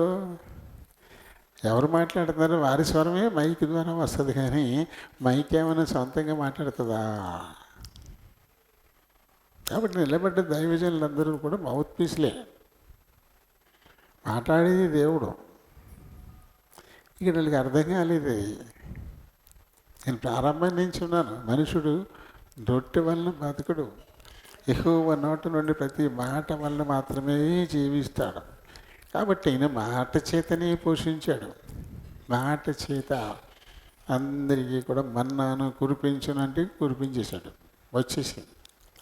Speaker 1: ఎవరు మాట్లాడుతున్నారో వారి స్వరమే మైక్ ద్వారా వస్తుంది. కానీ మైక్ ఏమైనా సొంతంగా మాట్లాడుతుందా? కాబట్టి నిలబడ్డ దైవజనులందరూ కూడా మౌత్ పీస్లే, మాట్లాడేది దేవుడు. ఇక్కడ వీళ్ళకి అర్థం కాలేదు. నేను ప్రారంభం నుంచి ఉన్నాను, మనుషుడు రొట్టె వలన బతుకుడు, యెహోవా నోటి నుండి ప్రతి మాట వలన మాత్రమే జీవిస్తాడు. కాబట్టి ఆయన మాట చేతనే పోషించాడు. మాట చేత అందరికీ కూడా మన్నాను కురిపించునంటే కురిపించేశాడు. వచ్చేసింది,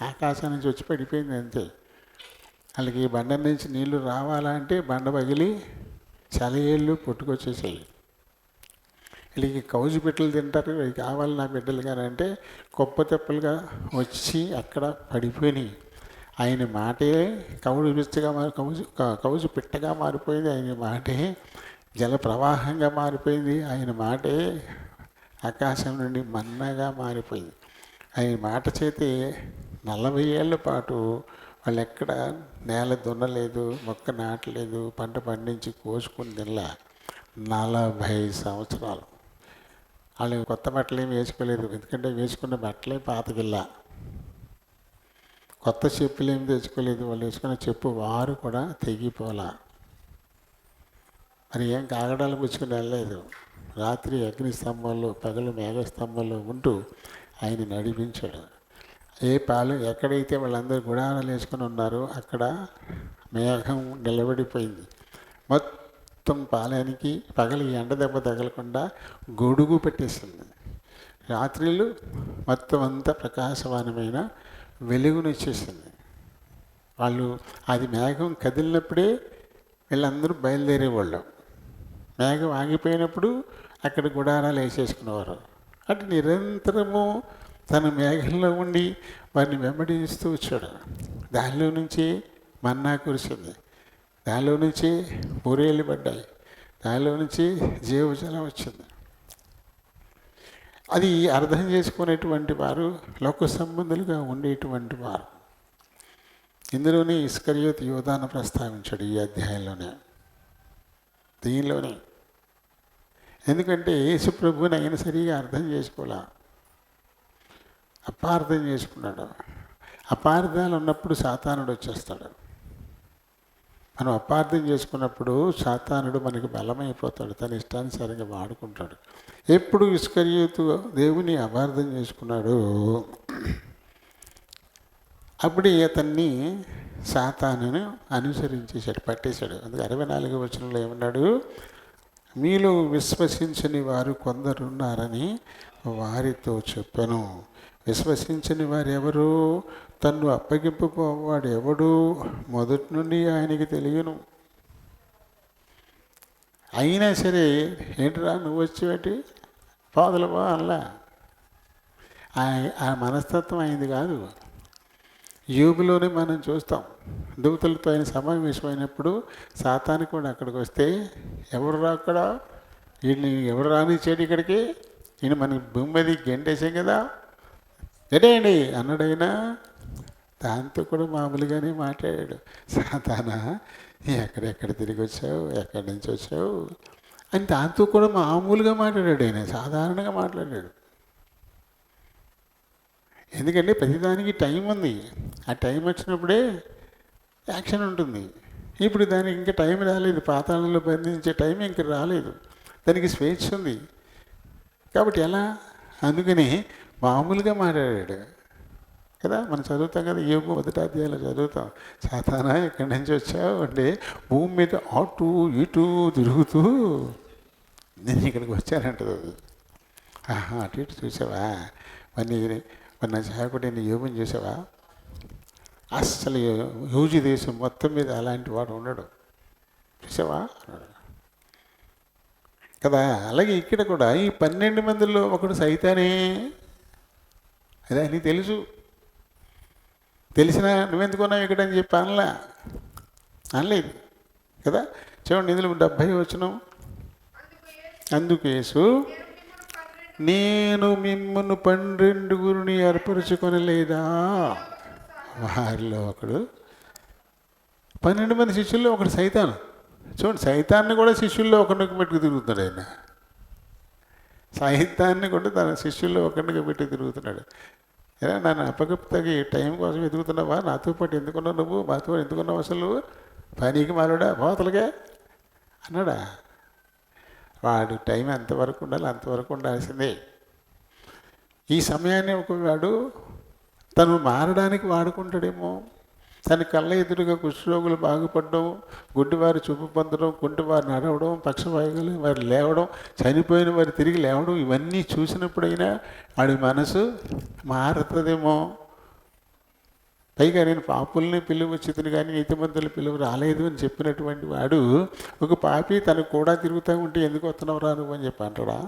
Speaker 1: ఆకాశం నుంచి వచ్చి పడిపోయింది అంతే. వాళ్ళకి బండ నుంచి నీళ్లు రావాలంటే బండ పగిలి చలయేళ్ళు పుట్టుకొచ్చేసాయి. వీళ్ళకి కౌజు బిడ్డలు తింటారు, ఇవి కావాలి నా బిడ్డలు కానీ అంటే గొప్ప తెప్పలుగా వచ్చి అక్కడ పడిపోయినాయి. ఆయన మాటే కౌజు పిట్టగా మారిపోయింది. ఆయన మాటే జల ప్రవాహంగా మారిపోయింది. ఆయన మాటే ఆకాశం నుండి మన్నాగా మారిపోయింది. ఆయన మాట చేతే 40 ఏళ్ల పాటు వాళ్ళు ఎక్కడ నేల దున్నలేదు, మొక్క నాటలేదు, పంట పండించి కోసుకుని తినలా. 40 సంవత్సరాలు వాళ్ళు కొత్త బట్టలు ఏమి వేసుకోలేదు, ఎందుకంటే వేసుకున్న బట్టలే పాతగిల్ల. కొత్త చెప్పులు ఏమి తెచ్చుకోలేదు, వాళ్ళు వేసుకున్న చెప్పు వారు కూడా తెగిపోలా. మరి ఏం కాగడాలు పుచ్చుకుని వెళ్ళలేదు. రాత్రి అగ్ని స్తంభంలో, పగలు మేఘస్తంభంలో ఉంటూ ఆయన నడిపించాడు. ఏ పాలు ఎక్కడైతే వాళ్ళందరూ గుడారాలు వేసుకొని ఉన్నారో అక్కడ మేఘం నిలబడిపోయింది. మొత్తం పాలానికి పగలు ఎండ దెబ్బ తగలకుండా గొడుగు పెట్టేసింది. రాత్రిళ్ళు మొత్తం అంతా ప్రకాశమానమైన వెలుగునిచ్చేసింది. వాళ్ళు అది మేఘం కదిలినప్పుడే వీళ్ళందరూ బయలుదేరేవాళ్ళు. మేఘం ఆగిపోయినప్పుడు అక్కడ గుడారాలు వేసేసుకునేవారు. అంటే నిరంతరము తన మేఘంలో ఉండి వారిని వెంబడిస్తూ వచ్చాడు. దానిలో నుంచి మన్నా కురిసింది, దానిలో నుంచి పూరేళ్ళు పడ్డాయి, దానిలో నుంచి జీవజలం వచ్చింది. అది అర్థం చేసుకునేటువంటి వారు లోక సంబంధులుగా ఉండేటువంటి వారు. ఇందులోనే ఇస్కరియోతు యోధాను ప్రస్తావించాడు ఈ అధ్యాయంలోనే, దీనిలోనే. ఎందుకంటే యేసు ప్రభువుని ఆయన సరిగా అర్థం చేసుకోలే, అపార్థం చేసుకున్నాడు. అపార్థాలు ఉన్నప్పుడు సాతానుడు వచ్చేస్తాడు. మనం అపార్థం చేసుకున్నప్పుడు సాతానుడు మనకి బలమైపోతాడు, తన ఇష్టానుసారంగా వాడుకుంటాడు. ఎప్పుడు ఇస్కరియోతు దేవుని అపార్థం చేసుకున్నాడు, అప్పుడే అతన్ని సాతానును అనుసరించేశాడు, పట్టేశాడు. అందుకే 64వ వచనంలో ఏమన్నాడు, మీలో విశ్వసించని వారు కొందరున్నారని వారితో చెప్పాను. విశ్వసించని వారు ఎవరు? తన్ను అప్పగింపుకోవాడు ఎవడు మొదటి నుండి ఆయనకి తెలియను. అయినా సరే ఏంటిరా నువ్వు వచ్చేటి పాదులవా అలా, ఆ మనస్తత్వం అయింది కాదు. యోబులోనే మనం చూస్తాం, దూతలతో ఆయన సమావేశమైనప్పుడు సాతాను కూడా అక్కడికి వస్తే ఎవరు రా అక్కడ, వీడిని ఎవరు రానిచ్చాడు ఇక్కడికి, ఈయన మనకి భూమి మీద గెంటేసాం కదా ఎడేయండి అన్నాడైనా. దాంతో కూడా మామూలుగానే మాట్లాడాడు. సాతానా ఎక్కడెక్కడ తిరిగి వచ్చావు, ఎక్కడి నుంచి వచ్చావు అని దాంతో కూడా మామూలుగా మాట్లాడాడు ఆయన, సాధారణంగా మాట్లాడాడు. ఎందుకంటే ప్రతిదానికి టైం ఉంది, ఆ టైం వచ్చినప్పుడే యాక్షన్ ఉంటుంది. ఇప్పుడు దానికి ఇంకా టైం రాలేదు, పాతాళంలో బంధించే టైం ఇంకా రాలేదు, దానికి స్వేచ్ఛ ఉంది. కాబట్టి ఎలా, అందుకని మామూలుగా మాట్లాడాడు కదా. మనం చదువుతాం కదా, యోబు 1వ అధ్యాయంలో చదువుతాం, సాతానా ఎక్కడి నుంచి వచ్చావు అంటే భూమి మీద అటు ఇటు తిరుగుతూ నేను ఇక్కడికి వచ్చానంటది అది. అటు ఇటు చూసావా, మరి నా సహాయకుడు నీ యోబుని చూసావా, అస్సలు యూజీ దేశం మొత్తం మీద అలాంటి వాడు ఉండడు, చూసావా అన్నాడు కదా. అలాగే ఇక్కడ కూడా ఈ 12 మందిలో ఒకడు సైతానే, అదే నీకు తెలుసు, తెలిసినా నువ్వెందుకున్నావు ఇక్కడ అని చెప్పి అనలేదు కదా. చూడండి, ఇందులో 70 వచనం, అందుకు యేసు నేను మిమ్మల్ని 12 ఏర్పరచుకొనలేదా. వారిలో ఒకడు, 12 మంది శిష్యుల్లో ఒకడు సైతాను. చూడండి, సైతాన్ని కూడా శిష్యుల్లో ఒకరికి పెట్టుకు తిరుగుతున్నాడు ఆయన. సైతాన్ని కూడా తన శిష్యుల్లో ఒకరికి పెట్టి తిరుగుతున్నాడు. ఏనా నన్ను అప్పగప్తకి టైం కోసం ఎదుగుతున్నావా, నాతో పాటు ఎందుకున్నావు నువ్వు, మాతో పాటు ఎందుకున్నావు, అసలు పనికి మాలుడా పోతలుగా అన్నాడా. వాడు టైం ఎంతవరకు ఉండాలి అంతవరకు ఉండాల్సిందే. ఈ సమయాన్ని ఒకవాడు తను మారడానికి వాడుకుంటాడేమో. తన కళ్ళ ఎదురుగా కుష్ఠరోగులు బాగుపడడం, గుడ్డివారు చూపు పొందడం, కుంటివారు నడవడం, పక్షవాయువులు వారు లేవడం, చనిపోయిన వారు తిరిగి లేవడం, ఇవన్నీ చూసినప్పుడైనా వాడి మనసు మారుతుందేమో. పైగా నేను పాపుల్ని పిలువచ్చితుని కానీ నీతిమంతులు పిలువ రాలేదు అని చెప్పినటువంటి వాడు ఒక పాపి తనకు కూడా తిరుగుతూ ఉంటే ఎందుకు వస్తున్నావు రా నువ్వు అని చెప్పి అంటాడా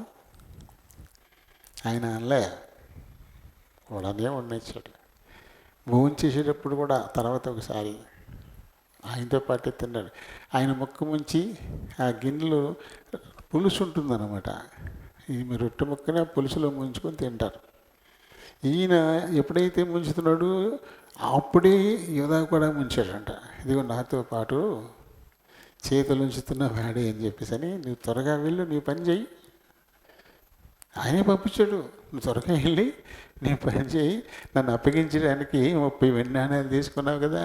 Speaker 1: ఆయన? అనలే, కూడానే ఉండేచ్చాడు. భోంచేసేటప్పుడు కూడా తర్వాత ఒకసారి ఆయనతో పాటే తిన్నాడు. ఆయన ముక్క ముంచి ఆ గిన్నెలో పులుసు ఉంటుందన్నమాట, ఈ రొట్టె ముక్కనే పులుసులో ముంచుకొని తింటారు. ఈయన ఎప్పుడైతే ముంచుతున్నాడో అప్పుడే యోధా కూడా ముంచాడంట, ఇదిగో నాతో పాటు చేతులు ఉంచుతున్న వాడే అని చెప్పేసి అని, నువ్వు త్వరగా వెళ్ళు, నీ పని చెయ్యి. ఆయనే పంపించాడు, నువ్వు త్వరగా వెళ్ళి నీ పని చేయి, నన్ను అప్పగించడానికి 30 వెండి నాణేలు తీసుకున్నావు కదా,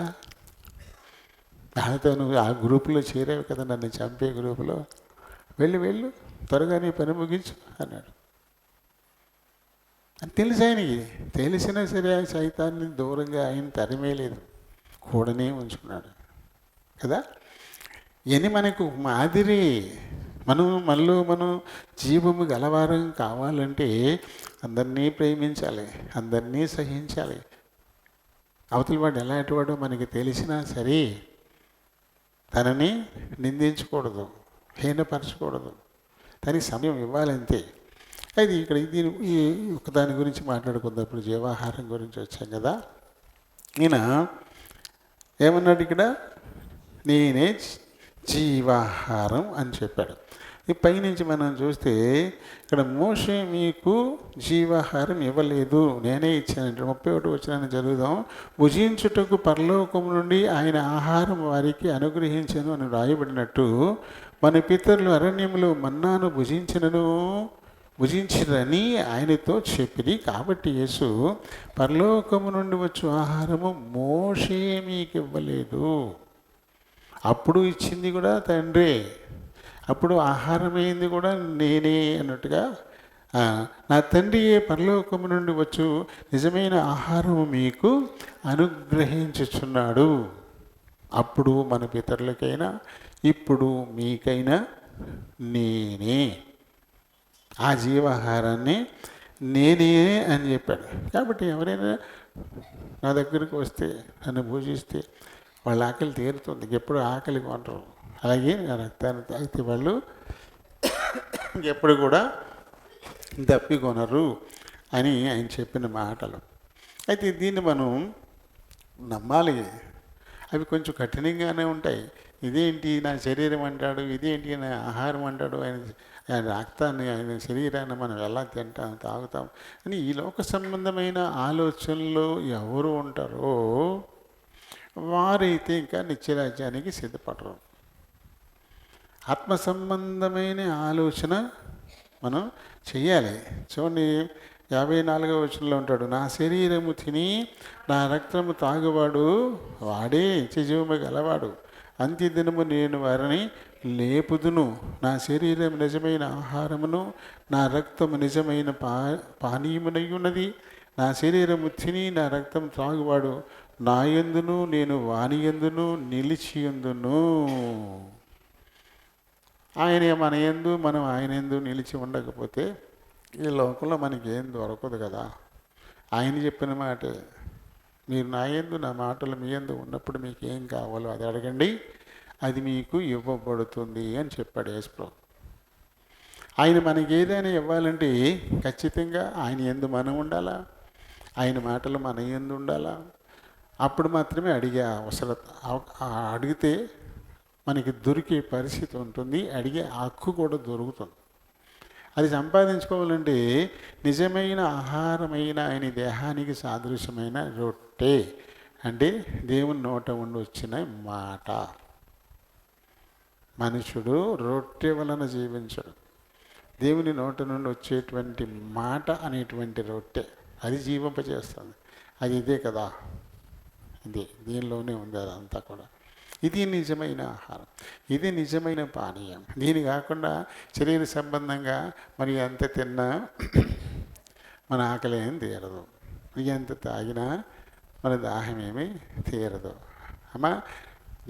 Speaker 1: దానితో నువ్వు ఆ గ్రూపులో చేరావు కదా, నన్ను చంపే గ్రూపులో, వెళ్ళు త్వరగా నీ పని ముగించు అన్నాడు. అని తెలుసు ఆయనకి. తెలిసినా సరే ఆ సైతాన్ని దూరంగా ఆయన తరిమేయలేదు, కూడనే ఉంచుకున్నాడు కదా. ఇవన్నీ మనకు మాదిరి. మనం జీవము గలవారం కావాలంటే అందరినీ ప్రేమించాలి, అందరినీ సహించాలి. అవతల వాడు ఎలాంటి వాడో మనకి తెలిసినా సరే తనని నిందించకూడదు, హీనపరచకూడదు, దానికి సమయం ఇవ్వాలంతే. అయితే ఇక్కడ ఈ ఒక దాని గురించి మాట్లాడుకుందాం. ఇప్పుడు జీవాహారం గురించి వచ్చాం కదా. ఈయన ఏమన్నాడు ఇక్కడ, నేనే జీవాహారం అని చెప్పాడు. ఈ పైనుంచి మనం చూస్తే ఇక్కడ మోషే మీకు జీవాహారం ఇవ్వలేదు, నేనే ఇచ్చానంటే 31 వచనాన్ని చదువుదాం. భుజించుటకు పరలోకం నుండి ఆయన ఆహారం వారికి అనుగ్రహించను అని రాయబడినట్టు, మన పితరులు అరణ్యంలో మన్నాను భుజించిరని ఆయనతో చెప్పిరి. కాబట్టి యేసు, పరలోకము నుండి వచ్చు ఆహారము మోషే మీకు ఇవ్వలేదు, అప్పుడు ఇచ్చింది కూడా తండ్రి, అప్పుడు ఆహారమైంది కూడా నేనే అన్నట్టుగా, నా తండ్రి పరలోకము నుండి వచ్చు నిజమైన ఆహారము మీకు అనుగ్రహించుచున్నాడు. అప్పుడు మన పితరులకైనా ఇప్పుడు మీకైనా నేనే ఆ జీవాహారాన్ని నేనే అని చెప్పాడు. కాబట్టి ఎవరైనా నా దగ్గరికి వస్తే, నన్ను పూజిస్తే వాళ్ళ ఆకలి తీరుతుంది. ఎప్పుడు ఆకలి కొనరు. అలాగే నా రక్తాన్ని తాగితే వాళ్ళు ఎప్పుడు కూడా దప్పికొనరు అని ఆయన చెప్పిన మాటలు. అయితే దీన్ని మనం నమ్మాలి. అవి కొంచెం కఠినంగానే ఉంటాయి. ఇదేంటి నా శరీరం అంటాడు, ఇదేంటి నా ఆహారం అంటాడు, ఆయన రక్తాన్ని, ఆయన శరీరాన్ని మనం ఎలా తింటాం తాగుతాం అని ఈ లోక సంబంధమైన ఆలోచనలు ఎవరు ఉంటారో వారైతే ఇంకా నిత్యరాజ్యానికి సిద్ధపడరు. ఆత్మ సంబంధమైన ఆలోచన మనం చెయ్యాలి. చూడండి, 54వ వచనంలో ఉంటాడు, నా శరీరము తిని నా రక్తము తాగువాడు వాడే నిత్యజీవము గలవాడు, అంత్యదినము నేను వారిని లేపుదును. నా శరీరం నిజమైన ఆహారమును, నా రక్తము నిజమైన పానీయమునై ఉన్నది. నా శరీరము తిని నా రక్తం త్రాగువాడు నా యందును నేను వాని యందును నిలిచియుందును. ఆయన మన యందు మనం ఆయన యందు నిలిచి ఉండకపోతే ఈ లోకంలో మనకి ఏం దొరకదు కదా. ఆయన చెప్పిన మాటే, మీరు నా యందు నా మాటలు మీ యందు ఉన్నప్పుడు మీకు ఏం కావాలో అది అడగండి, అది మీకు ఇవ్వబడుతుంది అని చెప్పాడు యేసు. ఆయన మనకి ఏదైనా ఇవ్వాలంటే ఖచ్చితంగా ఆయన యందు మనం ఉండాలా, ఆయన మాటలు మన యందు ఉండాలా. అప్పుడు మాత్రమే అడిగే అవసరం, అడిగితే మనకి దొరికే పరిస్థితి ఉంటుంది, అడిగే హక్కు కూడా దొరుకుతుంది. అది సంపాదించుకోవాలంటే నిజమైన ఆహారమైన ఆయన దేహానికి సాదృశ్యమైన రొట్టె అంటే దేవుని నోట ఉండి వచ్చిన మాట. మనుషుడు రొట్టె వలన జీవించడు, దేవుని నోట నుండి వచ్చేటువంటి మాట అనేటువంటి రొట్టె అది జీవింపజేస్తుంది. అది ఇదే కదా, ఇదే దీనిలోనే ఉంది అదంతా కూడా. ఇది నిజమైన ఆహారం, ఇది నిజమైన పానీయం. దీని కాకుండా శరీర సంబంధంగా మరి ఎంత తిన్నా మన ఆకలి ఏం తీరదు, ఎంత తాగినా మన దాహం ఏమీ తీరదు. అమ్మ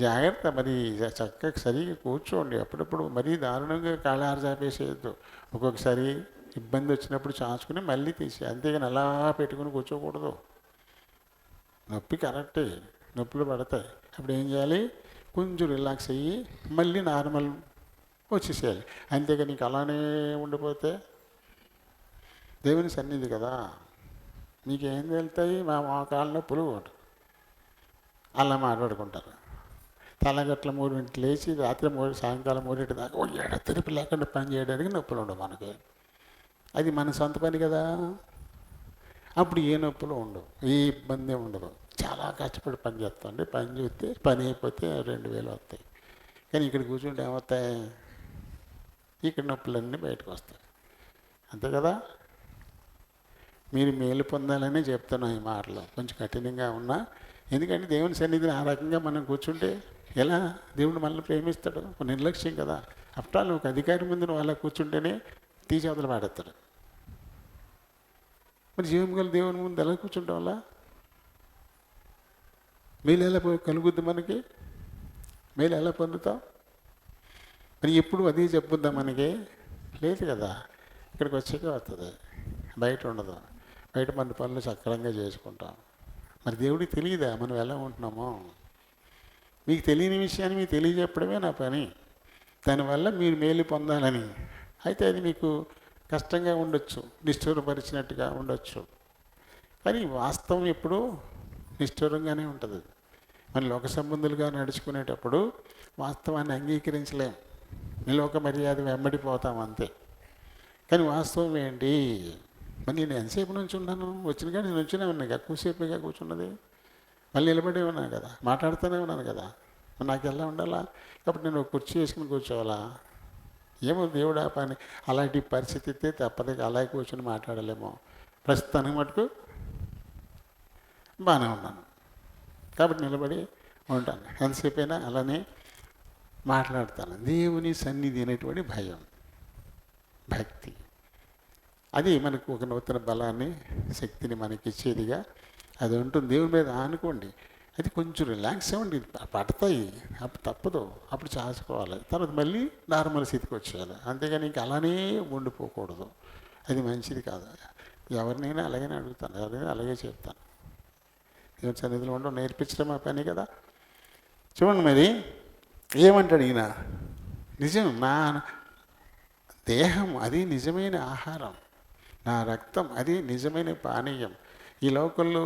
Speaker 1: జాగ్రత్త, మరి చక్కగా సరిగా కూర్చోండి. అప్పుడప్పుడు మరీ దారుణంగా కాళ్ళారు చాపేసేయద్దు. ఒక్కొక్కసారి ఇబ్బంది వచ్చినప్పుడు చాచుకుని మళ్ళీ తీసి, అంతేగాని అలా పెట్టుకుని కూర్చోకూడదు. నొప్పి కరెక్టే, నొప్పులు పడతాయి. అప్పుడు ఏం చేయాలి, కొంచెం రిలాక్స్ అయ్యి మళ్ళీ నార్మల్ వచ్చేసేయాలి. అంతేగా నీకు అలానే ఉండిపోతే దేవుని సన్నిధి కదా, మీకేం వెళ్తాయి, మా కాళ్ళ నొప్పులు అలా మాట్లాడుకుంటారు. తలగట్ల 3 లేచి రాత్రి సాయంకాలం 3 దాకా తిరిపి లేకుండా పని చేయడానికి నొప్పులు ఉండవు మనకి. అది మన సొంత పని కదా, అప్పుడు ఏ నొప్పులు ఉండవు, ఏ ఇబ్బంది ఉండదు. చాలా కష్టపడి పని చేస్తామండి. పని చూస్తే పని అయిపోతే 2000 వస్తాయి. కానీ ఇక్కడ కూర్చుంటే ఏమవుతాయి? ఇక్కడ నొప్పులన్నీ బయటకు వస్తాయి. అంతే కదా? మీరు మేలు పొందాలనే చెప్తున్నాం ఈ మాటలు, కొంచెం కఠినంగా ఉన్నా. ఎందుకంటే దేవుని సన్నిధిని ఆ రకంగా మనం కూర్చుంటే ఎలా దేవుడు మనల్ని ప్రేమిస్తాడు? నిర్లక్ష్యం కదా. అఫ్టర్ ఒక అధికారి ముందు నువ్వు అలా కూర్చుంటేనే తీసి అవతల పాడేస్తాడు. మరి జీవం గల దేవుని ముందు ఎలా కూర్చుంటాం? అలా మేలు ఎలా కలుగుద్ది మనకి? మేలు ఎలా పొందుతాం? మరి ఎప్పుడు అదే చెప్పుద్దా మనకి? లేదు కదా. ఇక్కడికి వచ్చాక వస్తుంది, బయట ఉండదు. బయట మన పనులు సక్రమంగా చేసుకుంటాం. మరి దేవుడికి తెలియదా మనం ఎలా ఉంటున్నామో? మీకు తెలియని విషయాన్ని మీకు తెలియజెప్పడమే నా పని. దానివల్ల మీరు మేలు పొందాలని. అయితే అది మీకు కష్టంగా ఉండొచ్చు, నిష్ఠూరపరిచినట్టుగా ఉండొచ్చు. కానీ వాస్తవం ఎప్పుడూ నిష్ఠూరంగానే ఉంటుంది. మన లోక సంబంధులుగా నడుచుకునేటప్పుడు వాస్తవాన్ని అంగీకరించలేం. మీ లోక మర్యాద వెంబడిపోతాం అంతే. కానీ వాస్తవం ఏంటి? మరి నేను ఎంతసేపు నుంచి ఉన్నాను? వచ్చిన కానీ నేను వచ్చినా ఉన్నాను, ఎక్కువసేపుగా కూర్చున్నది. మళ్ళీ నిలబడే ఉన్నాను కదా, మాట్లాడుతూనే ఉన్నాను కదా. నాకు ఎలా ఉండాలా? కాబట్టి నేను ఒక కుర్చీ వేసుకుని కూర్చోవాలా? ఏమో దేవుడు ఆ పని అలాంటి పరిస్థితి అయితే తప్పదు, అలాగే కూర్చొని మాట్లాడలేమో. ప్రస్తుతానికి మటుకు బాగానే ఉన్నాను కాబట్టి నిలబడి ఉంటాను. ఎంతసేపు అయినా అలానే మాట్లాడతాను. దేవుని సన్నిధి అనేటువంటి భయం, భక్తి, అది మనకు ఒక నూతన బలాన్ని, శక్తిని మనకి ఇచ్చేదిగా అది ఉంటుంది. దేవుని మీద ఆనుకోండి. అది కొంచెం రిలాక్స్ అవ్వండి. పడతాయి, అప్పుడు తప్పదు, అప్పుడు చాచుకోవాలి. తర్వాత మళ్ళీ నార్మల్ స్థితికి వచ్చేయాలి. అంతేగాని ఇంక అలానే ఉండిపోకూడదు. అది మంచిది కాదు. ఎవరినైనా అలాగనే అడుగుతాను, ఎవరినైనా అలాగే చెప్తాను. దేవుని సన్నిధిలో ఉండడం నేర్పించడం మా పని కదా. చూడండి మరి ఏమంటాడు ఈయన? నిజం, నా దేహం అది నిజమైన ఆహారం, నా రక్తం అది నిజమైన పానీయం. ఈ లోకంలో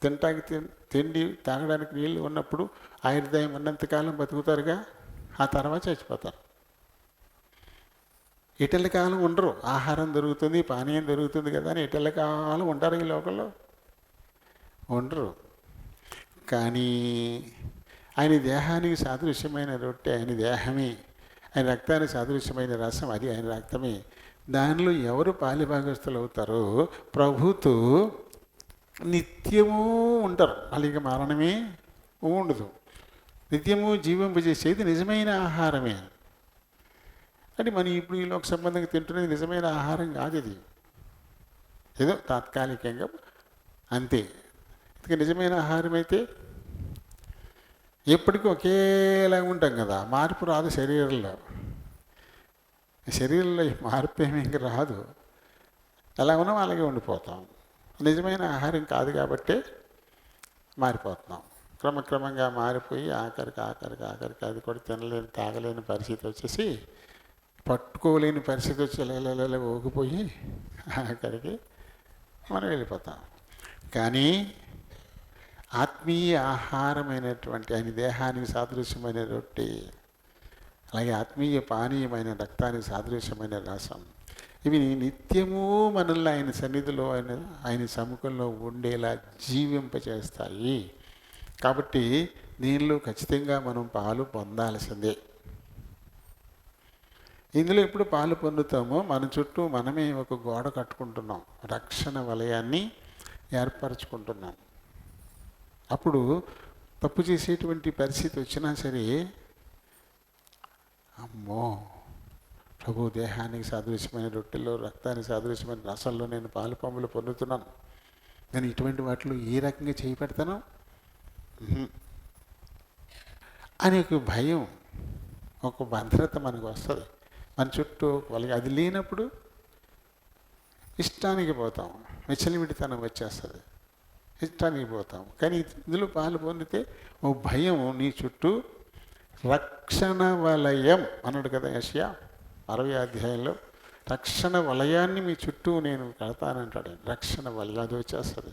Speaker 1: తినటానికి తిండి, తాగడానికి నీళ్ళు ఉన్నప్పుడు ఆయుర్దాయం ఉన్నంతకాలం బతుకుతారుగా, ఆ తర్వాత చచ్చిపోతారు. ఇటెల కాలం ఉండరు. ఆహారం దొరుకుతుంది, పానీయం దొరుకుతుంది కదా అని ఇటెల కాలం ఉంటారు ఈ లోకంలో? ఉండరు. కానీ ఆయన దేహానికి సాదృశ్యమైన రొట్టె ఆయన దేహమే, ఆయన రక్తానికి సాదృశ్యమైన రసం అది ఆయన రక్తమే. దానిలో ఎవరు పాలిభాగస్తులు అవుతారో ప్రభుతో నిత్యము ఉంటారు. అలాగే మరణమే ఉండదు. నిత్యము జీవింపజేసేది నిజమైన ఆహారమే. అంటే మనం ఇప్పుడు ఈ లోక సంబంధంగా తింటున్నది నిజమైన ఆహారం కాదు. ఇది ఏదో తాత్కాలికంగా అంతే. ఇక నిజమైన ఆహారం అయితే ఎప్పటికీ ఒకేలా ఉంటాం కదా, మార్పు రాదు శరీరంలో. శరీరంలో మార్పు ఏమీ ఇంక రాదు. ఎలా ఉన్నాం అలాగే ఉండిపోతాం. నిజమైన ఆహారం కాదు కాబట్టి మారిపోతున్నాం. క్రమక్రమంగా మారిపోయి ఆఖరికి అది కూడా తినలేని, తాగలేని పరిస్థితి వచ్చేసి, పట్టుకోలేని పరిస్థితి వచ్చి ఇలా ఊగిపోయి ఆఖరికి మనం వెళ్ళిపోతాం. కానీ ఆత్మీయ ఆహారమైనటువంటి ఆయన దేహానికి సాదృశ్యమైన రొట్టె, అలాగే ఆత్మీయ పానీయమైన రక్తానికి సాదృశ్యమైన రసం, ఇవి నిత్యము మనల్ని ఆయన సన్నిధిలో ఆయన సముఖంలో ఉండేలా జీవింపచేస్తాయి. కాబట్టి దీనిలో ఖచ్చితంగా మనం పాలు పొందాల్సిందే. ఇందులో ఎప్పుడు పాలు పొందుతామో మన చుట్టూ మనమే ఒక గోడ కట్టుకుంటున్నాం, రక్షణ వలయాన్ని ఏర్పరచుకుంటున్నాం. అప్పుడు తప్పు చేసేటువంటి పరిస్థితి వచ్చినా సరే, అమ్మో ప్రభు దేహానికి సాదృశ్యమైన రొట్టెల్లో, రక్తానికి సాదృశ్యమైన రసంలో నేను పాలు పంపులు పొందుతున్నాను, నేను ఇటువంటి వాటిలో ఏ రకంగా చేయి పెడతాను అనే ఒక భయం, ఒక భద్రత మనకు వస్తుంది. మన చుట్టూ వాళ్ళకి అది లేనప్పుడు ఇష్టానికి పోతాం, విచ్చలవిడితనం వచ్చేస్తుంది, ఇష్టానికి పోతాం. కానీ ఇందులో పాలు పొందితే ఓ భయం నీ చుట్టూ, రక్షణ వలయం అన్నాడు కదా యెషయా 60వ అధ్యాయంలో. రక్షణ వలయాన్ని మీ చుట్టూ నేను కడతానంటాడు. రక్షణ వలయం అది వచ్చేస్తుంది.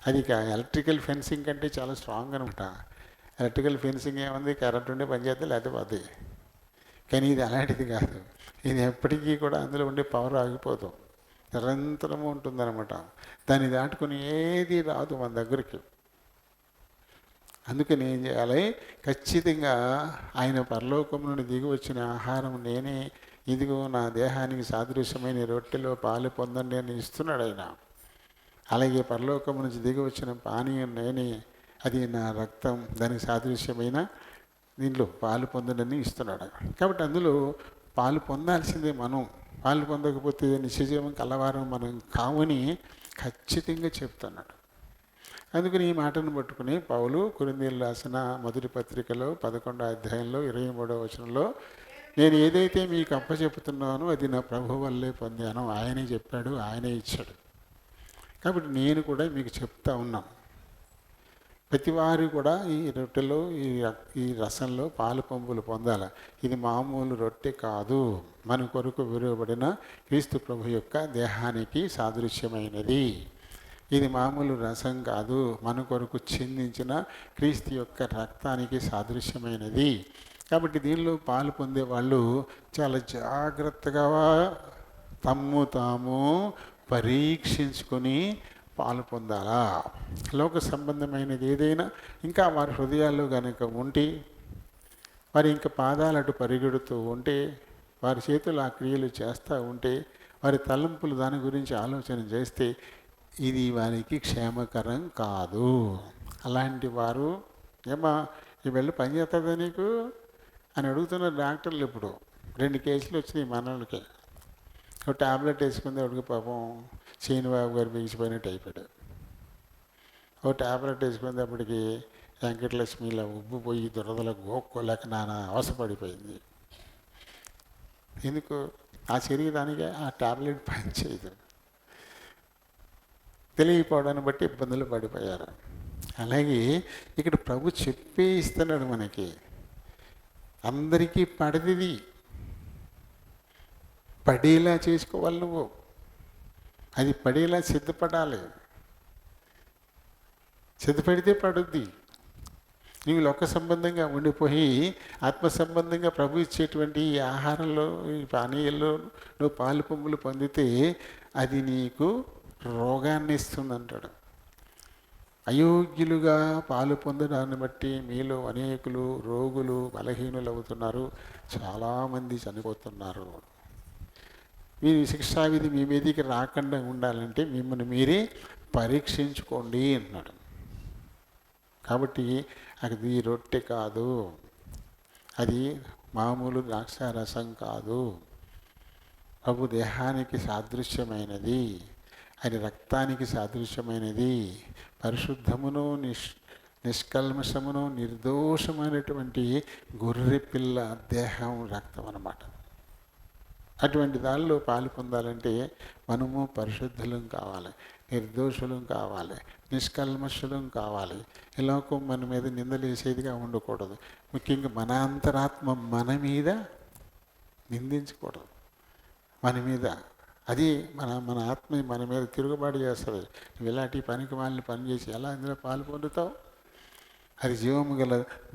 Speaker 1: అది ఎలక్ట్రికల్ ఫెన్సింగ్ కంటే చాలా స్ట్రాంగ్ అనమాట. ఎలక్ట్రికల్ ఫెన్సింగ్ ఏముంది, కరెంట్ ఉండే పనిచేస్తే లేకపోతే అది. కానీ ఇది అలాంటిది కాదు. ఇది ఎప్పటికీ కూడా అందులో ఉండే పవర్ ఆగిపోదు, నిరంతరము ఉంటుందన్నమాట. దాన్ని దాటుకుని ఏది రాదు మన దగ్గరికి. అందుకని ఏం చేయాలి? ఖచ్చితంగా ఆయన పరలోకం నుండి దిగి వచ్చిన ఆహారం నేనే, ఇదిగో నా దేహానికి సాదృశ్యమైన రొట్టెలో పాలు పొందండి అని ఇస్తున్నాడు ఆయన. అలాగే పరలోకం నుంచి దిగి వచ్చిన పానీయం నేనే, అది నా రక్తం, దానికి సాదృశ్యమైన దీంట్లో పాలు పొందండి ఇస్తున్నాడు. కాబట్టి అందులో పాలు పొందాల్సిందే మనం. పాలు పొందకపోతే నిత్యజీవం కలవారం మనం కావని ఖచ్చితంగా చెప్తున్నాడు. అందుకని ఈ మాటను పట్టుకుని పౌలు కొరింథీయులకు రాసిన మొదటి పత్రికలో 11వ అధ్యాయంలో 23వ వచనంలో, నేను ఏదైతే మీకు అప్పచెప్పుతున్నానో అది నా ప్రభు వల్లే పొందాను, ఆయనే చెప్పాడు, ఆయనే ఇచ్చాడు. కాబట్టి నేను కూడా మీకు చెప్తా ఉన్నాను, ప్రతివారు కూడా ఈ రొట్టెలో ఈ రసంలో పాలు పంపులు పొందాలి. ఇది మామూలు రొట్టె కాదు, మన కొరకు విరువబడిన క్రీస్తు ప్రభు యొక్క దేహానికి సాదృశ్యమైనది. ఇది మామూలు రసం కాదు, మన కొరకు చిందించిన క్రీస్తు యొక్క రక్తానికి సాదృశ్యమైనది. కాబట్టి దీనిలో పాలు పొందే వాళ్ళు చాలా జాగ్రత్తగా తమ్ము తాము పరీక్షించుకొని పాలు పొందాలా. లోక సంబంధమైనది ఏదైనా ఇంకా వారి హృదయాల్లో కనుక ఉంటే, వారి ఇంకా పాదాలు అటు పరిగెడుతూ ఉంటే, వారి చేతులు ఆ క్రియలు చేస్తూ ఉంటే, వారి తలంపులు దాని గురించి ఆలోచన చేస్తే ఇది వారికి క్షేమకరం కాదు. అలాంటి వారు ఏమా ఈ వెళ్ళి పని చేస్తుందా నీకు అని అడుగుతున్న డాక్టర్లు. ఇప్పుడు 2 కేసులు వచ్చినాయి మనోళ్ళకి. ఒక ట్యాబ్లెట్ వేసుకుంది, అడుగు పాపం శ్రీనిబాబు గారు బిగిసిపోయినట్టు అయిపోయాడు. ఒక ట్యాబ్లెట్ వేసుకుంది, అప్పటికి వెంకటలక్ష్మిలా ఉబ్బిపోయి దురదల గోక్కోలేక నానా అవసరపడిపోయింది. ఎందుకు? ఆ శరీరానికి ఆ ట్యాబ్లెట్ పనిచేయదు. తెలియకపోవడాన్ని బట్టి ఇబ్బందులు పడిపోయారు. అలాగే ఇక్కడ ప్రభు చెప్పే ఇస్తున్నాడు మనకి, అందరికీ పడదిది, పడేలా చేసుకోవాలి. నువ్వు అది పడేలా సిద్ధపడాలి. సిద్ధపడితే పడుద్ది. నీవు లోక సంబంధంగా ఉండిపోయి ఆత్మ సంబంధంగా ప్రభు ఇచ్చేటువంటి ఈ ఆహారంలో, ఈ పానీయాల్లో నువ్వు పాలు పొంగులు పొందితే అది నీకు రోగాన్ని ఇస్తుందంటాడు. అయోగ్యులుగా పాలు పొందడాన్ని బట్టి మీలో అనేకులు రోగులు బలహీనులు అవుతున్నారు, చాలామంది చనిపోతున్నారు. మీ శిక్షావిధి మీ మీదికి రాకుండా ఉండాలంటే మిమ్మల్ని మీరే పరీక్షించుకోండి అన్నాడు. కాబట్టి అది రొట్టె కాదు, అది మామూలు ద్రాక్షారసం కాదు, ప్రభు దేహానికి సాదృశ్యమైనది, అది రక్తానికి సాదృశ్యమైనది, పరిశుద్ధమును నిష్కల్మషమును నిర్దోషమైనటువంటి గొర్రె పిల్ల దేహం రక్తం అన్నమాట. అటువంటి దానిలో పాలు పొందాలంటే మనము పరిశుద్ధులం కావాలి, నిర్దోషులం కావాలి, నిష్కల్మషులం కావాలి. ఈ లోకం మన మీద నిందలేసేదిగా ఉండకూడదు. ముఖ్యంగా మన అంతరాత్మ మన మీద నిందించకూడదు. మన మీద అది మన ఆత్మ మన మీద తిరుగుబాటు చేస్తుంది. నువ్వు ఇలాంటి పనికి వాళ్ళని పనిచేసి ఎలా ఇందులో పాలు పొందుతావు? అది జీవము గల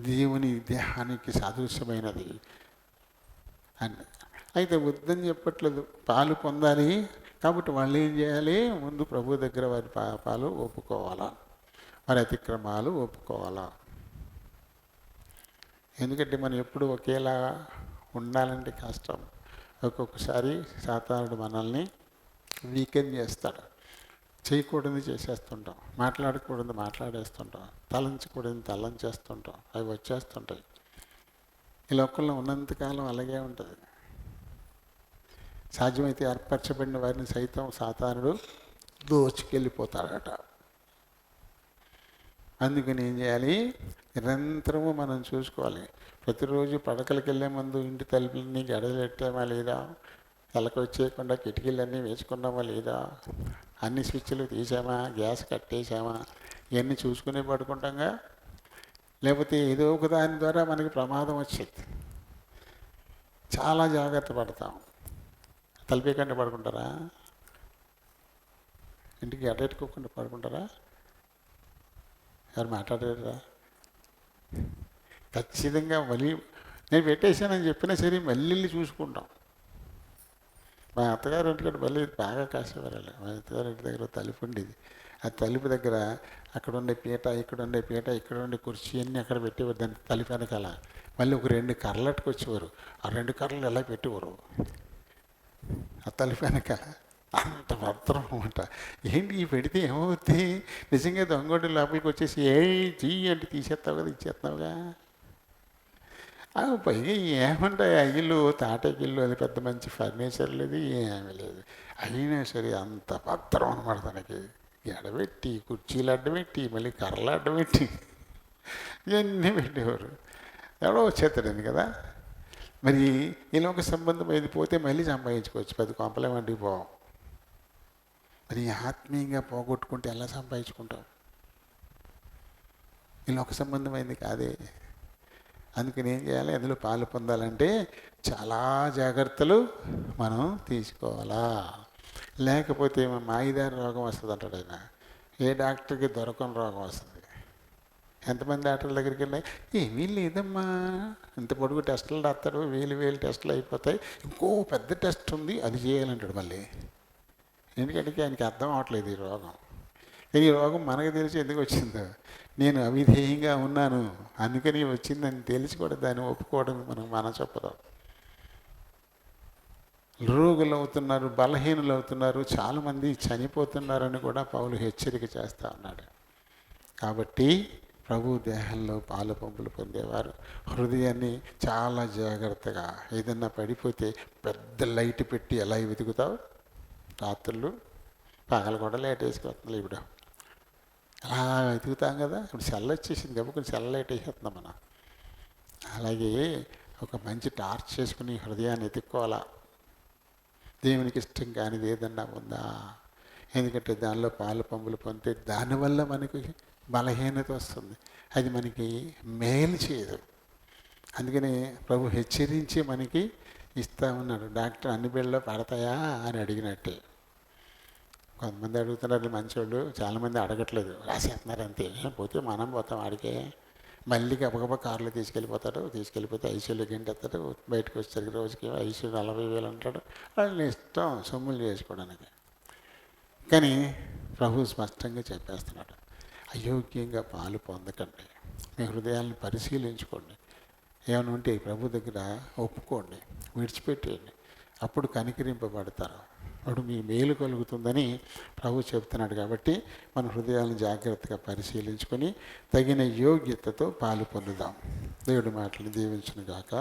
Speaker 1: దేవుని దేహానికి సాదృశ్యమైనది అని. అయితే వద్దని చెప్పట్లేదు, పాలు పొందాలి. కాబట్టి వాళ్ళు ఏం చేయాలి? ముందు ప్రభు దగ్గర వారి పాపాలు ఒప్పుకోవాలా, వారి అతిక్రమాలు ఒప్పుకోవాలా. ఎందుకంటే మనం ఎప్పుడు ఒకేలా ఉండాలంటే కష్టం. ఒక్కొక్కసారి సాతానుడు మనల్ని వీకెన్ చేస్తాడు. చేయకూడదు చేసేస్తుంటాం, మాట్లాడకూడదు మాట్లాడేస్తుంటాం, తలంచకూడదు తలంచేస్తుంటాం, అవి వచ్చేస్తుంటాయి. ఈ లోకంలో ఉన్నంతకాలం అలాగే ఉంటుంది. సాధ్యమైతే ఏర్పరచబడిన వారిని సైతం సాతానుడు దోచుకెళ్ళిపోతాడట. అందుకని ఏం చేయాలి? నిరంతరము మనం చూసుకోవాలి. ప్రతిరోజు పడకలకు వెళ్ళే ముందు ఇంటి తలుపులన్నీ గడలు పెట్టామా లేదా, తలకు వచ్చేయకుండా కిటికీలన్నీ వేసుకున్నామా లేదా, అన్ని స్విచ్లు తీసామా, గ్యాస్ కట్టేసామా, ఇవన్నీ చూసుకునే పడుకుంటాంగా. లేకపోతే ఏదో ఒక దాని ద్వారా మనకి ప్రమాదం వచ్చేది. చాలా జాగ్రత్త పడతాం. తలిపేయకుండా పడుకుంటారా? ఇంటికి అడ్డెట్టుకోకుండా పడుకుంటారా? ఎవరు మాట్లాడారా? ఖచ్చితంగా మళ్ళీ నేను పెట్టేశానని చెప్పినా సరే మళ్ళీ చూసుకుంటాం. మా అత్తగారు ఇంటికంటే మళ్ళీ బాగా కాసేవారు. మా అత్తగారి ఇంటి దగ్గర తలుపు ఉండేది. ఆ తలుపు దగ్గర అక్కడ ఉండే పీట, ఇక్కడ ఉండే పీట, ఇక్కడ ఉండే కుర్చీ అన్నీ అక్కడ పెట్టేవారు దాన్ని తలుపు వెనకాల. మళ్ళీ ఒక 2 కర్రలు అట్టుకొచ్చేవారు. ఆ 2 కర్రలు ఎలా పెట్టేవారు ఆ తలుపు వెనకాల. అంత భద్రం అనమాట. ఏంటి ఈ పెడితే ఏమవుద్ది? నిజంగా దొంగోడి లోపలికి వచ్చేసి జీ అంటే తీసేస్తావు కదా, ఇచ్చేస్తున్నావుగా. పైగా ఏమంటాయి ఆ ఇల్లు, తాటకిల్లు, అది పెద్ద మంచి ఫర్నిచర్ లేదు, ఏమీ లేదు. అయినా సరే అంత భద్రం అనమాట. తనకి ఎడబెట్టి, కుర్చీలు అడ్డబెట్టి, మళ్ళీ కర్రలు అడ్డబెట్టి ఇవన్నీ పెట్టేవారు. ఎవడో వచ్చేస్తాడండి కదా. మరి ఈ లోక సంబంధం ఏది పోతే మళ్ళీ సంపాదించుకోవచ్చు, 10 కొంపలే వంటికి పోవు. మరి ఆత్మీయంగా పోగొట్టుకుంటే ఎలా సంపాదించుకుంటాం? ఈ లోక సంబంధమైంది కాదే. అందుకని ఏం చేయాలి? అందులో పాలు పొందాలంటే చాలా జాగ్రత్తలు మనం తీసుకోవాలా. లేకపోతే మాయిదారి రోగం వస్తుంది అంటాడు ఆయన. ఏ డాక్టర్కి దొరకని రోగం వస్తుంది. ఎంతమంది డాక్టర్ల దగ్గరికి వెళ్ళాయి, ఏమీ లేదమ్మా, ఇంత పొడుగు టెస్టులు రాస్తాడు, 1000 టెస్టులు అయిపోతాయి, ఇంకో పెద్ద టెస్ట్ ఉంది అది చేయాలంటాడు మళ్ళీ. ఎందుకంటే ఆయనకి అర్థం అవ్వట్లేదు ఈ రోగం. ఈ రోగం మనకు తెలిసి ఎందుకు వచ్చిందో, నేను అవిధేయంగా ఉన్నాను అందుకని వచ్చిందని తెలిసి కూడా దాన్ని ఒప్పుకోవడం మనం చెప్పదాం. రోగులు అవుతున్నారు, బలహీనులు అవుతున్నారు, చాలామంది చనిపోతున్నారని కూడా పౌలు హెచ్చరిక చేస్తూ ఉన్నాడు. కాబట్టి ప్రభు దేహంలో పాలు పంపులు పొందేవారు హృదయాన్ని చాలా జాగ్రత్తగా, ఏదన్నా పడిపోతే పెద్ద లైట్ పెట్టి ఎలా వెతుకుతావు? రాత్రులు పగలు కూడా లైట్ వేసుకొస్తున్నాం ఇప్పుడు, అలా వెతుకుతాం కదా. ఇప్పుడు సెల్ల వచ్చేసింది కాబట్టి కొంచెం సెల్ల లైట్ వేసేస్తున్నాం మనం. అలాగే ఒక మంచి టార్చ్ చేసుకుని హృదయాన్ని ఎత్తుక్కోవాలా. దేవునికి ఇష్టం కానిది ఏదన్నా ఉందా? ఎందుకంటే దానిలో పాలు పంపులు పొందితే దానివల్ల మనకి బలహీనత వస్తుంది, అది మనకి మేలు చేయదు. అందుకని ప్రభు హెచ్చరించి మనకి ఇస్తూ ఉన్నాడు. డాక్టర్ అన్ని బిళ్ళలో పడతాయా అని అడిగినట్టే. కొంతమంది అడుగుతున్నారు మంచోళ్ళు, చాలామంది అడగట్లేదు, రాసేస్తున్నారు అంతే. పోతే మనం పోతాం ఆడికే. మళ్ళీ గబగబా కారులో తీసుకెళ్ళిపోతే ఐసీయూలోకి ఎంటేస్తాడు, బయటకు వచ్చేసరికి రోజుకి ఐసీయూ 40,000 అంటాడు. వాళ్ళని ఇష్టం సొమ్ములు చేసుకోవడానికి. కానీ ప్రభు స్పష్టంగా చెప్పేస్తున్నాడు, అయోగ్యంగా పాలు పొందకండి, మీ హృదయాలను పరిశీలించుకోండి, ఏమైనా ఉంటే ప్రభు దగ్గర ఒప్పుకోండి, విడిచిపెట్టేయండి, అప్పుడు కనికరింపబడతారు, అప్పుడు మీ మేలు కలుగుతుందని ప్రభు చెప్తున్నాడు. కాబట్టి మన హృదయాలను జాగ్రత్తగా పరిశీలించుకొని తగిన యోగ్యతతో పాలు పొందుదాం. దేవుడి మాటలు దీవించును గాక.